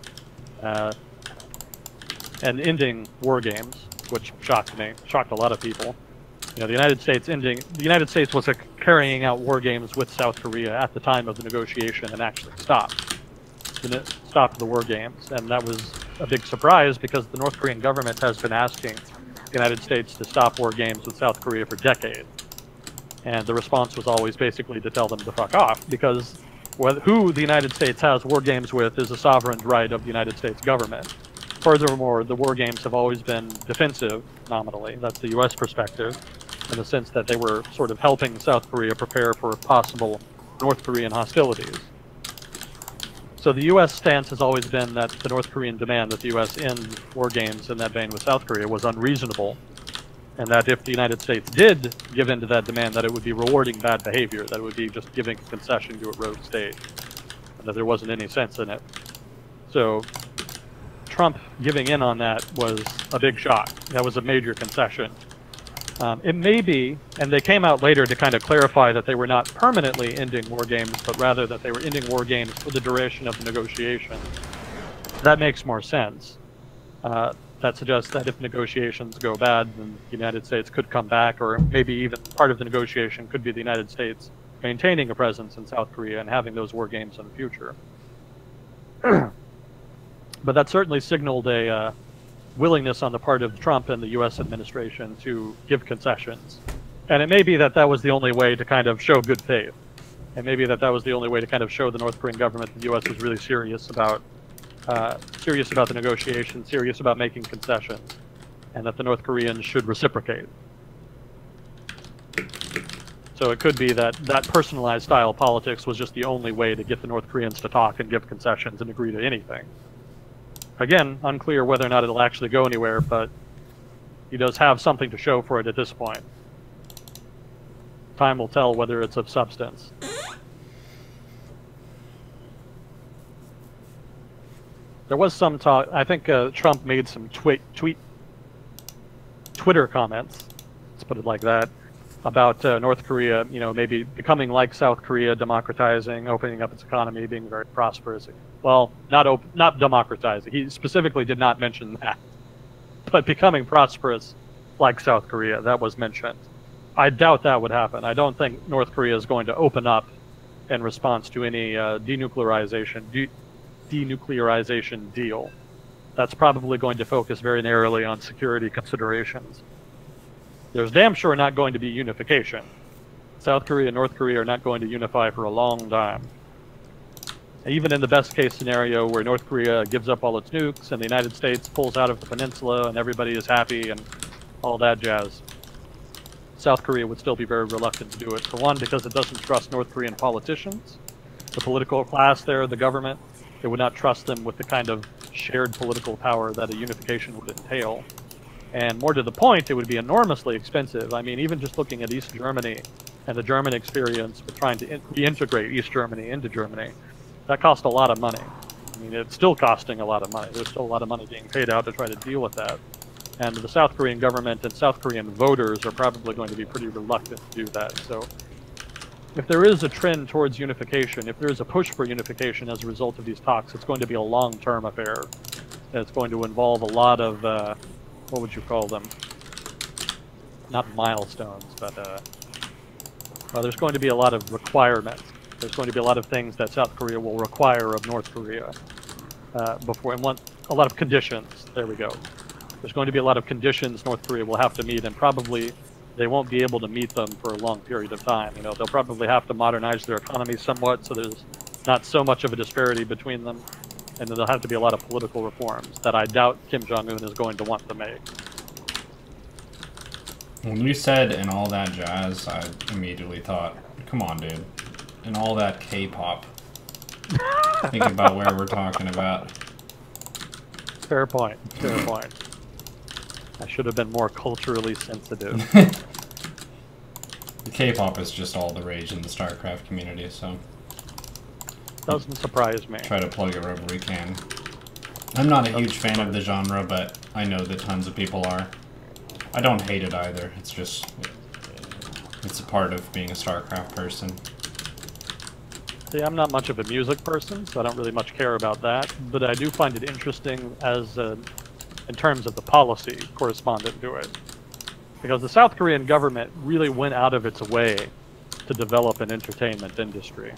and ending war games, which shocked me, shocked a lot of people. You know, the United States was carrying out war games with South Korea at the time of the negotiation and actually stopped the war games, and that was a big surprise because the North Korean government has been asking the United States to stop war games with South Korea for decades, and the response was always basically to tell them to fuck off, because who the United States has war games with is a sovereign right of the United States government. Furthermore, the war games have always been defensive, nominally. That's the U.S. perspective, in the sense that they were sort of helping South Korea prepare for possible North Korean hostilities. So the U.S. stance has always been that the North Korean demand that the U.S. end war games in that vein with South Korea was unreasonable, and that if the United States did give in to that demand, that it would be rewarding bad behavior, that it would be just giving concession to a rogue state, and that there wasn't any sense in it. So Trump giving in on that was a big shock. That was a major concession. It may be, and they came out later to kind of clarify that they were not permanently ending war games, but rather that they were ending war games for the duration of the negotiation. That makes more sense. That suggests that if negotiations go bad, then the United States could come back, or maybe even part of the negotiation could be the United States maintaining a presence in South Korea and having those war games in the future. But that certainly signaled a willingness on the part of Trump and the U.S. administration to give concessions. And it may be that that was the only way to kind of show good faith. And maybe that was the only way to kind of show the North Korean government that the U.S. was really serious about the negotiation, serious about making concessions, and that the North Koreans should reciprocate. So it could be that that personalized style politics was just the only way to get the North Koreans to talk and give concessions and agree to anything. Again, unclear whether or not it'll actually go anywhere, but he does have something to show for it at this point. Time will tell whether it's of substance. There was some talk. I think Trump made some Twitter comments, let's put it like that, about North Korea, maybe becoming like South Korea, democratizing, opening up its economy, being very prosperous. Well, not democratizing. He specifically did not mention that, but becoming prosperous like South Korea, that was mentioned. I doubt that would happen. I don't think North Korea is going to open up in response to any denuclearization deal. That's probably going to focus very narrowly on security considerations. There's damn sure not going to be unification. South Korea and North Korea are not going to unify for a long time. Even in the best case scenario where North Korea gives up all its nukes and the United States pulls out of the peninsula and everybody is happy and all that jazz, South Korea would still be very reluctant to do it. For one, because it doesn't trust North Korean politicians, the political class there, the government. It would not trust them with the kind of shared political power that a unification would entail. And more to the point, it would be enormously expensive. I mean, even just looking at East Germany and the German experience with trying to reintegrate East Germany into Germany, that cost a lot of money. I mean, it's still costing a lot of money. There's still a lot of money being paid out to try to deal with that. And the South Korean government and South Korean voters are probably going to be pretty reluctant to do that. So if there is a trend towards unification, if there is a push for unification as a result of these talks, it's going to be a long-term affair. It's going to involve a lot of, what would you call them? Not milestones, but well, there's going to be a lot of requirements. There's going to be a lot of things that South Korea will require of North Korea before, and a lot of conditions. There we go. There's going to be a lot of conditions North Korea will have to meet, and probably they won't be able to meet them for a long period of time. They'll probably have to modernize their economy somewhat, so there's not so much of a disparity between them, and then there'll have to be a lot of political reforms that I doubt Kim Jong-un is going to want to make. When you said and all that jazz, I immediately thought, come on, dude. And all that K-pop. Think about where we're talking about. Fair point. Fair point. I should have been more culturally sensitive. The K-pop is just all the rage in the StarCraft community, so... Doesn't surprise me. Try to plug it wherever we can. I'm not a huge fan of the genre, but I know that tons of people are. I don't hate it either. It's just... it's a part of being a StarCraft person. See, I'm not much of a music person, so I don't really much care about that, but I do find it interesting as in terms of the policy correspondent to it. Because the South Korean government really went out of its way to develop an entertainment industry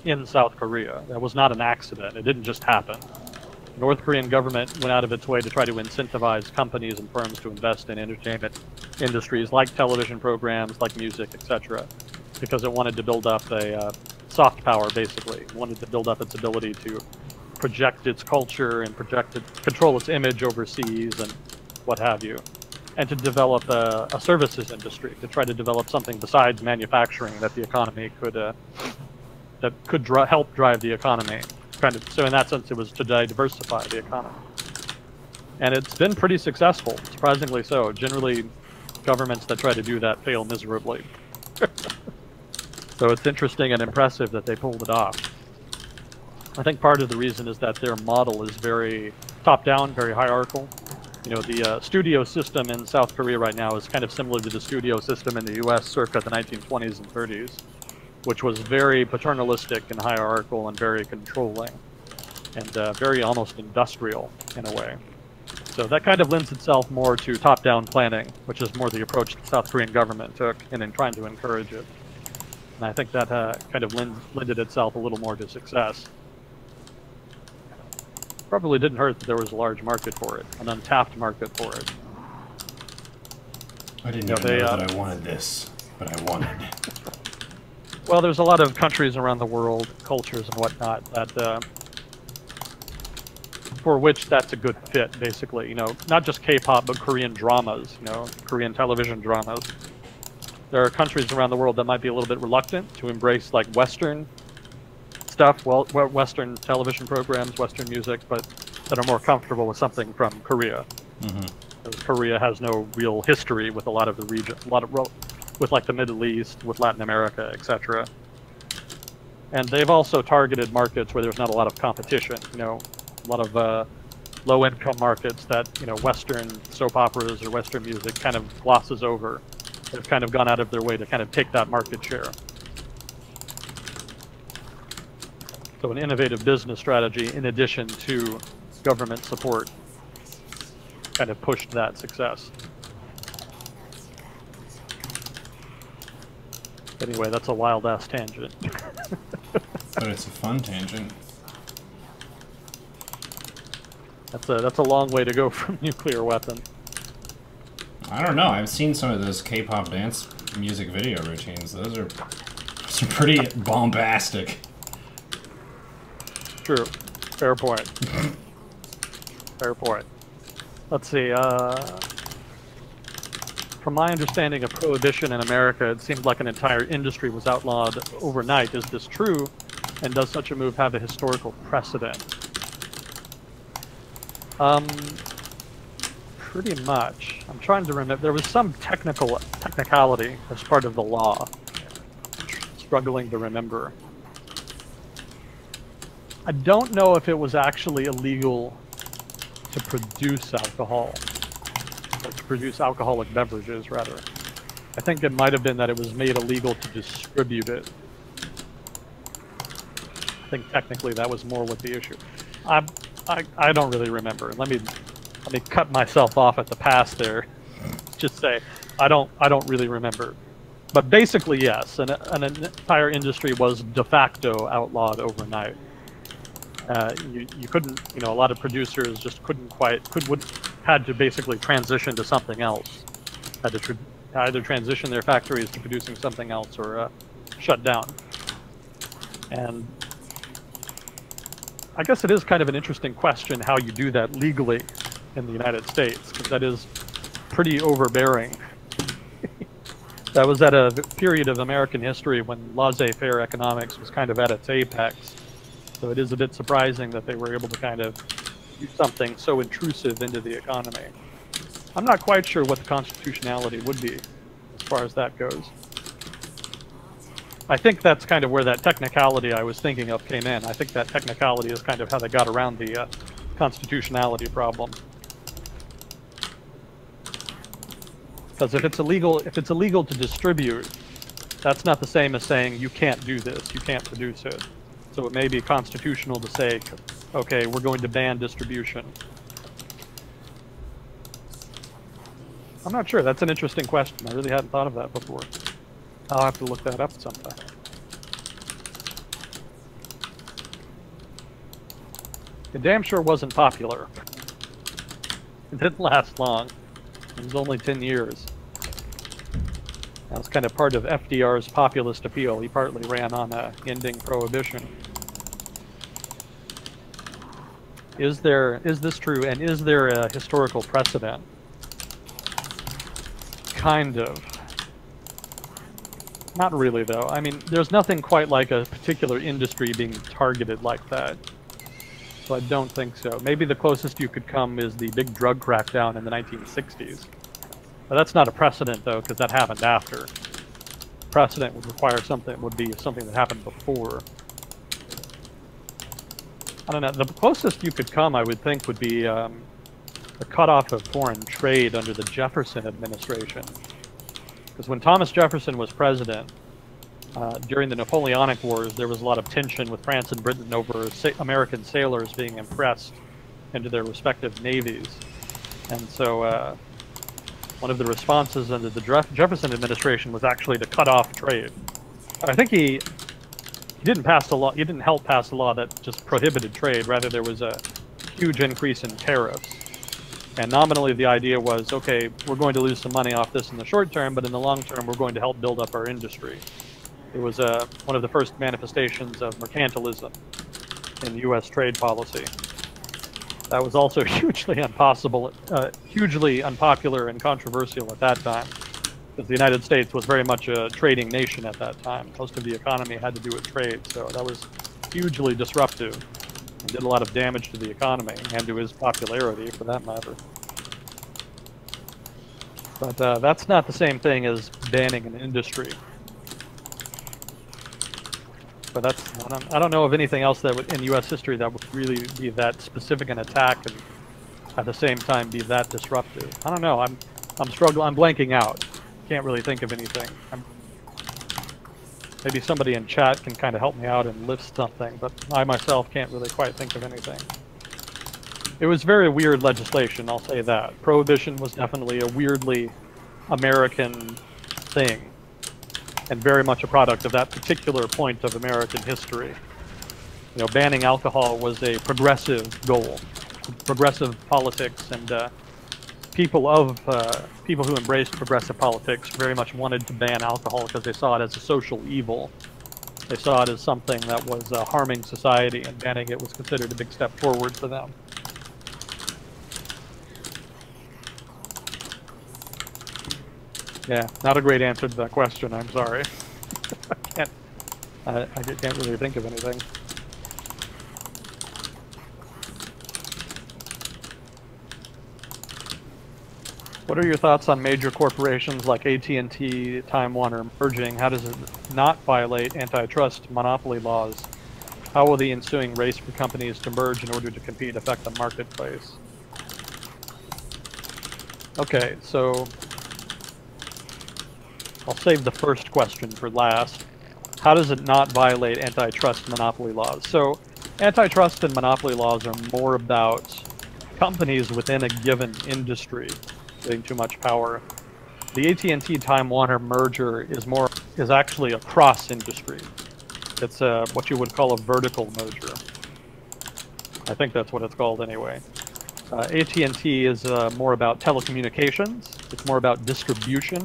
in South Korea. That was not an accident. It didn't just happen. The North Korean government went out of its way to try to incentivize companies and firms to invest in entertainment industries like television programs, like music, etc. Because it wanted to build up a soft power, basically. It wanted to build up its ability to project its culture and control its image overseas and what have you. And to develop a services industry, to try to develop something besides manufacturing that the economy could help drive the economy. So in that sense, it was to diversify the economy. And it's been pretty successful, surprisingly so. Generally, governments that try to do that fail miserably. So it's interesting and impressive that they pulled it off. I think part of the reason is that their model is very top-down, very hierarchical. The studio system in South Korea right now is kind of similar to the studio system in the US circa the 1920s and 30s, which was very paternalistic and hierarchical and very controlling, and very almost industrial in a way. So that kind of lends itself more to top-down planning, which is more the approach the South Korean government took in trying to encourage it. And I think that kind of lended itself a little more to success. Probably didn't hurt that there was a large market for it, an untapped market for it. I didn't even know that I wanted this, but I wanted it. Well, there's a lot of countries around the world, cultures and whatnot, that for which that's a good fit, basically. Not just K-pop, but Korean dramas, Korean television dramas. There are countries around the world that might be a little bit reluctant to embrace, like, Western stuff, Western television programs, Western music, but that are more comfortable with something from Korea. Korea has no real history with a lot of the region, with like the Middle East, with Latin America, etc. And they've also targeted markets where there's not a lot of competition. A lot of low-income markets that, you know, Western soap operas or Western music kind of glosses over. They've kind of gone out of their way to kind of take that market share. So an innovative business strategy, in addition to government support, kind of pushed that success. Anyway, that's a wild-ass tangent. But it's a fun tangent. That's a long way to go from nuclear weapon. I don't know. I've seen some of those K-pop dance music video routines. Those are pretty bombastic. True. Fair point. Fair point. Let's see. From my understanding of Prohibition in America, it seemed like an entire industry was outlawed overnight. Is this true? And does such a move have a historical precedent? Pretty much. I'm trying to remember. There was some technicality as part of the law. Struggling to remember. I don't know if it was actually illegal to produce alcohol, or to produce alcoholic beverages, rather. I think it might have been that it was made illegal to distribute it. I think technically that was more what the issue. I don't really remember. Let me cut myself off at the pass there. Just say I don't really remember. But basically, yes, an entire industry was de facto outlawed overnight. You couldn't, you know, a lot of producers just had to basically transition to something else. Had to either transition their factories to producing something else or shut down. And I guess it is kind of an interesting question how you do that legally in the United States, because that is pretty overbearing. That was at a period of American history when laissez-faire economics was kind of at its apex. So it is a bit surprising that they were able to kind of do something so intrusive into the economy. I'm not quite sure what the constitutionality would be as far as that goes. I think that's kind of where that technicality I was thinking of came in. I think that technicality is kind of how they got around the constitutionality problem. Because if it's illegal to distribute, that's not the same as saying you can't do this, you can't produce it. So it may be constitutional to say, okay, we're going to ban distribution. I'm not sure. That's an interesting question. I really hadn't thought of that before. I'll have to look that up sometime. It damn sure wasn't popular. It didn't last long. It was only 10 years. That was kind of part of FDR's populist appeal. He partly ran on ending Prohibition. Is this true, and is there a historical precedent? Kind of. Not really, though. I mean, there's nothing quite like a particular industry being targeted like that. So I don't think so. Maybe the closest you could come is the big drug crackdown in the 1960s. But that's not a precedent, though, because that happened after. Precedent would require would be something that happened before. I don't know. The closest you could come, I would think, would be the cutoff of foreign trade under the Jefferson administration. Because when Thomas Jefferson was president, during the Napoleonic Wars, there was a lot of tension with France and Britain over American sailors being impressed into their respective navies. And so one of the responses under the Jefferson administration was actually to cut off trade. I think he didn't pass a law. He didn't help pass a law that just prohibited trade. Rather, there was a huge increase in tariffs. And nominally, the idea was, okay, we're going to lose some money off this in the short term, but in the long term, we're going to help build up our industry. It was one of the first manifestations of mercantilism in U.S. trade policy. That was also hugely unpopular and controversial at that time, because the United States was very much a trading nation at that time. Most of the economy had to do with trade, so that was hugely disruptive and did a lot of damage to the economy and to his popularity, for that matter. But that's not the same thing as banning an industry. But I don't know of anything else that would, in U.S. history, that would really be that specific an attack and at the same time be that disruptive. I don't know. I'm struggling. I'm blanking out. Can't really think of anything. Maybe somebody in chat can kind of help me out and list something, but I myself can't really quite think of anything. It was very weird legislation, I'll say that. Prohibition was definitely a weirdly American thing, and very much a product of that particular point of American history. You know, banning alcohol was a progressive goal, progressive politics, and people who embraced progressive politics very much wanted to ban alcohol because they saw it as a social evil. They saw it as something that was harming society, and banning it was considered a big step forward for them. Yeah, not a great answer to that question, I'm sorry. I can't really think of anything. What are your thoughts on major corporations like AT&T, Time Warner merging? How does it not violate antitrust monopoly laws? How will the ensuing race for companies to merge in order to compete affect the marketplace? Okay, so I'll save the first question for last. How does it not violate antitrust monopoly laws? So antitrust and monopoly laws are more about companies within a given industry getting too much power. The AT&T Time Warner merger is actually a cross industry. It's what you would call a vertical merger. I think that's what it's called anyway. AT&T is more about telecommunications. It's more about distribution,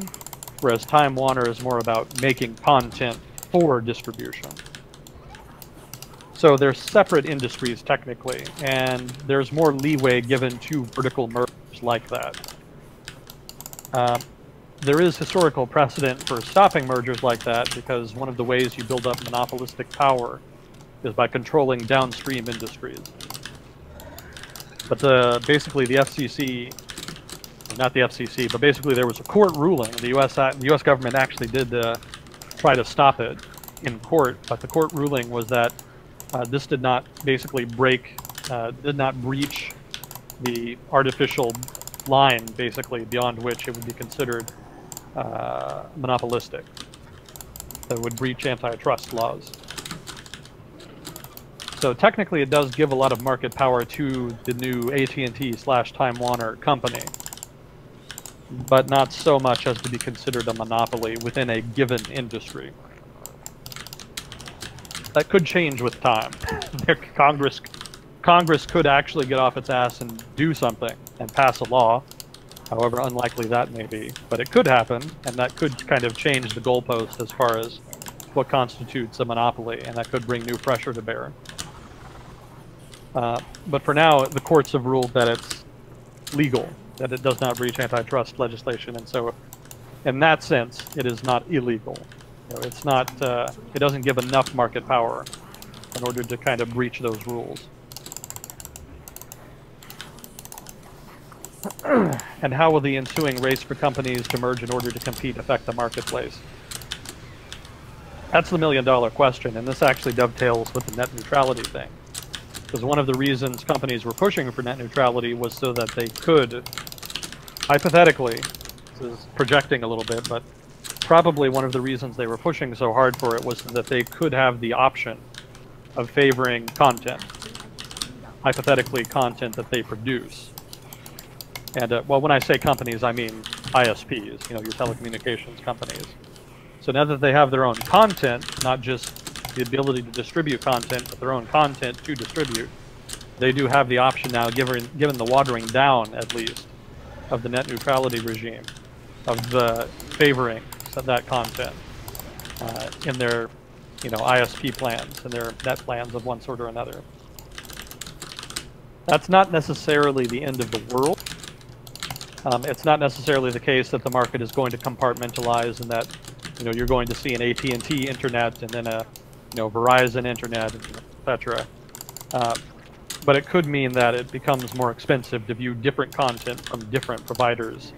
whereas Time Warner is more about making content for distribution. So they're separate industries technically, and there's more leeway given to vertical mergers like that. There is historical precedent for stopping mergers like that, because one of the ways you build up monopolistic power is by controlling downstream industries. But basically the FCC, not the FCC, but basically there was a court ruling. The U.S. government actually did try to stop it in court, but the court ruling was that this did not basically did not breach the artificial line, basically, beyond which it would be considered monopolistic. That would breach antitrust laws. So technically it does give a lot of market power to the new AT&T/Time Warner company, but not so much as to be considered a monopoly within a given industry. That could change with time. Congress could actually get off its ass and do something and pass a law, however unlikely that may be. But it could happen, and that could kind of change the goalpost as far as what constitutes a monopoly, and that could bring new pressure to bear. But for now, the courts have ruled that it's legal, that it does not breach antitrust legislation, and so in that sense, it is not illegal. You know, it's not, it doesn't give enough market power in order to kind of breach those rules. And how will the ensuing race for companies to merge in order to compete affect the marketplace? That's the million-dollar question, and this actually dovetails with the net neutrality thing. Because one of the reasons companies were pushing for net neutrality was so that they could, hypothetically, this is projecting a little bit, but probably one of the reasons they were pushing so hard for it was so that they could have the option of favoring content, hypothetically content that they produce. And, well, when I say companies, I mean ISPs, you know, your telecommunications companies. So now that they have their own content, not just the ability to distribute content, but their own content to distribute, they do have the option now, given the watering down, at least, of the net neutrality regime, of the favoring of that content in their, you know, ISP plans and their net plans of one sort or another. That's not necessarily the end of the world. It's not necessarily the case that the market is going to compartmentalize and that, you know, you're going to see an AT&T internet and then a, you know, Verizon internet, etc. But it could mean that it becomes more expensive to view different content from different providers.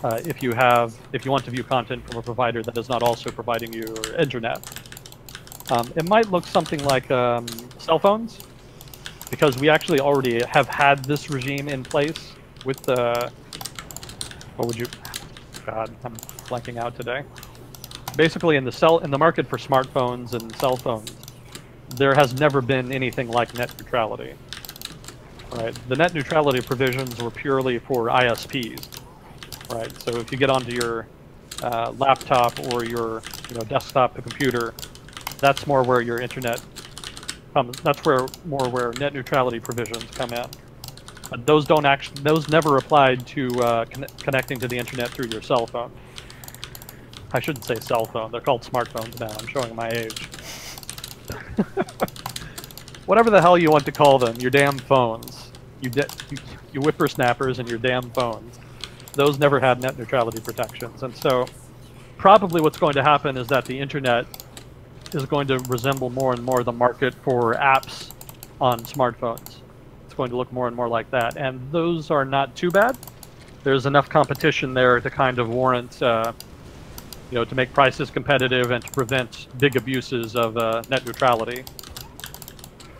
If you want to view content from a provider that is not also providing you internet. It might look something like cell phones, because we actually already have had this regime in place with the... What would you... God, I'm blanking out today. Basically, in the market for smartphones and cell phones, there has never been anything like net neutrality. Right? The net neutrality provisions were purely for ISPs. Right? So if you get onto your laptop or your desktop computer, that's more where your internet comes. That's where net neutrality provisions come in. But those never applied to connecting to the internet through your cell phone. I shouldn't say cell phone. They're called smartphones now. I'm showing my age. Whatever the hell you want to call them, your damn phones. You whippersnappers and your damn phones. Those never had net neutrality protections. And so probably what's going to happen is that the internet is going to resemble more and more the market for apps on smartphones. It's going to look more and more like that. And those are not too bad. There's enough competition there to kind of warrant, to make prices competitive and to prevent big abuses of net neutrality.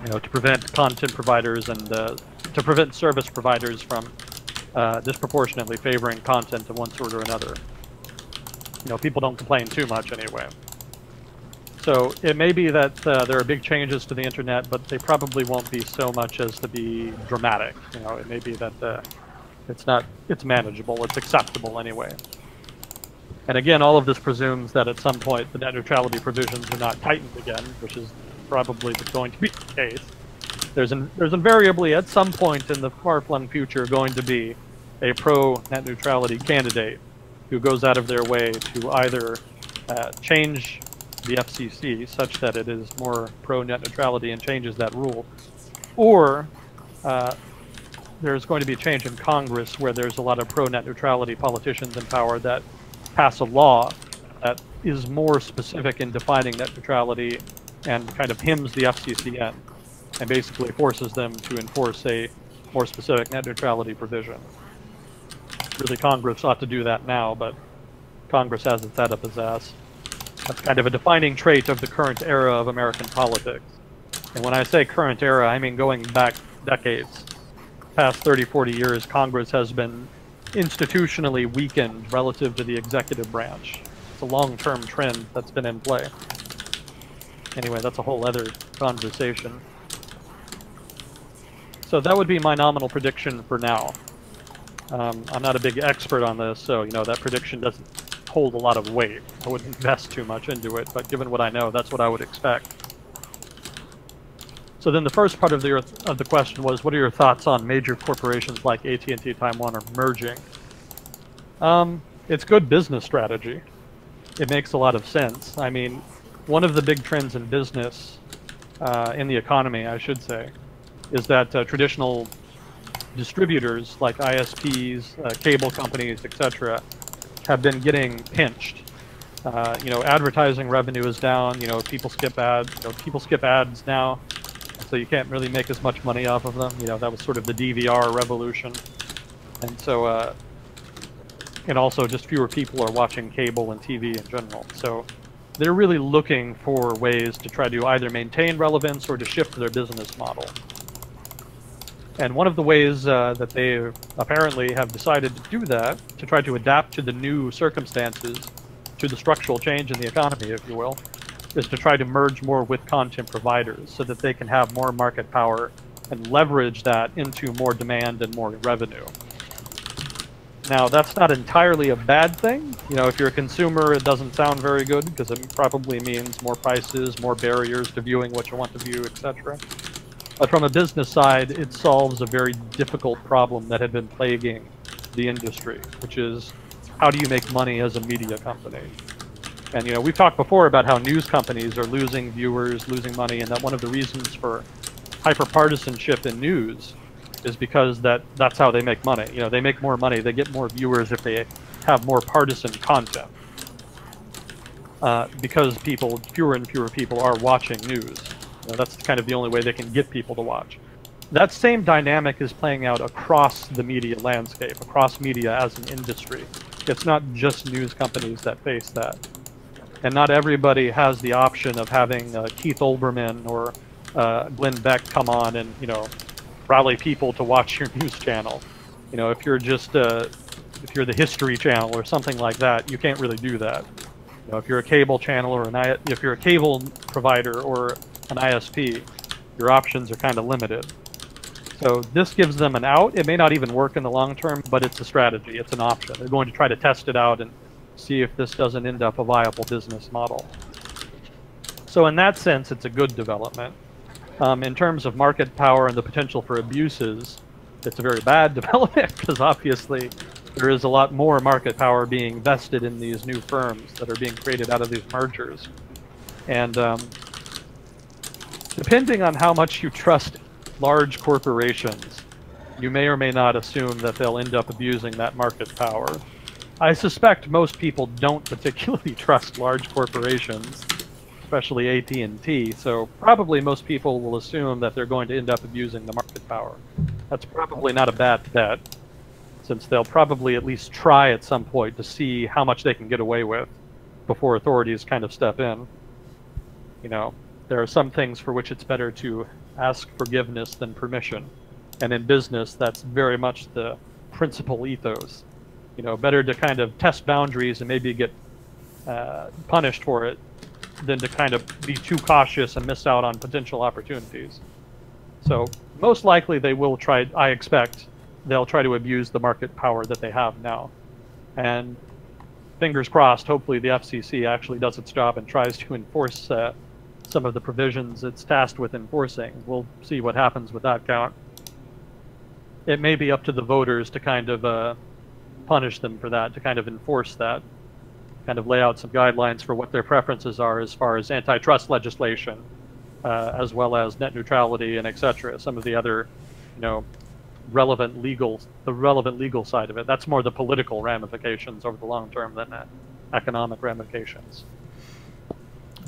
To prevent content providers and to prevent service providers from disproportionately favoring content of one sort or another. People don't complain too much anyway. So it may be that there are big changes to the internet, but they probably won't be so much as to be dramatic. It may be that it's manageable, it's acceptable anyway. And again, all of this presumes that at some point the net neutrality provisions are not tightened again, which is probably going to be the case. There's invariably at some point in the far-flung future going to be a pro-net neutrality candidate who goes out of their way to either change the FCC such that it is more pro-net neutrality and changes that rule, or there's going to be a change in Congress where there's a lot of pro-net neutrality politicians in power that pass a law that is more specific in defining net neutrality and kind of hems the FCC in and basically forces them to enforce a more specific net neutrality provision. Really, Congress ought to do that now, but Congress has its head up its ass. That's kind of a defining trait of the current era of American politics. And when I say current era, I mean going back decades. Past 30, 40 years, Congress has been institutionally weakened relative to the executive branch. It's a long-term trend that's been in play. Anyway, that's a whole other conversation. So that would be my nominal prediction for now. I'm not a big expert on this, so that prediction doesn't hold a lot of weight. I wouldn't invest too much into it, but given what I know, that's what I would expect. So then the first part of the question was, what are your thoughts on major corporations like AT&T, Time Warner merging? It's good business strategy. It makes a lot of sense. I mean, one of the big trends in business, in the economy, I should say, is that traditional distributors like ISPs, cable companies, etc., have been getting pinched. Advertising revenue is down. People skip ads now, so you can't really make as much money off of them. That was sort of the DVR revolution, and so and also just fewer people are watching cable and TV in general. So they're really looking for ways to try to either maintain relevance or to shift their business model. And one of the ways that they apparently have decided to do that, to try to adapt to the new circumstances, to the structural change in the economy, if you will, is to try to merge more with content providers so that they can have more market power and leverage that into more demand and more revenue. Now, that's not entirely a bad thing. If you're a consumer, it doesn't sound very good because it probably means more prices, more barriers to viewing what you want to view, etc. But from a business side, it solves a very difficult problem that had been plaguing the industry, which is how do you make money as a media company? And we've talked before about how news companies are losing viewers, losing money, and that one of the reasons for hyper-partisanship in news is because that's how they make money. They make more money, they get more viewers if they have more partisan content. Because fewer and fewer people are watching news. That's kind of the only way they can get people to watch. That same dynamic is playing out across the media landscape, across media as an industry. It's not just news companies that face that. And not everybody has the option of having Keith Olbermann or Glenn Beck come on and, you know, rally people to watch your news channel. You know, if you're just if you're the History Channel or something like that, you can't really do that. You know, if you're a cable channel or if you're a cable provider or an ISP, your options are kind of limited. So this gives them an out. It may not even work in the long term, but it's a strategy. It's an option. They're going to try to test it out and see if this doesn't end up a viable business model. So in that sense, it's a good development. In terms of market power and the potential for abuses, it's a very bad development because obviously there is a lot more market power being vested in these new firms that are being created out of these mergers. And depending on how much you trust large corporations, you may or may not assume that they'll end up abusing that market power. I suspect most people don't particularly trust large corporations, especially AT&T, so probably most people will assume that they're going to end up abusing the market power. That's probably not a bad bet, since they'll probably at least try at some point to see how much they can get away with before authorities kind of step in. You know, there are some things for which it's better to ask forgiveness than permission. And in business, that's very much the principal ethos. You know, better to kind of test boundaries and maybe get punished for it than to kind of be too cautious and miss out on potential opportunities. So most likely they will try, I expect, they'll try to abuse the market power that they have now. And fingers crossed, hopefully the FCC actually does its job and tries to enforce some of the provisions it's tasked with enforcing. We'll see what happens with that count. It may be up to the voters to kind of punish them for that, to kind of enforce that, kind of lay out some guidelines for what their preferences are as far as antitrust legislation, as well as net neutrality and etc. Some of the other, you know, relevant legal side of it. That's more the political ramifications over the long term than economic ramifications.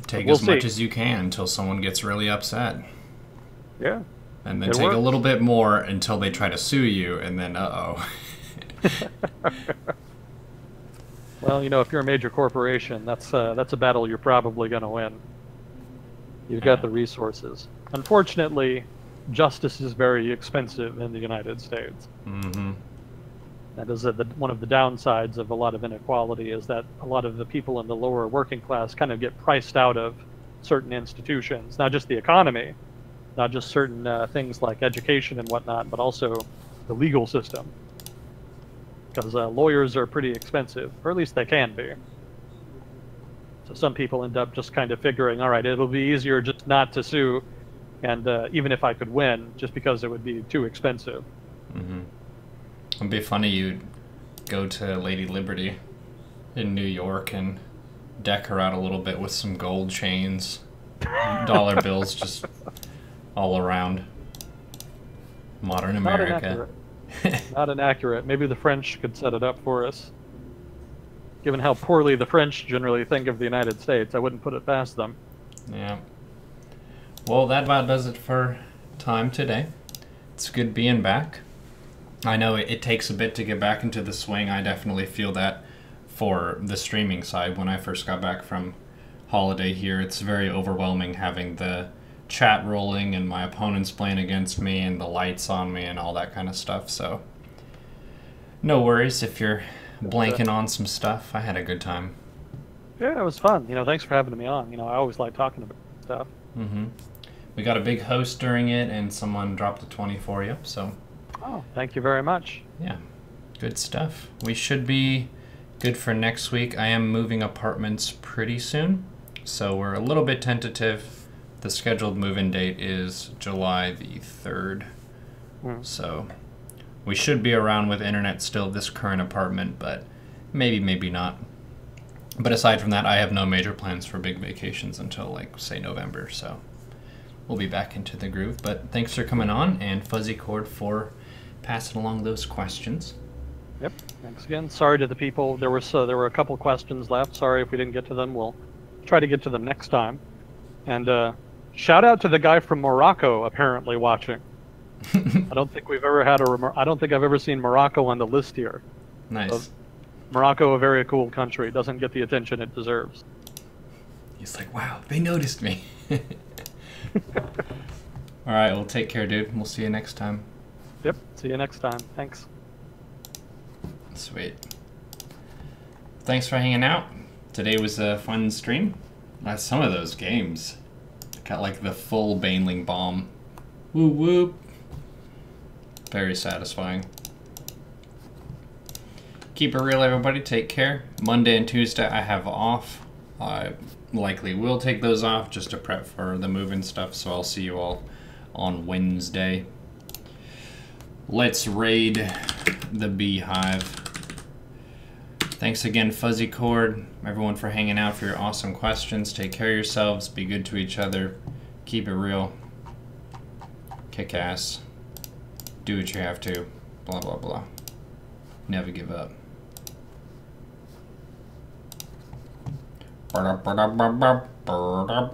Take as much as you can until someone gets really upset. Yeah. And then take a little bit more until they try to sue you, and then uh-oh. Well, you know, if you're a major corporation, that's a battle you're probably going to win. You've got the resources. Unfortunately, justice is very expensive in the United States. Mm-hmm. That is one of the downsides of a lot of inequality, is that a lot of the people in the lower working class kind of get priced out of certain institutions, not just the economy, not just certain things like education and whatnot, but also the legal system. Because lawyers are pretty expensive, or at least they can be. So some people end up just kind of figuring, all right, it'll be easier just not to sue, and even if I could win, just because it would be too expensive. Mm-hmm. It'd be funny you'd go to Lady Liberty in New York and deck her out a little bit with some gold chains, dollar bills just all around. Modern America. Not inaccurate. Maybe the French could set it up for us. Given how poorly the French generally think of the United States, I wouldn't put it past them. Yeah. Well, that about does it for time today. It's good being back. I know it takes a bit to get back into the swing. I definitely feel that for the streaming side. When I first got back from holiday here, it's very overwhelming having the chat rolling and my opponents playing against me and the lights on me and all that kind of stuff. So no worries if you're blanking on some stuff. I had a good time. Yeah, it was fun. You know, thanks for having me on. You know, I always like talking about stuff. Mm-hmm. We got a big host during it, and someone dropped a 20 for you, so... Oh, thank you very much. Yeah, good stuff. We should be good for next week. I am moving apartments pretty soon, so we're a little bit tentative. The scheduled move-in date is July the 3rd, so we should be around with internet still this current apartment, but maybe not. But aside from that, I have no major plans for big vacations until, like, say, November, so we'll be back into the groove. But thanks for coming on, and Fuzzy Cord for passing along those questions. Yep, thanks again. Sorry to the people. There were a couple questions left. Sorry if we didn't get to them. We'll try to get to them next time. And shout out to the guy from Morocco apparently watching. I don't think we've ever had I don't think I've ever seen Morocco on the list here. Nice. So, Morocco, a very cool country, doesn't get the attention it deserves. He's like, wow, they noticed me. All right, well, take care, dude. We'll see you next time. Yep. See you next time. Thanks. Sweet. Thanks for hanging out. Today was a fun stream. Some of those games got like the full Baneling bomb. Woo whoop. Very satisfying. Keep it real, everybody. Take care. Monday and Tuesday I have off. I likely will take those off just to prep for the move and stuff, so I'll see you all on Wednesday. Let's raid the beehive. Thanks again, Fuzzy Cord, everyone, for hanging out, for your awesome questions. Take care of yourselves. Be good to each other. Keep it real. Kick ass. Do what you have to. Blah, blah, blah. Never give up. Ba-da-ba-da-ba-ba-ba-da.